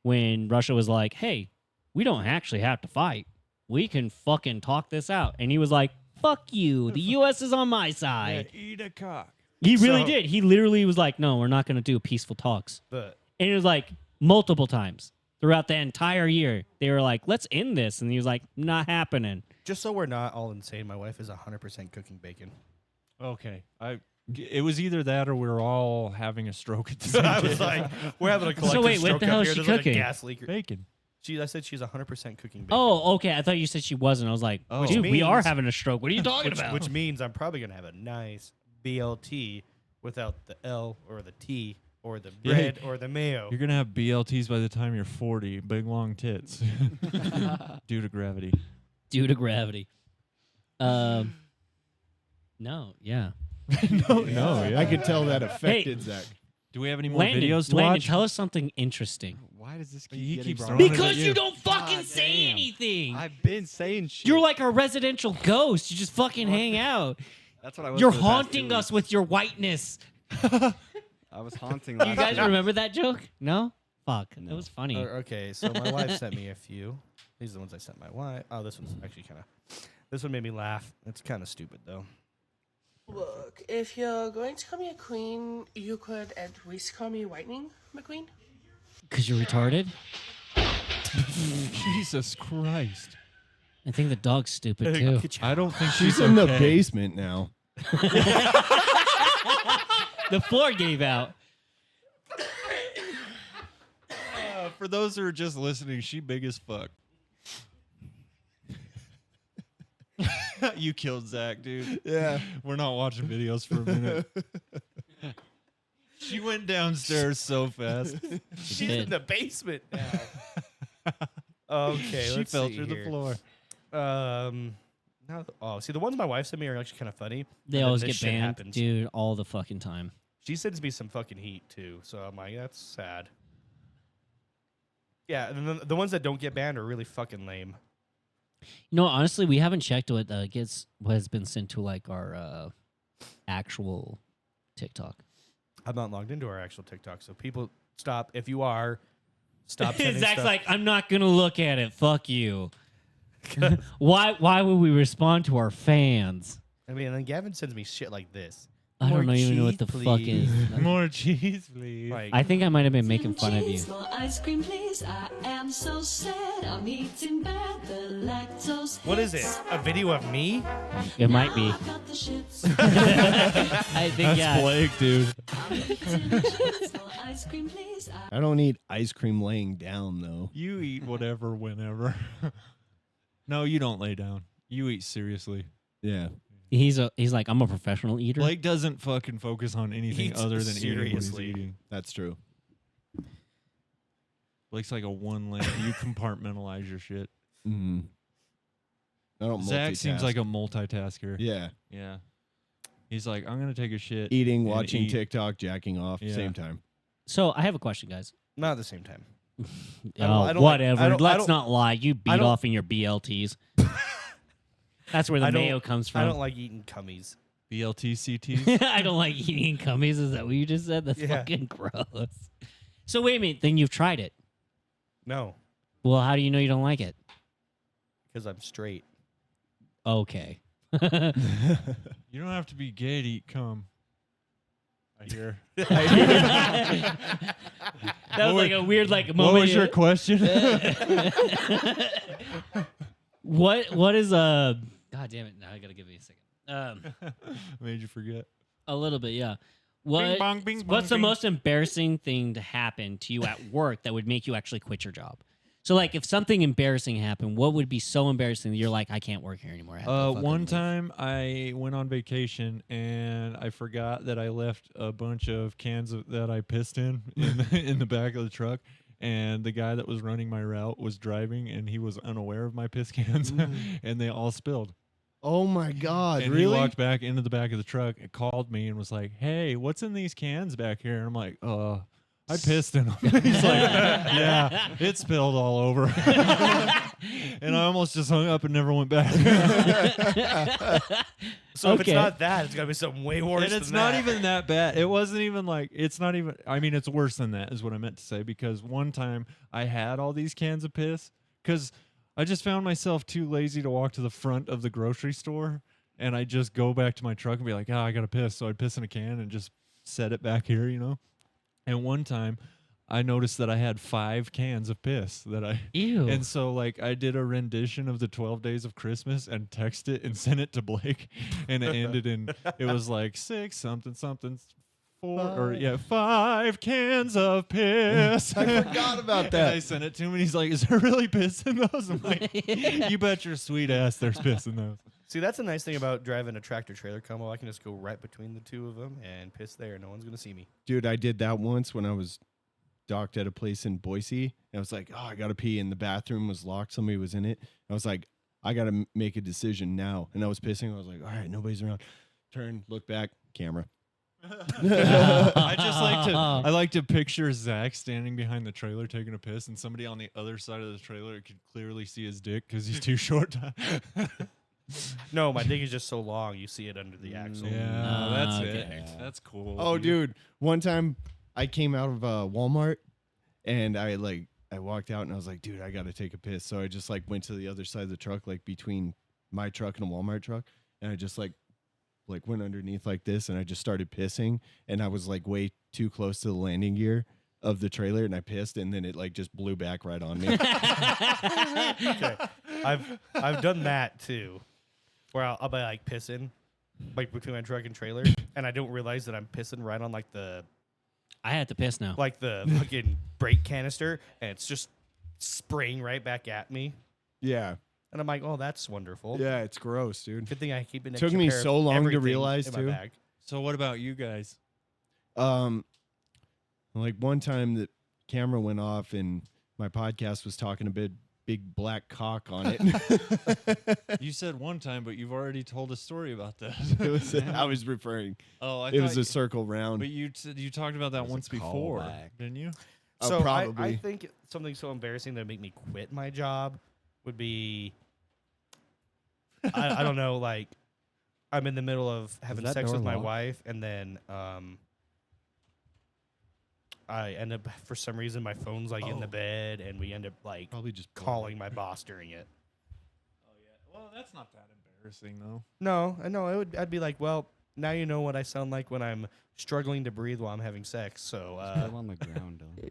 [SPEAKER 6] when Russia was like, hey, we don't actually have to fight. We can fucking talk this out. And he was like, fuck you. The U.S. is on my side.
[SPEAKER 3] Eat a cock.
[SPEAKER 6] He really
[SPEAKER 4] So-
[SPEAKER 6] did. He literally was like, no, we're not going to do peaceful talks.
[SPEAKER 4] But
[SPEAKER 6] And it was like multiple times throughout the entire year. They were like, let's end this. And he was like, not happening.
[SPEAKER 4] just so we're not all insane, my wife is 100% cooking bacon.
[SPEAKER 3] Okay, it was either that or we were all having a stroke at the same time.
[SPEAKER 4] I was like, we're having a collective
[SPEAKER 6] So wait, what
[SPEAKER 4] stroke
[SPEAKER 6] the
[SPEAKER 4] up
[SPEAKER 6] hell is
[SPEAKER 4] here.
[SPEAKER 6] she
[SPEAKER 4] There's like a
[SPEAKER 6] cooking?
[SPEAKER 4] gas leak.
[SPEAKER 3] Bacon.
[SPEAKER 4] I said she's 100% cooking bacon.
[SPEAKER 6] Oh, okay. I thought you said she wasn't. I was like,
[SPEAKER 3] Oh.
[SPEAKER 6] dude,
[SPEAKER 4] Which
[SPEAKER 6] we are
[SPEAKER 4] means-
[SPEAKER 6] having a stroke. What are you talking about?
[SPEAKER 4] Which means I'm probably going to have a nice BLT without the L or the T or the
[SPEAKER 3] Yeah.
[SPEAKER 4] bread or the mayo.
[SPEAKER 3] You're gonna have BLTs by the time you're 40. Big long tits, due to gravity.
[SPEAKER 6] Due to gravity. No, yeah.
[SPEAKER 3] No, yeah.
[SPEAKER 5] I could tell that affected Zach.
[SPEAKER 3] Do we have any more
[SPEAKER 6] Landon,
[SPEAKER 3] videos to
[SPEAKER 6] Landon,
[SPEAKER 3] watch?
[SPEAKER 6] tell us something interesting.
[SPEAKER 8] Why does this
[SPEAKER 3] He
[SPEAKER 8] keep
[SPEAKER 3] keeps
[SPEAKER 8] getting
[SPEAKER 3] throwing
[SPEAKER 8] brought
[SPEAKER 3] it
[SPEAKER 8] up?
[SPEAKER 3] at
[SPEAKER 6] Because you don't fucking say
[SPEAKER 8] damn.
[SPEAKER 6] anything.
[SPEAKER 8] I've been saying shit.
[SPEAKER 6] You're like a residential ghost. You just fucking hang out.
[SPEAKER 8] That's what I was.
[SPEAKER 6] You're
[SPEAKER 8] for the past 2
[SPEAKER 6] haunting us
[SPEAKER 8] weeks.
[SPEAKER 6] with your whiteness.
[SPEAKER 8] I was haunting.
[SPEAKER 6] You
[SPEAKER 8] last
[SPEAKER 6] guys
[SPEAKER 8] week.
[SPEAKER 6] remember that joke? No? Fuck. That was funny.
[SPEAKER 4] Okay, so my wife sent me a few. These are the ones I sent my wife. Oh, this one's actually kind of. This one made me laugh. It's kind of stupid though.
[SPEAKER 10] Look, if you're going to call me a queen, you could at least call me Whitening McQueen.
[SPEAKER 6] Because you're retarded?
[SPEAKER 3] Jesus Christ!
[SPEAKER 6] I think the dog's stupid too.
[SPEAKER 3] I don't think
[SPEAKER 5] She's
[SPEAKER 3] she's
[SPEAKER 5] in the
[SPEAKER 3] okay.
[SPEAKER 5] basement now.
[SPEAKER 6] The floor gave out.
[SPEAKER 3] For those who are just listening, she big as fuck. You killed Zach, dude.
[SPEAKER 5] Yeah.
[SPEAKER 3] We're not watching videos for a minute. She went downstairs so fast.
[SPEAKER 4] She's
[SPEAKER 6] did.
[SPEAKER 4] in the basement now. Okay,
[SPEAKER 3] She
[SPEAKER 4] let's
[SPEAKER 3] fell
[SPEAKER 4] see
[SPEAKER 3] through the
[SPEAKER 4] here.
[SPEAKER 3] floor.
[SPEAKER 4] See, the ones my wife sent me are actually kind of funny.
[SPEAKER 6] They
[SPEAKER 4] and then
[SPEAKER 6] always
[SPEAKER 4] this
[SPEAKER 6] get
[SPEAKER 4] shit
[SPEAKER 6] banned,
[SPEAKER 4] happens.
[SPEAKER 6] dude, all the fucking time.
[SPEAKER 4] She sends me some fucking heat too, so I'm like, that's sad. Yeah, and then the ones that don't get banned are really fucking lame.
[SPEAKER 6] You know, honestly, we haven't checked what has been sent to like our actual TikTok.
[SPEAKER 4] I'm not logged into our actual TikTok, so people stop. If you are, stop sending
[SPEAKER 6] Zach's
[SPEAKER 4] stuff.
[SPEAKER 6] like, I'm not gonna look at it. Fuck you. Why would we respond to our fans?
[SPEAKER 4] I mean, and then Gavin sends me shit like this.
[SPEAKER 6] I don't
[SPEAKER 4] More
[SPEAKER 6] even know what
[SPEAKER 4] cheese,
[SPEAKER 6] the fuck is.
[SPEAKER 3] More cheese, please.
[SPEAKER 4] Like,
[SPEAKER 6] I think I might have been making fun of you.
[SPEAKER 2] More ice cream, please. I am so sad. I'm eating bad. The lactose.
[SPEAKER 4] what is it? A video of me?
[SPEAKER 6] It might be.
[SPEAKER 2] I've got the shits.
[SPEAKER 6] I think
[SPEAKER 3] That's Blake, dude.
[SPEAKER 2] I'm eating the shits. More ice cream, please.
[SPEAKER 5] I don't eat ice cream laying down though.
[SPEAKER 3] You eat whatever, whenever. No, you don't lay down. You eat seriously.
[SPEAKER 5] Yeah.
[SPEAKER 6] He's like, I'm a professional eater.
[SPEAKER 3] Blake doesn't fucking focus on anything
[SPEAKER 4] Eats
[SPEAKER 3] other than eating what he's
[SPEAKER 4] seriously.
[SPEAKER 3] eating.
[SPEAKER 5] That's true.
[SPEAKER 3] Blake's like a one lane. You compartmentalize your shit.
[SPEAKER 5] Mm-hmm. I don't
[SPEAKER 3] Zach seems
[SPEAKER 5] multitask.
[SPEAKER 3] like a multitasker.
[SPEAKER 5] Yeah.
[SPEAKER 3] Yeah. He's like, I'm gonna take a shit.
[SPEAKER 5] Eating,
[SPEAKER 3] and
[SPEAKER 5] watching
[SPEAKER 3] eat.
[SPEAKER 5] TikTok, jacking off,
[SPEAKER 3] Yeah.
[SPEAKER 5] same time.
[SPEAKER 6] So I have a question, guys.
[SPEAKER 4] Not at the same time.
[SPEAKER 6] Oh,
[SPEAKER 4] I don't like-
[SPEAKER 6] whatever.
[SPEAKER 4] I don't- I
[SPEAKER 6] Let's
[SPEAKER 4] don't-
[SPEAKER 6] not lie. You beat
[SPEAKER 4] don't-
[SPEAKER 6] off in your BLTs. That's where the
[SPEAKER 4] I don't-
[SPEAKER 6] mayo comes from.
[SPEAKER 4] I don't like eating cummies.
[SPEAKER 3] BLT CTs.
[SPEAKER 6] I don't like eating gummies. Is that what you just said? That's
[SPEAKER 4] Yeah.
[SPEAKER 6] fucking gross. So wait a minute. Then you've tried it.
[SPEAKER 4] No,
[SPEAKER 6] Well, how do you know you don't like it?
[SPEAKER 4] because I'm straight.
[SPEAKER 6] Okay.
[SPEAKER 3] You don't have to be gay to eat cum. I hear.
[SPEAKER 6] That was like a weird moment.
[SPEAKER 3] What was your question?
[SPEAKER 6] What is God damn it! Now I gotta give you a second.
[SPEAKER 3] Made you forget.
[SPEAKER 6] A little bit, yeah.
[SPEAKER 3] Bing bong, bing bong,
[SPEAKER 6] What's the
[SPEAKER 3] bing.
[SPEAKER 6] most embarrassing thing to happen to you at work that would make you actually quit your job? So, like, if something embarrassing happened, what would be so embarrassing that you're like, I can't work here anymore? I have to fucking
[SPEAKER 3] One
[SPEAKER 6] leave.
[SPEAKER 3] time I went on vacation and I forgot that I left a bunch of cans that I pissed in in the back of the truck. And the guy that was running my route was driving and he was unaware of my piss cans and they all spilled.
[SPEAKER 5] Oh my God!
[SPEAKER 3] And
[SPEAKER 5] really?
[SPEAKER 3] he walked back into the back of the truck and called me and was like, "Hey, what's in these cans back here?" And I'm like, I pissed in them." He's like, "Yeah, it spilled all over." And I almost just hung up and never went back.
[SPEAKER 4] So if it's
[SPEAKER 6] Okay.
[SPEAKER 4] not that, it's gotta be something way worse.
[SPEAKER 3] And it's
[SPEAKER 4] than
[SPEAKER 3] not
[SPEAKER 4] that.
[SPEAKER 3] even that bad. It wasn't even like, it's not even, I mean, it's worse than that is what I meant to say, because one time I had all these cans of piss because I just found myself too lazy to walk to the front of the grocery store, and I just go back to my truck and be like, I gotta piss. So I'd piss in a can and just set it back here, you know? And one time I noticed that I had 5 cans of piss that I
[SPEAKER 6] Ew.
[SPEAKER 3] and so like I did a rendition of the 12 Days of Christmas and texted it and sent it to Blake, and it ended in, it was like 6 something something 4 or yeah 5 cans of piss.
[SPEAKER 5] I forgot about
[SPEAKER 3] And
[SPEAKER 5] that.
[SPEAKER 3] I sent it to him and he's like, "Is there really piss in those?" I'm like, "You bet your sweet ass there's piss in those."
[SPEAKER 4] See, that's a nice thing about driving a tractor trailer combo. I can just go right between the two of them and piss there. No one's gonna see me.
[SPEAKER 5] Dude, I did that once when I was docked at a place in Boise. And I was like, I gotta pee, and the bathroom was locked. Somebody was in it. I was like, I gotta make a decision now. And I was pissing. I was like, all right, nobody's around. Turn, look back, camera.
[SPEAKER 3] I like to picture Zach standing behind the trailer taking a piss, and somebody on the other side of the trailer could clearly see his dick because he's too short.
[SPEAKER 4] No, my dick is just so long you see it under the axle.
[SPEAKER 3] Yeah, that's
[SPEAKER 6] okay.
[SPEAKER 3] it. That's cool.
[SPEAKER 5] Oh, dude. One time I came out of Walmart and I walked out and I was like, dude, I got to take a piss. So I just like went to the other side of the truck, like between my truck and a Walmart truck. And I just like went underneath like this and I just started pissing. And I was like way too close to the landing gear of the trailer and I pissed and then it like just blew back right on me.
[SPEAKER 4] Okay. I've done that too, where I'll be like pissing, like between my truck and trailer, and I don't realize that I'm pissing right on like the
[SPEAKER 6] I had to piss now.
[SPEAKER 4] the fucking brake canister, and it's just spraying right back at me.
[SPEAKER 5] Yeah.
[SPEAKER 4] And I'm like, oh, that's wonderful.
[SPEAKER 5] Yeah, it's gross, dude.
[SPEAKER 4] Good thing I keep an
[SPEAKER 5] Took
[SPEAKER 4] extra
[SPEAKER 5] me
[SPEAKER 4] pair of
[SPEAKER 5] so long to
[SPEAKER 4] everything
[SPEAKER 5] realize,
[SPEAKER 4] in my
[SPEAKER 5] too.
[SPEAKER 4] bag.
[SPEAKER 3] So what about you guys?
[SPEAKER 5] Like one time the camera went off and my podcast was talking a bit big black cock on it.
[SPEAKER 3] You said one time, but you've already told a story about that.
[SPEAKER 5] I was referring.
[SPEAKER 3] Oh,
[SPEAKER 5] it was a circle round.
[SPEAKER 3] But you talked about that once before, didn't you?
[SPEAKER 4] So
[SPEAKER 5] probably.
[SPEAKER 4] I think something so embarrassing that would make me quit my job would be, I don't know, like I'm in the middle of having
[SPEAKER 8] that
[SPEAKER 4] sex
[SPEAKER 8] door
[SPEAKER 4] with my
[SPEAKER 8] locked?
[SPEAKER 4] wife, and then I end up, for some reason, my phone's like in the bed, and we end up like
[SPEAKER 5] Probably just
[SPEAKER 4] calling my boss during it.
[SPEAKER 3] Oh yeah. Well, that's not that embarrassing though.
[SPEAKER 4] No, I know. I'd be like, well, now you know what I sound like when I'm struggling to breathe while I'm having sex. So,
[SPEAKER 8] Put him on the ground, though.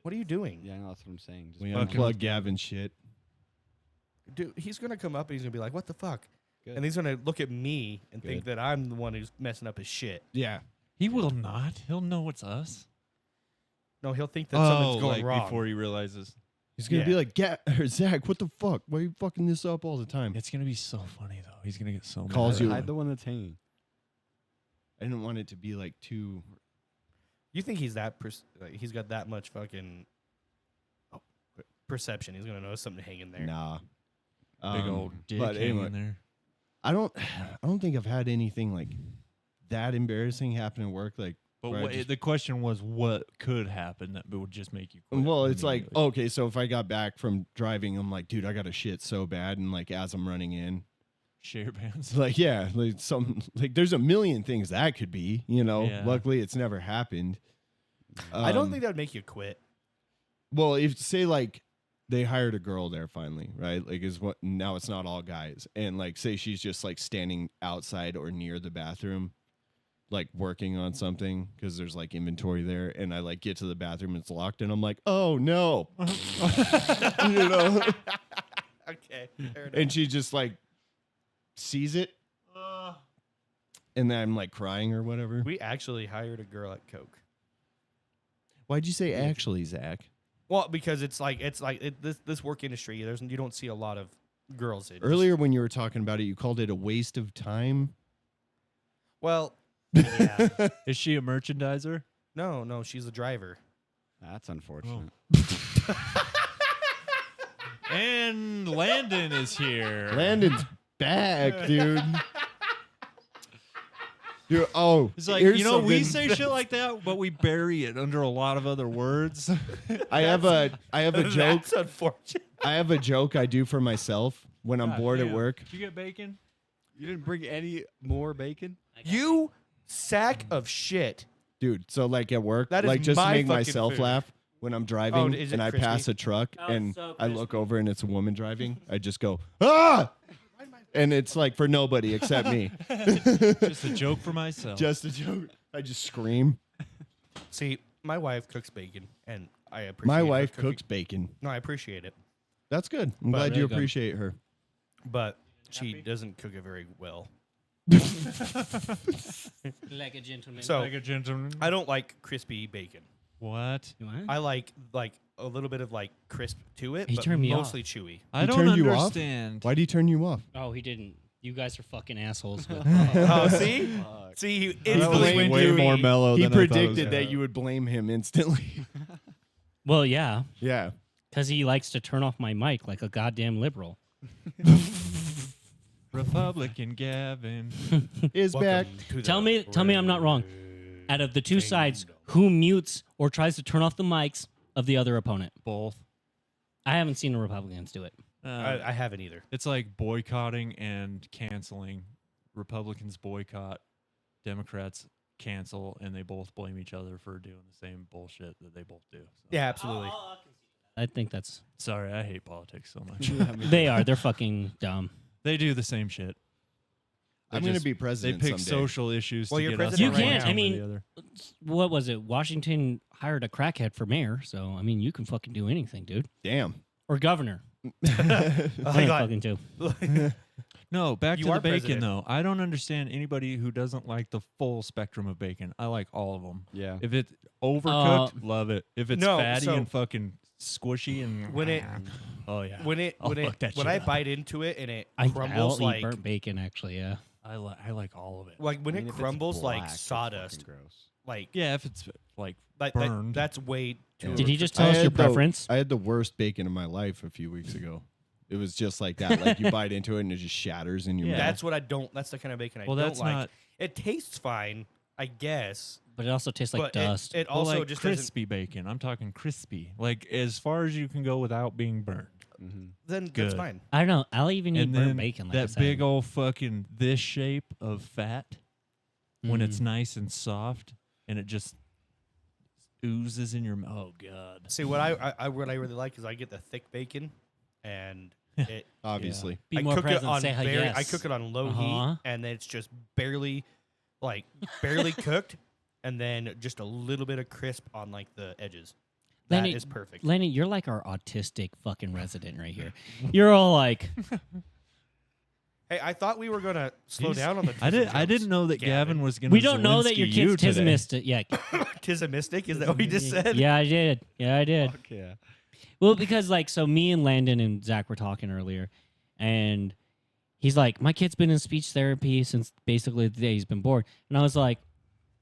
[SPEAKER 4] what are you doing?
[SPEAKER 8] Yeah, no, that's what I'm saying. Just
[SPEAKER 5] We
[SPEAKER 8] put him on the
[SPEAKER 5] unplug Gavin's shit.
[SPEAKER 4] Dude, he's gonna come up and he's gonna be like, "What the fuck?"
[SPEAKER 8] Good.
[SPEAKER 4] And he's gonna look at me and think
[SPEAKER 8] Good.
[SPEAKER 4] that I'm the one who's messing up his shit.
[SPEAKER 5] Yeah.
[SPEAKER 3] He will not. He'll know it's us.
[SPEAKER 4] No, he'll think that something's going
[SPEAKER 3] like
[SPEAKER 4] wrong.
[SPEAKER 3] before he realizes.
[SPEAKER 5] He's gonna be
[SPEAKER 4] Yeah.
[SPEAKER 5] like, Zach, what the fuck? Why are you fucking this up all the time?
[SPEAKER 3] It's gonna be so funny though. He's gonna get so
[SPEAKER 5] Calls
[SPEAKER 3] mad.
[SPEAKER 5] you.
[SPEAKER 8] Hide the one that's hanging.
[SPEAKER 5] I didn't want it to be like too.
[SPEAKER 4] You think he's that? Like, he's got that much fucking perception? He's gonna notice something hanging there.
[SPEAKER 5] Nah.
[SPEAKER 3] Big old dick
[SPEAKER 5] but
[SPEAKER 3] hanging
[SPEAKER 5] anyway,
[SPEAKER 3] there.
[SPEAKER 5] I don't think I've had anything like that embarrassing happen at work. Like,
[SPEAKER 3] But
[SPEAKER 5] where I just-
[SPEAKER 3] the question was, what could happen that would just make you quit?
[SPEAKER 5] well, it's like,
[SPEAKER 3] immediately?
[SPEAKER 5] okay, so if I got back from driving, I'm like, dude, I got to shit so bad, and like as I'm running in,
[SPEAKER 3] share your pants.
[SPEAKER 5] it's like, yeah, like there's a million things that could be, you know.
[SPEAKER 3] Yeah.
[SPEAKER 5] Luckily, it's never happened.
[SPEAKER 4] I don't think that would make you quit.
[SPEAKER 5] Well, if say like they hired a girl there finally, right? Like is what now it's not all guys, and like say she's just like standing outside or near the bathroom, like working on something because there's like inventory there, and I like get to the bathroom, it's locked, and I'm like, oh no, you know.
[SPEAKER 4] Okay. Fair enough.
[SPEAKER 5] And she just like sees it, and then I'm like crying or whatever.
[SPEAKER 4] We actually hired a girl at Coke.
[SPEAKER 5] Why'd you say actually, Zach?
[SPEAKER 4] Well, because this work industry, you don't see a lot of girls in.
[SPEAKER 5] Earlier when you were talking about it, you called it a waste of time.
[SPEAKER 4] Well, yeah.
[SPEAKER 3] Is she a merchandiser?
[SPEAKER 4] No, she's a driver.
[SPEAKER 8] That's unfortunate.
[SPEAKER 3] And Landon is here.
[SPEAKER 5] Landon's back, dude. Dude, oh,
[SPEAKER 3] It's like,
[SPEAKER 5] here's
[SPEAKER 3] you know, we
[SPEAKER 5] something-
[SPEAKER 3] say shit like that, but we bury it under a lot of other words.
[SPEAKER 5] I have a joke.
[SPEAKER 4] That's unfortunate.
[SPEAKER 5] I have a joke I do for myself when I'm
[SPEAKER 3] God
[SPEAKER 5] bored at
[SPEAKER 3] damn.
[SPEAKER 5] work.
[SPEAKER 3] Did you get bacon?
[SPEAKER 8] You didn't bring any more bacon?
[SPEAKER 4] You sack of shit.
[SPEAKER 5] Dude, so like at work,
[SPEAKER 4] That is
[SPEAKER 5] like just to
[SPEAKER 4] my
[SPEAKER 5] make
[SPEAKER 4] fucking
[SPEAKER 5] myself
[SPEAKER 4] food.
[SPEAKER 5] laugh when I'm driving
[SPEAKER 4] is it
[SPEAKER 5] and I pass
[SPEAKER 4] crispy?
[SPEAKER 5] a truck
[SPEAKER 6] Oh,
[SPEAKER 5] and
[SPEAKER 6] so
[SPEAKER 5] I look
[SPEAKER 6] crispy.
[SPEAKER 5] over and it's a woman driving, I just go, ah! And it's like for nobody except me.
[SPEAKER 3] Just a joke for myself.
[SPEAKER 5] Just a joke. I just scream.
[SPEAKER 4] See, my wife cooks bacon, and I appreciate
[SPEAKER 5] My
[SPEAKER 4] her
[SPEAKER 5] wife
[SPEAKER 4] cooking.
[SPEAKER 5] cooks bacon.
[SPEAKER 4] No, I appreciate it,
[SPEAKER 5] That's good. I'm
[SPEAKER 4] But-
[SPEAKER 5] glad you
[SPEAKER 6] Really good.
[SPEAKER 5] appreciate her.
[SPEAKER 4] but she doesn't cook it very well.
[SPEAKER 6] Like a gentleman.
[SPEAKER 4] So
[SPEAKER 3] Like a gentleman.
[SPEAKER 4] I don't like crispy bacon.
[SPEAKER 3] What?
[SPEAKER 6] What?
[SPEAKER 4] I like a little bit of like crisp to it,
[SPEAKER 6] He
[SPEAKER 4] but
[SPEAKER 6] turned me off.
[SPEAKER 4] mostly chewy.
[SPEAKER 3] I
[SPEAKER 5] He
[SPEAKER 3] don't
[SPEAKER 5] turned you off?
[SPEAKER 3] understand.
[SPEAKER 5] Why'd he turn you off?
[SPEAKER 6] Oh, he didn't. You guys are fucking assholes.
[SPEAKER 4] Oh, see, see, he instantly went
[SPEAKER 5] way
[SPEAKER 4] to
[SPEAKER 5] more
[SPEAKER 4] me.
[SPEAKER 3] mellow
[SPEAKER 5] He predicted that you would blame him instantly.
[SPEAKER 6] well, yeah,
[SPEAKER 5] Yeah.
[SPEAKER 6] because he likes to turn off my mic like a goddamn liberal.
[SPEAKER 3] Republican Gavin.
[SPEAKER 5] Is back.
[SPEAKER 6] Tell me I'm not wrong. Out of the two sides, who mutes or tries to turn off the mics of the other opponent?
[SPEAKER 3] Both.
[SPEAKER 6] I haven't seen the Republicans do it.
[SPEAKER 4] I haven't either.
[SPEAKER 3] It's like boycotting and canceling. Republicans boycott, Democrats cancel, and they both blame each other for doing the same bullshit that they both do. So.
[SPEAKER 4] Yeah, absolutely.
[SPEAKER 6] I think that's
[SPEAKER 3] Sorry, I hate politics so much.
[SPEAKER 6] they are. They're fucking dumb.
[SPEAKER 3] They do the same shit. They
[SPEAKER 5] I'm going to
[SPEAKER 3] just-
[SPEAKER 5] be
[SPEAKER 3] They
[SPEAKER 5] president
[SPEAKER 3] pick
[SPEAKER 5] someday.
[SPEAKER 3] social issues
[SPEAKER 4] Well,
[SPEAKER 3] to
[SPEAKER 4] you're
[SPEAKER 3] get us
[SPEAKER 4] president
[SPEAKER 3] on
[SPEAKER 6] You
[SPEAKER 3] one
[SPEAKER 6] can't.
[SPEAKER 3] side
[SPEAKER 6] I
[SPEAKER 3] or
[SPEAKER 6] mean,
[SPEAKER 3] the other.
[SPEAKER 6] what was it? Washington hired a crackhead for mayor, so I mean, you can fucking do anything, dude.
[SPEAKER 5] Damn.
[SPEAKER 6] Or governor.
[SPEAKER 4] I
[SPEAKER 6] I
[SPEAKER 4] got-
[SPEAKER 6] fucking do.
[SPEAKER 3] No, back
[SPEAKER 4] You
[SPEAKER 3] to the
[SPEAKER 4] are
[SPEAKER 3] bacon
[SPEAKER 4] president.
[SPEAKER 3] though. I don't understand anybody who doesn't like the full spectrum of bacon. I like all of them.
[SPEAKER 8] Yeah.
[SPEAKER 3] If it's overcooked, love it. If it's
[SPEAKER 4] No,
[SPEAKER 3] fatty
[SPEAKER 4] so-
[SPEAKER 3] and fucking squishy and
[SPEAKER 4] When it-
[SPEAKER 3] oh yeah,
[SPEAKER 4] When
[SPEAKER 3] I'll fuck that
[SPEAKER 4] when
[SPEAKER 3] shit
[SPEAKER 4] I
[SPEAKER 3] up.
[SPEAKER 4] bite into it and it
[SPEAKER 6] I'll
[SPEAKER 4] crumbles
[SPEAKER 6] eat
[SPEAKER 4] like
[SPEAKER 6] burnt bacon, actually, yeah.
[SPEAKER 3] I like all of it.
[SPEAKER 4] Like when
[SPEAKER 8] I mean,
[SPEAKER 4] it
[SPEAKER 8] if it's
[SPEAKER 4] crumbles
[SPEAKER 8] black,
[SPEAKER 4] like
[SPEAKER 8] it's
[SPEAKER 4] sawdust.
[SPEAKER 8] fucking gross.
[SPEAKER 4] Like
[SPEAKER 3] Yeah, if it's like
[SPEAKER 4] like
[SPEAKER 3] burned.
[SPEAKER 4] that's way too.
[SPEAKER 6] Did he just
[SPEAKER 5] I
[SPEAKER 6] tell us your
[SPEAKER 5] had the-
[SPEAKER 6] preference?
[SPEAKER 5] I had the worst bacon of my life a few weeks ago. It was just like that. Like you bite into it and it just shatters in your mouth.
[SPEAKER 4] That's what I don't. That's the kind of bacon I
[SPEAKER 3] Well,
[SPEAKER 4] don't
[SPEAKER 3] that's
[SPEAKER 4] like.
[SPEAKER 3] not-
[SPEAKER 4] It tastes fine, I guess.
[SPEAKER 6] But it also tastes like
[SPEAKER 4] but
[SPEAKER 6] dust.
[SPEAKER 4] It
[SPEAKER 3] Well,
[SPEAKER 4] also
[SPEAKER 3] like
[SPEAKER 4] just doesn't.
[SPEAKER 3] crispy bacon. I'm talking crispy, like as far as you can go without being burned.
[SPEAKER 4] Then that's
[SPEAKER 3] Good.
[SPEAKER 4] fine.
[SPEAKER 6] I don't know. I'll even eat
[SPEAKER 3] And
[SPEAKER 6] burnt
[SPEAKER 3] then
[SPEAKER 6] bacon. Like I
[SPEAKER 3] that
[SPEAKER 6] said.
[SPEAKER 3] big old fucking this shape of fat when it's
[SPEAKER 6] Mm.
[SPEAKER 3] nice and soft and it just oozes in your mouth. Oh god.
[SPEAKER 4] See what I what I really like is I get the thick bacon, and it
[SPEAKER 5] Obviously.
[SPEAKER 6] Be
[SPEAKER 4] I
[SPEAKER 6] more
[SPEAKER 4] cook
[SPEAKER 6] present.
[SPEAKER 4] it on
[SPEAKER 6] Say hi,
[SPEAKER 4] very.
[SPEAKER 6] yes.
[SPEAKER 4] I cook it on low
[SPEAKER 6] Uh-huh.
[SPEAKER 4] heat, and then it's just barely cooked, and then just a little bit of crisp on like the edges. That is perfect.
[SPEAKER 6] Lenny, you're like our autistic fucking resident right here. You're all like,
[SPEAKER 4] Hey, I thought we were gonna slow
[SPEAKER 3] He's-
[SPEAKER 4] down on the.
[SPEAKER 3] I didn't know that Gavin was gonna.
[SPEAKER 6] we don't know that your
[SPEAKER 3] Zelensky you
[SPEAKER 6] kid's
[SPEAKER 3] today.
[SPEAKER 6] tismistic. Yeah.
[SPEAKER 4] Tismistic? Is that what you just said?
[SPEAKER 6] Yeah, I did. Yeah, I did.
[SPEAKER 8] Fuck yeah.
[SPEAKER 6] Well, because like, so me and Landon and Zach were talking earlier, and he's like, my kid's been in speech therapy since basically the day he's been born. And I was like,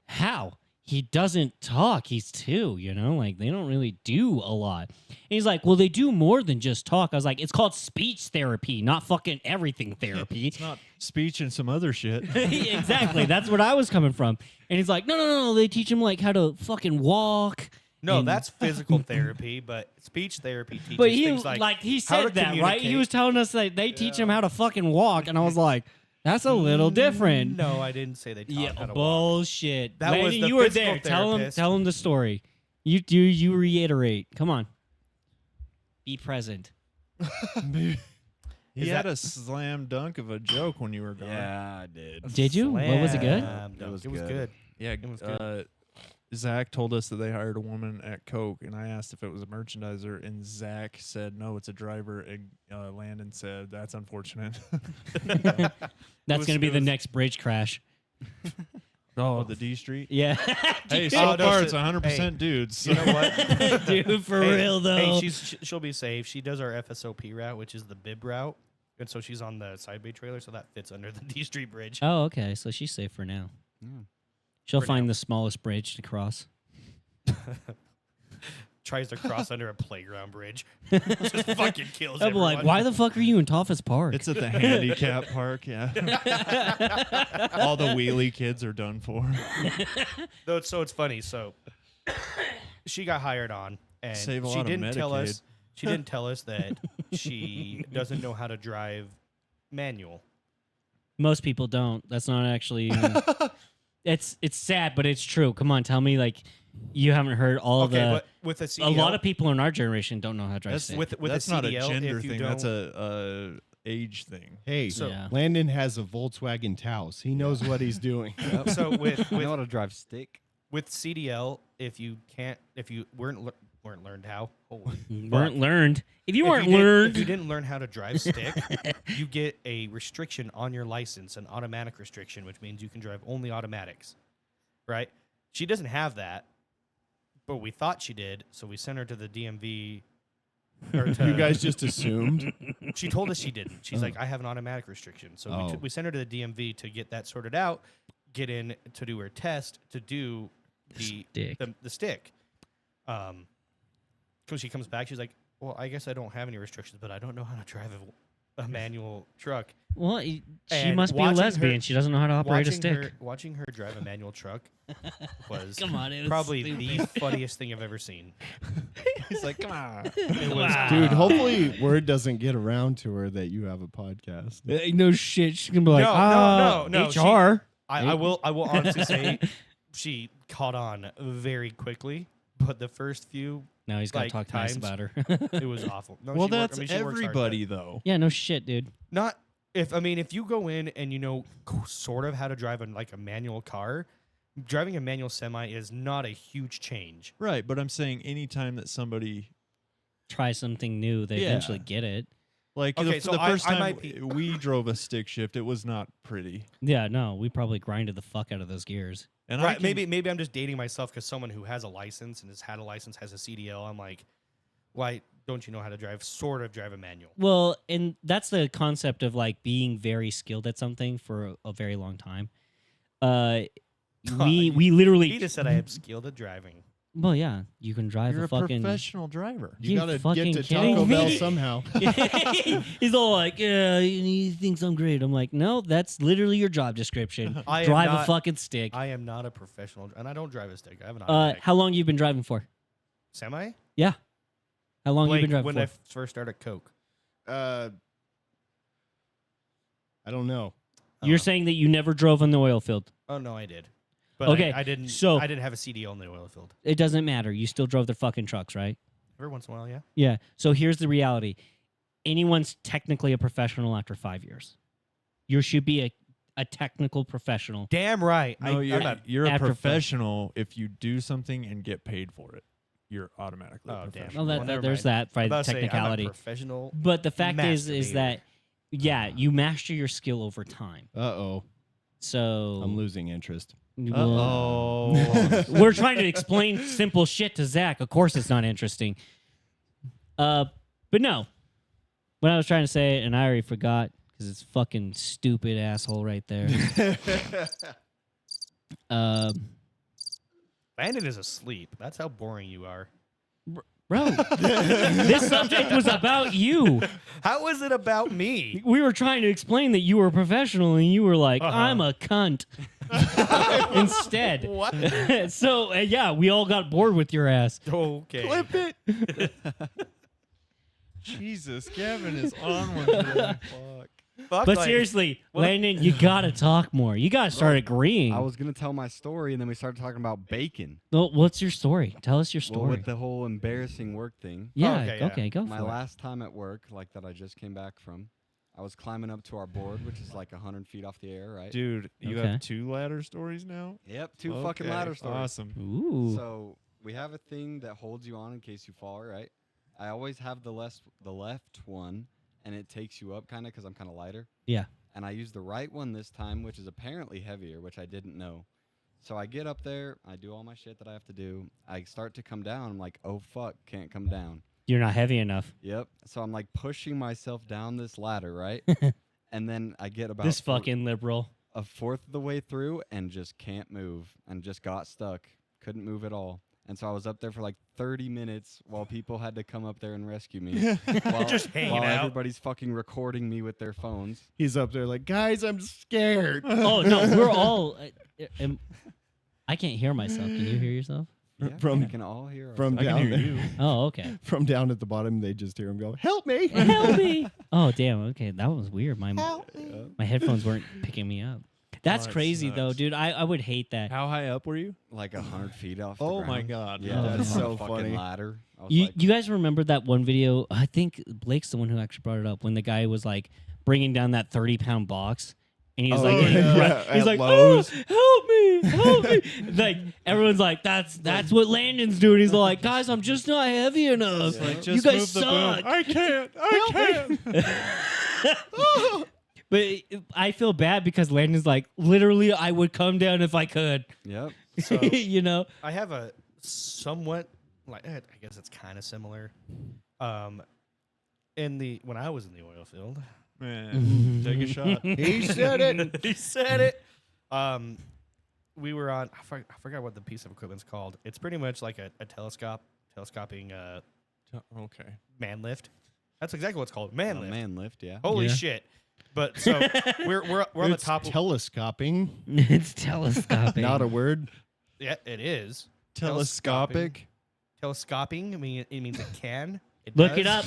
[SPEAKER 6] how? He doesn't talk. He's 2, you know, like they don't really do a lot. And he's like, well, they do more than just talk. I was like, it's called speech therapy, not fucking everything therapy.
[SPEAKER 3] It's not speech and some other shit.
[SPEAKER 6] Exactly. That's what I was coming from. And he's like, no. They teach him like how to fucking walk.
[SPEAKER 4] No,
[SPEAKER 6] and-
[SPEAKER 4] that's physical therapy, but speech therapy teaches
[SPEAKER 6] But he
[SPEAKER 4] things
[SPEAKER 6] he
[SPEAKER 4] how to
[SPEAKER 6] said that, right? He
[SPEAKER 4] communicate.
[SPEAKER 6] was telling us that they teach him how to fucking walk, and I was like, that's a little different.
[SPEAKER 4] No, I didn't say they taught
[SPEAKER 6] Yeah,
[SPEAKER 4] how to walk.
[SPEAKER 6] bullshit.
[SPEAKER 4] That was
[SPEAKER 6] Landon,
[SPEAKER 4] the
[SPEAKER 6] you were
[SPEAKER 4] physical
[SPEAKER 6] there.
[SPEAKER 4] therapist.
[SPEAKER 6] Tell him the story. You reiterate. Come on. Be present.
[SPEAKER 3] He
[SPEAKER 4] Is
[SPEAKER 3] had
[SPEAKER 4] that-
[SPEAKER 3] a slam dunk of a joke when you were gone.
[SPEAKER 8] Yeah, I did.
[SPEAKER 6] Did you? What was it good?
[SPEAKER 4] Slam dunk.
[SPEAKER 8] was
[SPEAKER 4] It was
[SPEAKER 8] good.
[SPEAKER 4] good.
[SPEAKER 3] Yeah,
[SPEAKER 4] It was good.
[SPEAKER 3] Zach told us that they hired a woman at Coke, and I asked if it was a merchandiser, and Zach said no, it's a driver. And Landon said that's unfortunate.
[SPEAKER 6] That's
[SPEAKER 4] was-
[SPEAKER 6] going to be
[SPEAKER 4] it
[SPEAKER 6] the
[SPEAKER 4] was-
[SPEAKER 6] next bridge crash.
[SPEAKER 3] Oh, the D Street.
[SPEAKER 6] Yeah.
[SPEAKER 3] Hey,
[SPEAKER 6] Dude.
[SPEAKER 3] so
[SPEAKER 4] Oh, no,
[SPEAKER 3] far
[SPEAKER 4] shit.
[SPEAKER 3] it's 100%
[SPEAKER 4] Hey,
[SPEAKER 3] dudes.
[SPEAKER 4] You know what?
[SPEAKER 6] Dude, for
[SPEAKER 4] Hey,
[SPEAKER 6] real, though.
[SPEAKER 4] Hey, she'll be safe. She does our FSOP route, which is the bib route, and so she's on the side bay trailer, so that fits under the D Street Bridge.
[SPEAKER 6] Oh, okay. So she's safe for now. She'll
[SPEAKER 4] For
[SPEAKER 6] find
[SPEAKER 4] now.
[SPEAKER 6] the smallest bridge to cross.
[SPEAKER 4] Tries to cross under a playground bridge. Just fucking kills
[SPEAKER 6] I'm
[SPEAKER 4] everyone.
[SPEAKER 6] like, why the fuck are you in Toffus Park?
[SPEAKER 3] It's at the handicap park, yeah. All the wheelie kids are done for.
[SPEAKER 4] Though, so it's funny. So she got hired on, and
[SPEAKER 3] Save a
[SPEAKER 4] she
[SPEAKER 3] lot of
[SPEAKER 4] didn't tell
[SPEAKER 3] Medicaid.
[SPEAKER 4] us. She didn't tell us that she doesn't know how to drive manual.
[SPEAKER 6] Most people don't. That's not actually. Even, it's sad, but it's true. Come on, tell me like you haven't heard all
[SPEAKER 4] Okay,
[SPEAKER 6] the.
[SPEAKER 4] but with a
[SPEAKER 6] A
[SPEAKER 4] CDL,
[SPEAKER 6] lot of people in our generation don't know how to drive.
[SPEAKER 3] That's
[SPEAKER 6] stick.
[SPEAKER 4] with
[SPEAKER 3] that's
[SPEAKER 4] a
[SPEAKER 3] not a
[SPEAKER 4] CDL,
[SPEAKER 3] gender
[SPEAKER 4] if you
[SPEAKER 3] thing.
[SPEAKER 4] don't,
[SPEAKER 3] That's a age thing.
[SPEAKER 5] Hey,
[SPEAKER 4] So-
[SPEAKER 6] Yeah.
[SPEAKER 5] Landon has a Volkswagen Taos. He knows what he's doing.
[SPEAKER 4] so with
[SPEAKER 8] I know how to drive stick.
[SPEAKER 4] with CDL, if you weren't learned how, holy
[SPEAKER 6] weren't learned. If you weren't
[SPEAKER 4] if
[SPEAKER 6] learned,
[SPEAKER 4] you didn't learn how to drive stick, you get a restriction on your license, an automatic restriction, which means you can drive only automatics. Right? She doesn't have that, but we thought she did, so we sent her to the DMV. Or to,
[SPEAKER 5] You guys just assumed.
[SPEAKER 4] She told us she didn't. She's like, I have an automatic restriction, so
[SPEAKER 5] Oh.
[SPEAKER 4] we sent her to the DMV to get that sorted out, get in to do her test to do
[SPEAKER 6] Stick.
[SPEAKER 4] the stick. So she comes back, she's like, well, I guess I don't have any restrictions, but I don't know how to drive a manual truck.
[SPEAKER 6] well, she
[SPEAKER 4] And
[SPEAKER 6] must be a
[SPEAKER 4] watching
[SPEAKER 6] lesbian.
[SPEAKER 4] her-
[SPEAKER 6] She doesn't know how to operate a stick.
[SPEAKER 4] Watching her drive a manual truck was
[SPEAKER 6] Come on, it was
[SPEAKER 4] probably
[SPEAKER 6] stupid.
[SPEAKER 4] the funniest thing I've ever seen.
[SPEAKER 3] He's like, come on.
[SPEAKER 4] It was
[SPEAKER 5] Dude, hopefully word doesn't get around to her that you have a podcast.
[SPEAKER 6] No shit. She's gonna be like,
[SPEAKER 4] no.
[SPEAKER 6] HR.
[SPEAKER 4] I will honestly say she caught on very quickly, but the first few
[SPEAKER 6] Now he's gotta
[SPEAKER 4] like,
[SPEAKER 6] talk nice
[SPEAKER 4] times,
[SPEAKER 6] about her.
[SPEAKER 4] it was awful. No,
[SPEAKER 3] Well,
[SPEAKER 4] she
[SPEAKER 3] that's
[SPEAKER 4] she works hard, but
[SPEAKER 3] everybody, though.
[SPEAKER 6] Yeah, no shit, dude.
[SPEAKER 4] Not if you go in and you know sort of how to drive a manual car, driving a manual semi is not a huge change.
[SPEAKER 3] Right, but I'm saying anytime that somebody
[SPEAKER 6] Try something new, they
[SPEAKER 3] Yeah.
[SPEAKER 6] eventually get it.
[SPEAKER 3] like
[SPEAKER 4] Okay,
[SPEAKER 3] the,
[SPEAKER 4] so
[SPEAKER 3] the first
[SPEAKER 4] I
[SPEAKER 3] time
[SPEAKER 4] might be-
[SPEAKER 3] we drove a stick shift, it was not pretty.
[SPEAKER 6] Yeah, no, we probably grinded the fuck out of those gears.
[SPEAKER 3] And I
[SPEAKER 4] Right?
[SPEAKER 3] can-
[SPEAKER 4] Maybe I'm just dating myself because someone who has a license and has had a license has a CDL. I'm like, why don't you know how to drive? Sort of drive a manual.
[SPEAKER 6] Well, and that's the concept of like being very skilled at something for a very long time. We literally.
[SPEAKER 4] He just said I am skilled at driving.
[SPEAKER 6] Well, yeah, you can drive
[SPEAKER 3] You're
[SPEAKER 6] a fucking
[SPEAKER 3] professional driver.
[SPEAKER 5] You gotta
[SPEAKER 6] fucking
[SPEAKER 5] get to
[SPEAKER 6] kidding
[SPEAKER 5] Taco Bell
[SPEAKER 6] me?
[SPEAKER 5] somehow.
[SPEAKER 6] He's all like, yeah, he thinks I'm great. I'm like, no, that's literally your job description.
[SPEAKER 4] I am
[SPEAKER 6] Drive a
[SPEAKER 4] not-
[SPEAKER 6] fucking stick.
[SPEAKER 4] I am not a professional, and I don't drive a stick. I have an automatic.
[SPEAKER 6] How long you been driving for?
[SPEAKER 4] Semi?
[SPEAKER 6] Yeah. How long you
[SPEAKER 4] Like
[SPEAKER 6] been driving
[SPEAKER 4] when
[SPEAKER 6] for?
[SPEAKER 4] I first started Coke.
[SPEAKER 5] I don't know.
[SPEAKER 6] You're saying that you never drove on the oil field.
[SPEAKER 4] Oh no, I did. But
[SPEAKER 6] Okay,
[SPEAKER 4] I didn't.
[SPEAKER 6] so-
[SPEAKER 4] I didn't have a CDL on the oil field.
[SPEAKER 6] It doesn't matter. You still drove their fucking trucks, right?
[SPEAKER 4] Every once in a while, yeah.
[SPEAKER 6] Yeah. So here's the reality. Anyone's technically a professional after 5 years. You should be a technical professional.
[SPEAKER 4] Damn right.
[SPEAKER 3] No, you're a
[SPEAKER 6] after five.
[SPEAKER 3] professional if you do something and get paid for it. You're automatically
[SPEAKER 4] Oh,
[SPEAKER 3] a
[SPEAKER 4] damn.
[SPEAKER 3] professional.
[SPEAKER 6] Well,
[SPEAKER 4] Well, never
[SPEAKER 6] there's
[SPEAKER 4] mind.
[SPEAKER 6] that for
[SPEAKER 4] I'm about to say, I'm a
[SPEAKER 6] technicality.
[SPEAKER 4] professional
[SPEAKER 6] But the fact is
[SPEAKER 4] masturbator.
[SPEAKER 6] that, yeah, you master your skill over time.
[SPEAKER 5] Uh-oh.
[SPEAKER 6] So
[SPEAKER 5] I'm losing interest.
[SPEAKER 6] well, we're trying to explain simple shit to Zach. Of course, it's not interesting. But no, what I was trying to say, and I already forgot because it's fucking stupid asshole right there.
[SPEAKER 4] Landon is asleep. That's how boring you are.
[SPEAKER 6] Bro, this subject was about you.
[SPEAKER 4] How was it about me?
[SPEAKER 6] We were trying to explain that you were a professional, and you were like, "I'm a cunt." Instead,
[SPEAKER 4] What?
[SPEAKER 6] so yeah, we all got bored with your ass.
[SPEAKER 4] Okay.
[SPEAKER 3] Clip it. Jesus, Gavin is on one today. Fuck.
[SPEAKER 4] Fuck,
[SPEAKER 6] But
[SPEAKER 4] like,
[SPEAKER 6] seriously,
[SPEAKER 4] what-
[SPEAKER 6] Landon, you gotta talk more. You gotta start agreeing.
[SPEAKER 8] I was gonna tell my story, and then we started talking about bacon.
[SPEAKER 6] Well, what's your story? Tell us your
[SPEAKER 8] Well,
[SPEAKER 6] story.
[SPEAKER 8] with the whole embarrassing work thing.
[SPEAKER 6] yeah,
[SPEAKER 4] okay, yeah.
[SPEAKER 6] okay, go
[SPEAKER 8] My
[SPEAKER 6] for it.
[SPEAKER 8] last time at work, like that I just came back from, I was climbing up to our board, which is like 100 feet off the air, right?
[SPEAKER 3] Dude, you
[SPEAKER 6] Okay.
[SPEAKER 3] have 2 ladder stories now?
[SPEAKER 8] Yep, two fucking ladder stories.
[SPEAKER 3] Awesome.
[SPEAKER 6] Ooh.
[SPEAKER 8] So we have a thing that holds you on in case you fall, right? I always have the left one, and it takes you up kind of because I'm kind of lighter.
[SPEAKER 6] Yeah.
[SPEAKER 8] And I use the right one this time, which is apparently heavier, which I didn't know. So I get up there, I do all my shit that I have to do. I start to come down. I'm like, oh fuck, can't come down.
[SPEAKER 6] You're not heavy enough.
[SPEAKER 8] Yep. So I'm like pushing myself down this ladder, right? And then I get about
[SPEAKER 6] This fucking liberal.
[SPEAKER 8] a fourth of the way through and just can't move and just got stuck. Couldn't move at all. And so I was up there for like 30 minutes while people had to come up there and rescue me. while,
[SPEAKER 4] Just hanging
[SPEAKER 8] while
[SPEAKER 4] out.
[SPEAKER 8] everybody's fucking recording me with their phones.
[SPEAKER 5] He's up there like, guys, I'm scared.
[SPEAKER 6] Oh no, we're all. I can't hear myself. Can you hear yourself?
[SPEAKER 8] Yeah,
[SPEAKER 5] From-
[SPEAKER 8] we can all hear
[SPEAKER 5] From
[SPEAKER 3] I can
[SPEAKER 5] down
[SPEAKER 3] hear
[SPEAKER 5] there.
[SPEAKER 3] you.
[SPEAKER 6] Oh, okay.
[SPEAKER 5] From down at the bottom, they just hear him go, help me.
[SPEAKER 6] Help me! Oh damn. Okay, that was weird. My headphones weren't picking me up. That's
[SPEAKER 3] that
[SPEAKER 6] crazy though,
[SPEAKER 3] sucks.
[SPEAKER 6] dude. I would hate that.
[SPEAKER 3] How high up were you?
[SPEAKER 8] like 100 feet off the
[SPEAKER 3] Oh
[SPEAKER 8] ground.
[SPEAKER 3] my God.
[SPEAKER 8] Yeah,
[SPEAKER 6] Oh,
[SPEAKER 8] that's
[SPEAKER 6] no.
[SPEAKER 8] so
[SPEAKER 5] Fucking
[SPEAKER 8] fucking ladder. I was
[SPEAKER 6] You
[SPEAKER 8] like,
[SPEAKER 6] you guys remember that one video? I think Blake's the one who actually brought it up when the guy was like bringing down that 30-pound box. And he was
[SPEAKER 5] Oh,
[SPEAKER 6] like,
[SPEAKER 5] yeah,
[SPEAKER 6] he's
[SPEAKER 5] at
[SPEAKER 6] like,
[SPEAKER 5] Lowe's.
[SPEAKER 6] oh, help me. Like everyone's like, that's what Landon's doing. He's like, guys, I'm just not heavy enough.
[SPEAKER 3] Like,
[SPEAKER 6] you
[SPEAKER 3] just
[SPEAKER 6] guys
[SPEAKER 3] move the boom.
[SPEAKER 6] suck.
[SPEAKER 3] I can't. I can't.
[SPEAKER 6] But I feel bad because Landon's like, literally, I would come down if I could.
[SPEAKER 8] yep.
[SPEAKER 4] So
[SPEAKER 6] You know?
[SPEAKER 4] I have a somewhat like I guess it's kind of similar. When I was in the oil field,
[SPEAKER 3] Man, take a shot.
[SPEAKER 5] He said it.
[SPEAKER 4] he said it. We were on. I forgot what the piece of equipment's called. It's pretty much like a telescoping
[SPEAKER 3] Okay.
[SPEAKER 4] man lift. That's exactly what it's called. Man lift.
[SPEAKER 8] Man lift, yeah.
[SPEAKER 4] Holy
[SPEAKER 6] Yeah.
[SPEAKER 4] shit! But so we're on the
[SPEAKER 5] It's
[SPEAKER 4] top.
[SPEAKER 5] telescoping.
[SPEAKER 6] It's telescoping.
[SPEAKER 5] Not a word.
[SPEAKER 4] Yeah, it is
[SPEAKER 3] Telescopic.
[SPEAKER 4] Telescoping. I mean, it means it can. It
[SPEAKER 6] Look
[SPEAKER 4] does.
[SPEAKER 6] it up.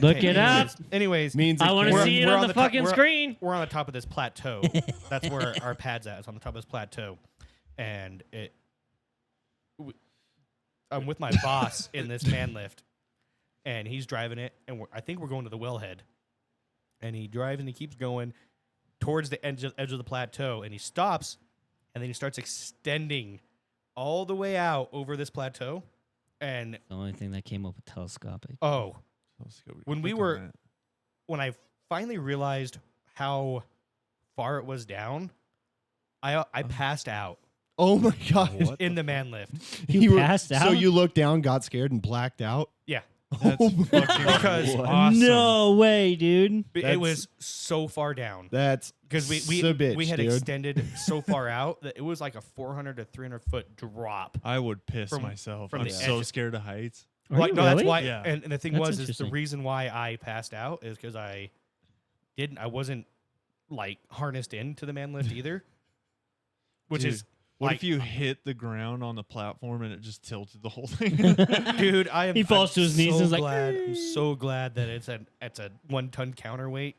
[SPEAKER 6] Look
[SPEAKER 4] Okay,
[SPEAKER 6] it up.
[SPEAKER 4] Anyways,
[SPEAKER 5] Means
[SPEAKER 6] I
[SPEAKER 5] it
[SPEAKER 6] want to
[SPEAKER 5] can.
[SPEAKER 6] see it
[SPEAKER 4] we're
[SPEAKER 6] on the
[SPEAKER 4] top-
[SPEAKER 6] fucking screen.
[SPEAKER 4] We're on the top of this plateau. That's where our pad's at. It's on the top of this plateau, and I'm with my boss in this man lift, and he's driving it, and I think we're going to the wellhead, and he drives and he keeps going towards the edge of the plateau, and he stops, and then he starts extending all the way out over this plateau, and
[SPEAKER 6] The only thing that came up with telescopic.
[SPEAKER 4] oh. When we
[SPEAKER 3] Click on
[SPEAKER 4] were-
[SPEAKER 3] that.
[SPEAKER 4] When I finally realized how far it was down, I passed out
[SPEAKER 5] Oh my God.
[SPEAKER 8] What?
[SPEAKER 4] in the man lift.
[SPEAKER 6] You passed
[SPEAKER 5] So
[SPEAKER 6] out?
[SPEAKER 5] you looked down, got scared, and blacked out?
[SPEAKER 4] Yeah.
[SPEAKER 3] That's fucking
[SPEAKER 4] because
[SPEAKER 3] awesome.
[SPEAKER 6] No way, dude.
[SPEAKER 4] it was so far down.
[SPEAKER 5] That's
[SPEAKER 4] Because we
[SPEAKER 5] bitch,
[SPEAKER 4] had
[SPEAKER 5] dude.
[SPEAKER 4] extended so far out that it was like a 400 to 300 foot drop.
[SPEAKER 3] I would piss
[SPEAKER 4] From-
[SPEAKER 3] myself.
[SPEAKER 4] from
[SPEAKER 3] I'm
[SPEAKER 4] the
[SPEAKER 3] so
[SPEAKER 4] edge.
[SPEAKER 3] scared of heights.
[SPEAKER 6] Are
[SPEAKER 4] Like,
[SPEAKER 6] you
[SPEAKER 4] no, that's
[SPEAKER 6] really?
[SPEAKER 4] why.
[SPEAKER 3] Yeah.
[SPEAKER 4] And the thing
[SPEAKER 6] That's
[SPEAKER 4] was, is the
[SPEAKER 6] interesting.
[SPEAKER 4] reason why I passed out is because I wasn't like harnessed into the man lift either. Which
[SPEAKER 3] Dude,
[SPEAKER 4] is
[SPEAKER 3] what
[SPEAKER 4] like,
[SPEAKER 3] if you hit the ground on the platform and it just tilted the whole thing?
[SPEAKER 4] dude,
[SPEAKER 6] He falls to his knees and is like,
[SPEAKER 4] I'm so glad that it's a 1 ton counterweight.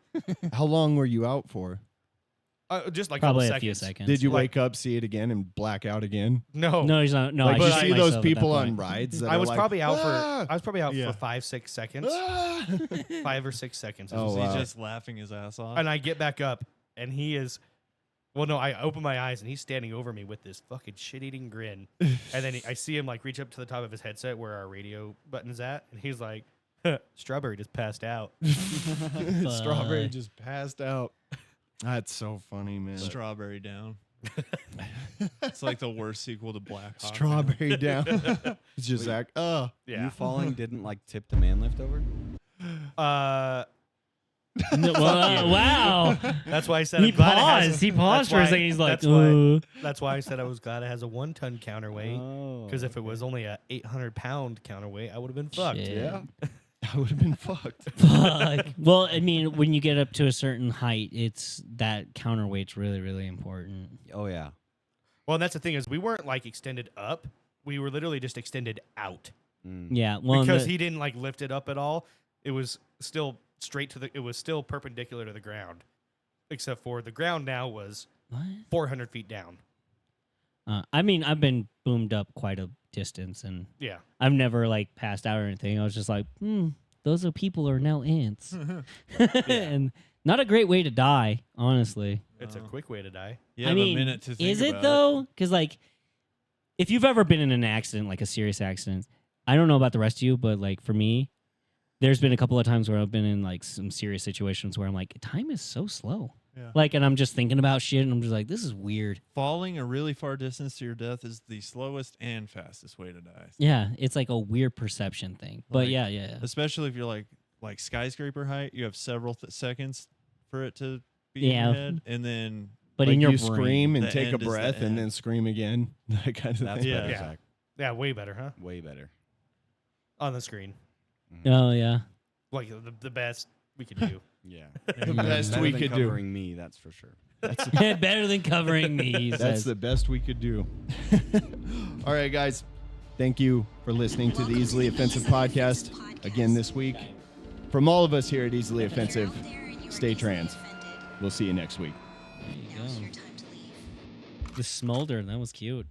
[SPEAKER 5] How long were you out for?
[SPEAKER 4] Just like
[SPEAKER 6] Probably
[SPEAKER 4] couple
[SPEAKER 6] a few
[SPEAKER 4] seconds.
[SPEAKER 6] seconds.
[SPEAKER 5] Did you
[SPEAKER 4] Like-
[SPEAKER 5] wake up, see it again, and black out again?
[SPEAKER 4] No,
[SPEAKER 6] No, he's not. No,
[SPEAKER 5] Like
[SPEAKER 6] I
[SPEAKER 5] you
[SPEAKER 6] shit
[SPEAKER 5] see
[SPEAKER 6] myself
[SPEAKER 5] those
[SPEAKER 6] at that
[SPEAKER 5] people on
[SPEAKER 6] point.
[SPEAKER 5] rides that
[SPEAKER 4] I
[SPEAKER 5] are
[SPEAKER 4] was
[SPEAKER 5] like,
[SPEAKER 4] probably out
[SPEAKER 5] "Ah!"
[SPEAKER 4] for 5-6 seconds,
[SPEAKER 5] Ah!
[SPEAKER 4] 5 or 6 seconds. It
[SPEAKER 5] Oh,
[SPEAKER 4] was-
[SPEAKER 3] He's
[SPEAKER 5] wow.
[SPEAKER 3] just laughing his ass off.
[SPEAKER 4] And I get back up, and he is. Well, no, I open my eyes, and he's standing over me with this fucking shit-eating grin. And then I see him like reach up to the top of his headset where our radio button is at, and he's like, "Strawberry just passed out."
[SPEAKER 5] Strawberry just passed out. That's so funny, man.
[SPEAKER 3] Strawberry Down. It's like the worst sequel to Black Hawk.
[SPEAKER 5] Strawberry down. It's just like,
[SPEAKER 4] Yeah.
[SPEAKER 8] You falling didn't like tip the man lift over?
[SPEAKER 6] No, well, wow.
[SPEAKER 4] That's why I said
[SPEAKER 6] He
[SPEAKER 4] I'm glad it has
[SPEAKER 6] paused. He paused for a second. He's like,
[SPEAKER 4] that's why I said I was glad it has a 1 ton counterweight.
[SPEAKER 8] Oh.
[SPEAKER 4] Because if it was only a 800-pound counterweight, I would have been fucked.
[SPEAKER 6] Shit.
[SPEAKER 5] yeah. I would have been fucked.
[SPEAKER 6] Fuck. Well, I mean, when you get up to a certain height, it's that counterweight's really, really important.
[SPEAKER 8] Oh, yeah.
[SPEAKER 4] Well, and that's the thing is we weren't like extended up. We were literally just extended out.
[SPEAKER 6] Yeah, well,
[SPEAKER 4] Because he didn't like lift it up at all. It was still straight to it was still perpendicular to the ground. Except for the ground now was 400 feet down.
[SPEAKER 6] I mean, I've been boomed up quite a distance, and
[SPEAKER 4] Yeah.
[SPEAKER 6] I've never like passed out or anything. I was just like, those are people are now ants, and not a great way to die, honestly.
[SPEAKER 4] It's a quick way to die.
[SPEAKER 3] You
[SPEAKER 6] I
[SPEAKER 3] have
[SPEAKER 6] mean,
[SPEAKER 3] a minute to think
[SPEAKER 6] is it
[SPEAKER 3] about
[SPEAKER 6] though? Because like, if you've ever been in an accident, like a serious accident, I don't know about the rest of you, but like for me, there's been a couple of times where I've been in like some serious situations where I'm like, time is so slow.
[SPEAKER 3] Yeah.
[SPEAKER 6] Like, and I'm just thinking about shit, and I'm just like, this is weird.
[SPEAKER 3] Falling a really far distance to your death is the slowest and fastest way to die.
[SPEAKER 6] Yeah, it's like a weird perception thing. But
[SPEAKER 3] Like,
[SPEAKER 6] yeah.
[SPEAKER 3] Especially if you're like skyscraper height, you have several seconds for it to be
[SPEAKER 6] Yeah.
[SPEAKER 3] in your head, and then
[SPEAKER 6] But
[SPEAKER 5] like
[SPEAKER 6] in your
[SPEAKER 5] you
[SPEAKER 6] brain,
[SPEAKER 5] scream and
[SPEAKER 3] the
[SPEAKER 5] take a
[SPEAKER 3] end is the
[SPEAKER 5] breath and
[SPEAKER 3] end.
[SPEAKER 5] then scream again. That kind of
[SPEAKER 8] That's
[SPEAKER 5] thing.
[SPEAKER 3] Yeah.
[SPEAKER 8] better,
[SPEAKER 4] Yeah.
[SPEAKER 8] Zach.
[SPEAKER 4] Yeah, way better, huh?
[SPEAKER 8] Way better.
[SPEAKER 4] On the screen.
[SPEAKER 6] Oh yeah.
[SPEAKER 4] Like the best we could do.
[SPEAKER 8] Yeah.
[SPEAKER 5] The best
[SPEAKER 8] Better
[SPEAKER 5] we
[SPEAKER 8] than
[SPEAKER 5] could do.
[SPEAKER 8] covering me, that's for sure.
[SPEAKER 6] Better than covering me. He
[SPEAKER 5] That's
[SPEAKER 6] says.
[SPEAKER 5] the best we could do. All right, guys. Thank you for listening to the Easily Offensive podcast again this week. From all of us here at Easily Offensive, stay trans. We'll see you next week.
[SPEAKER 6] The smolder, that was cute.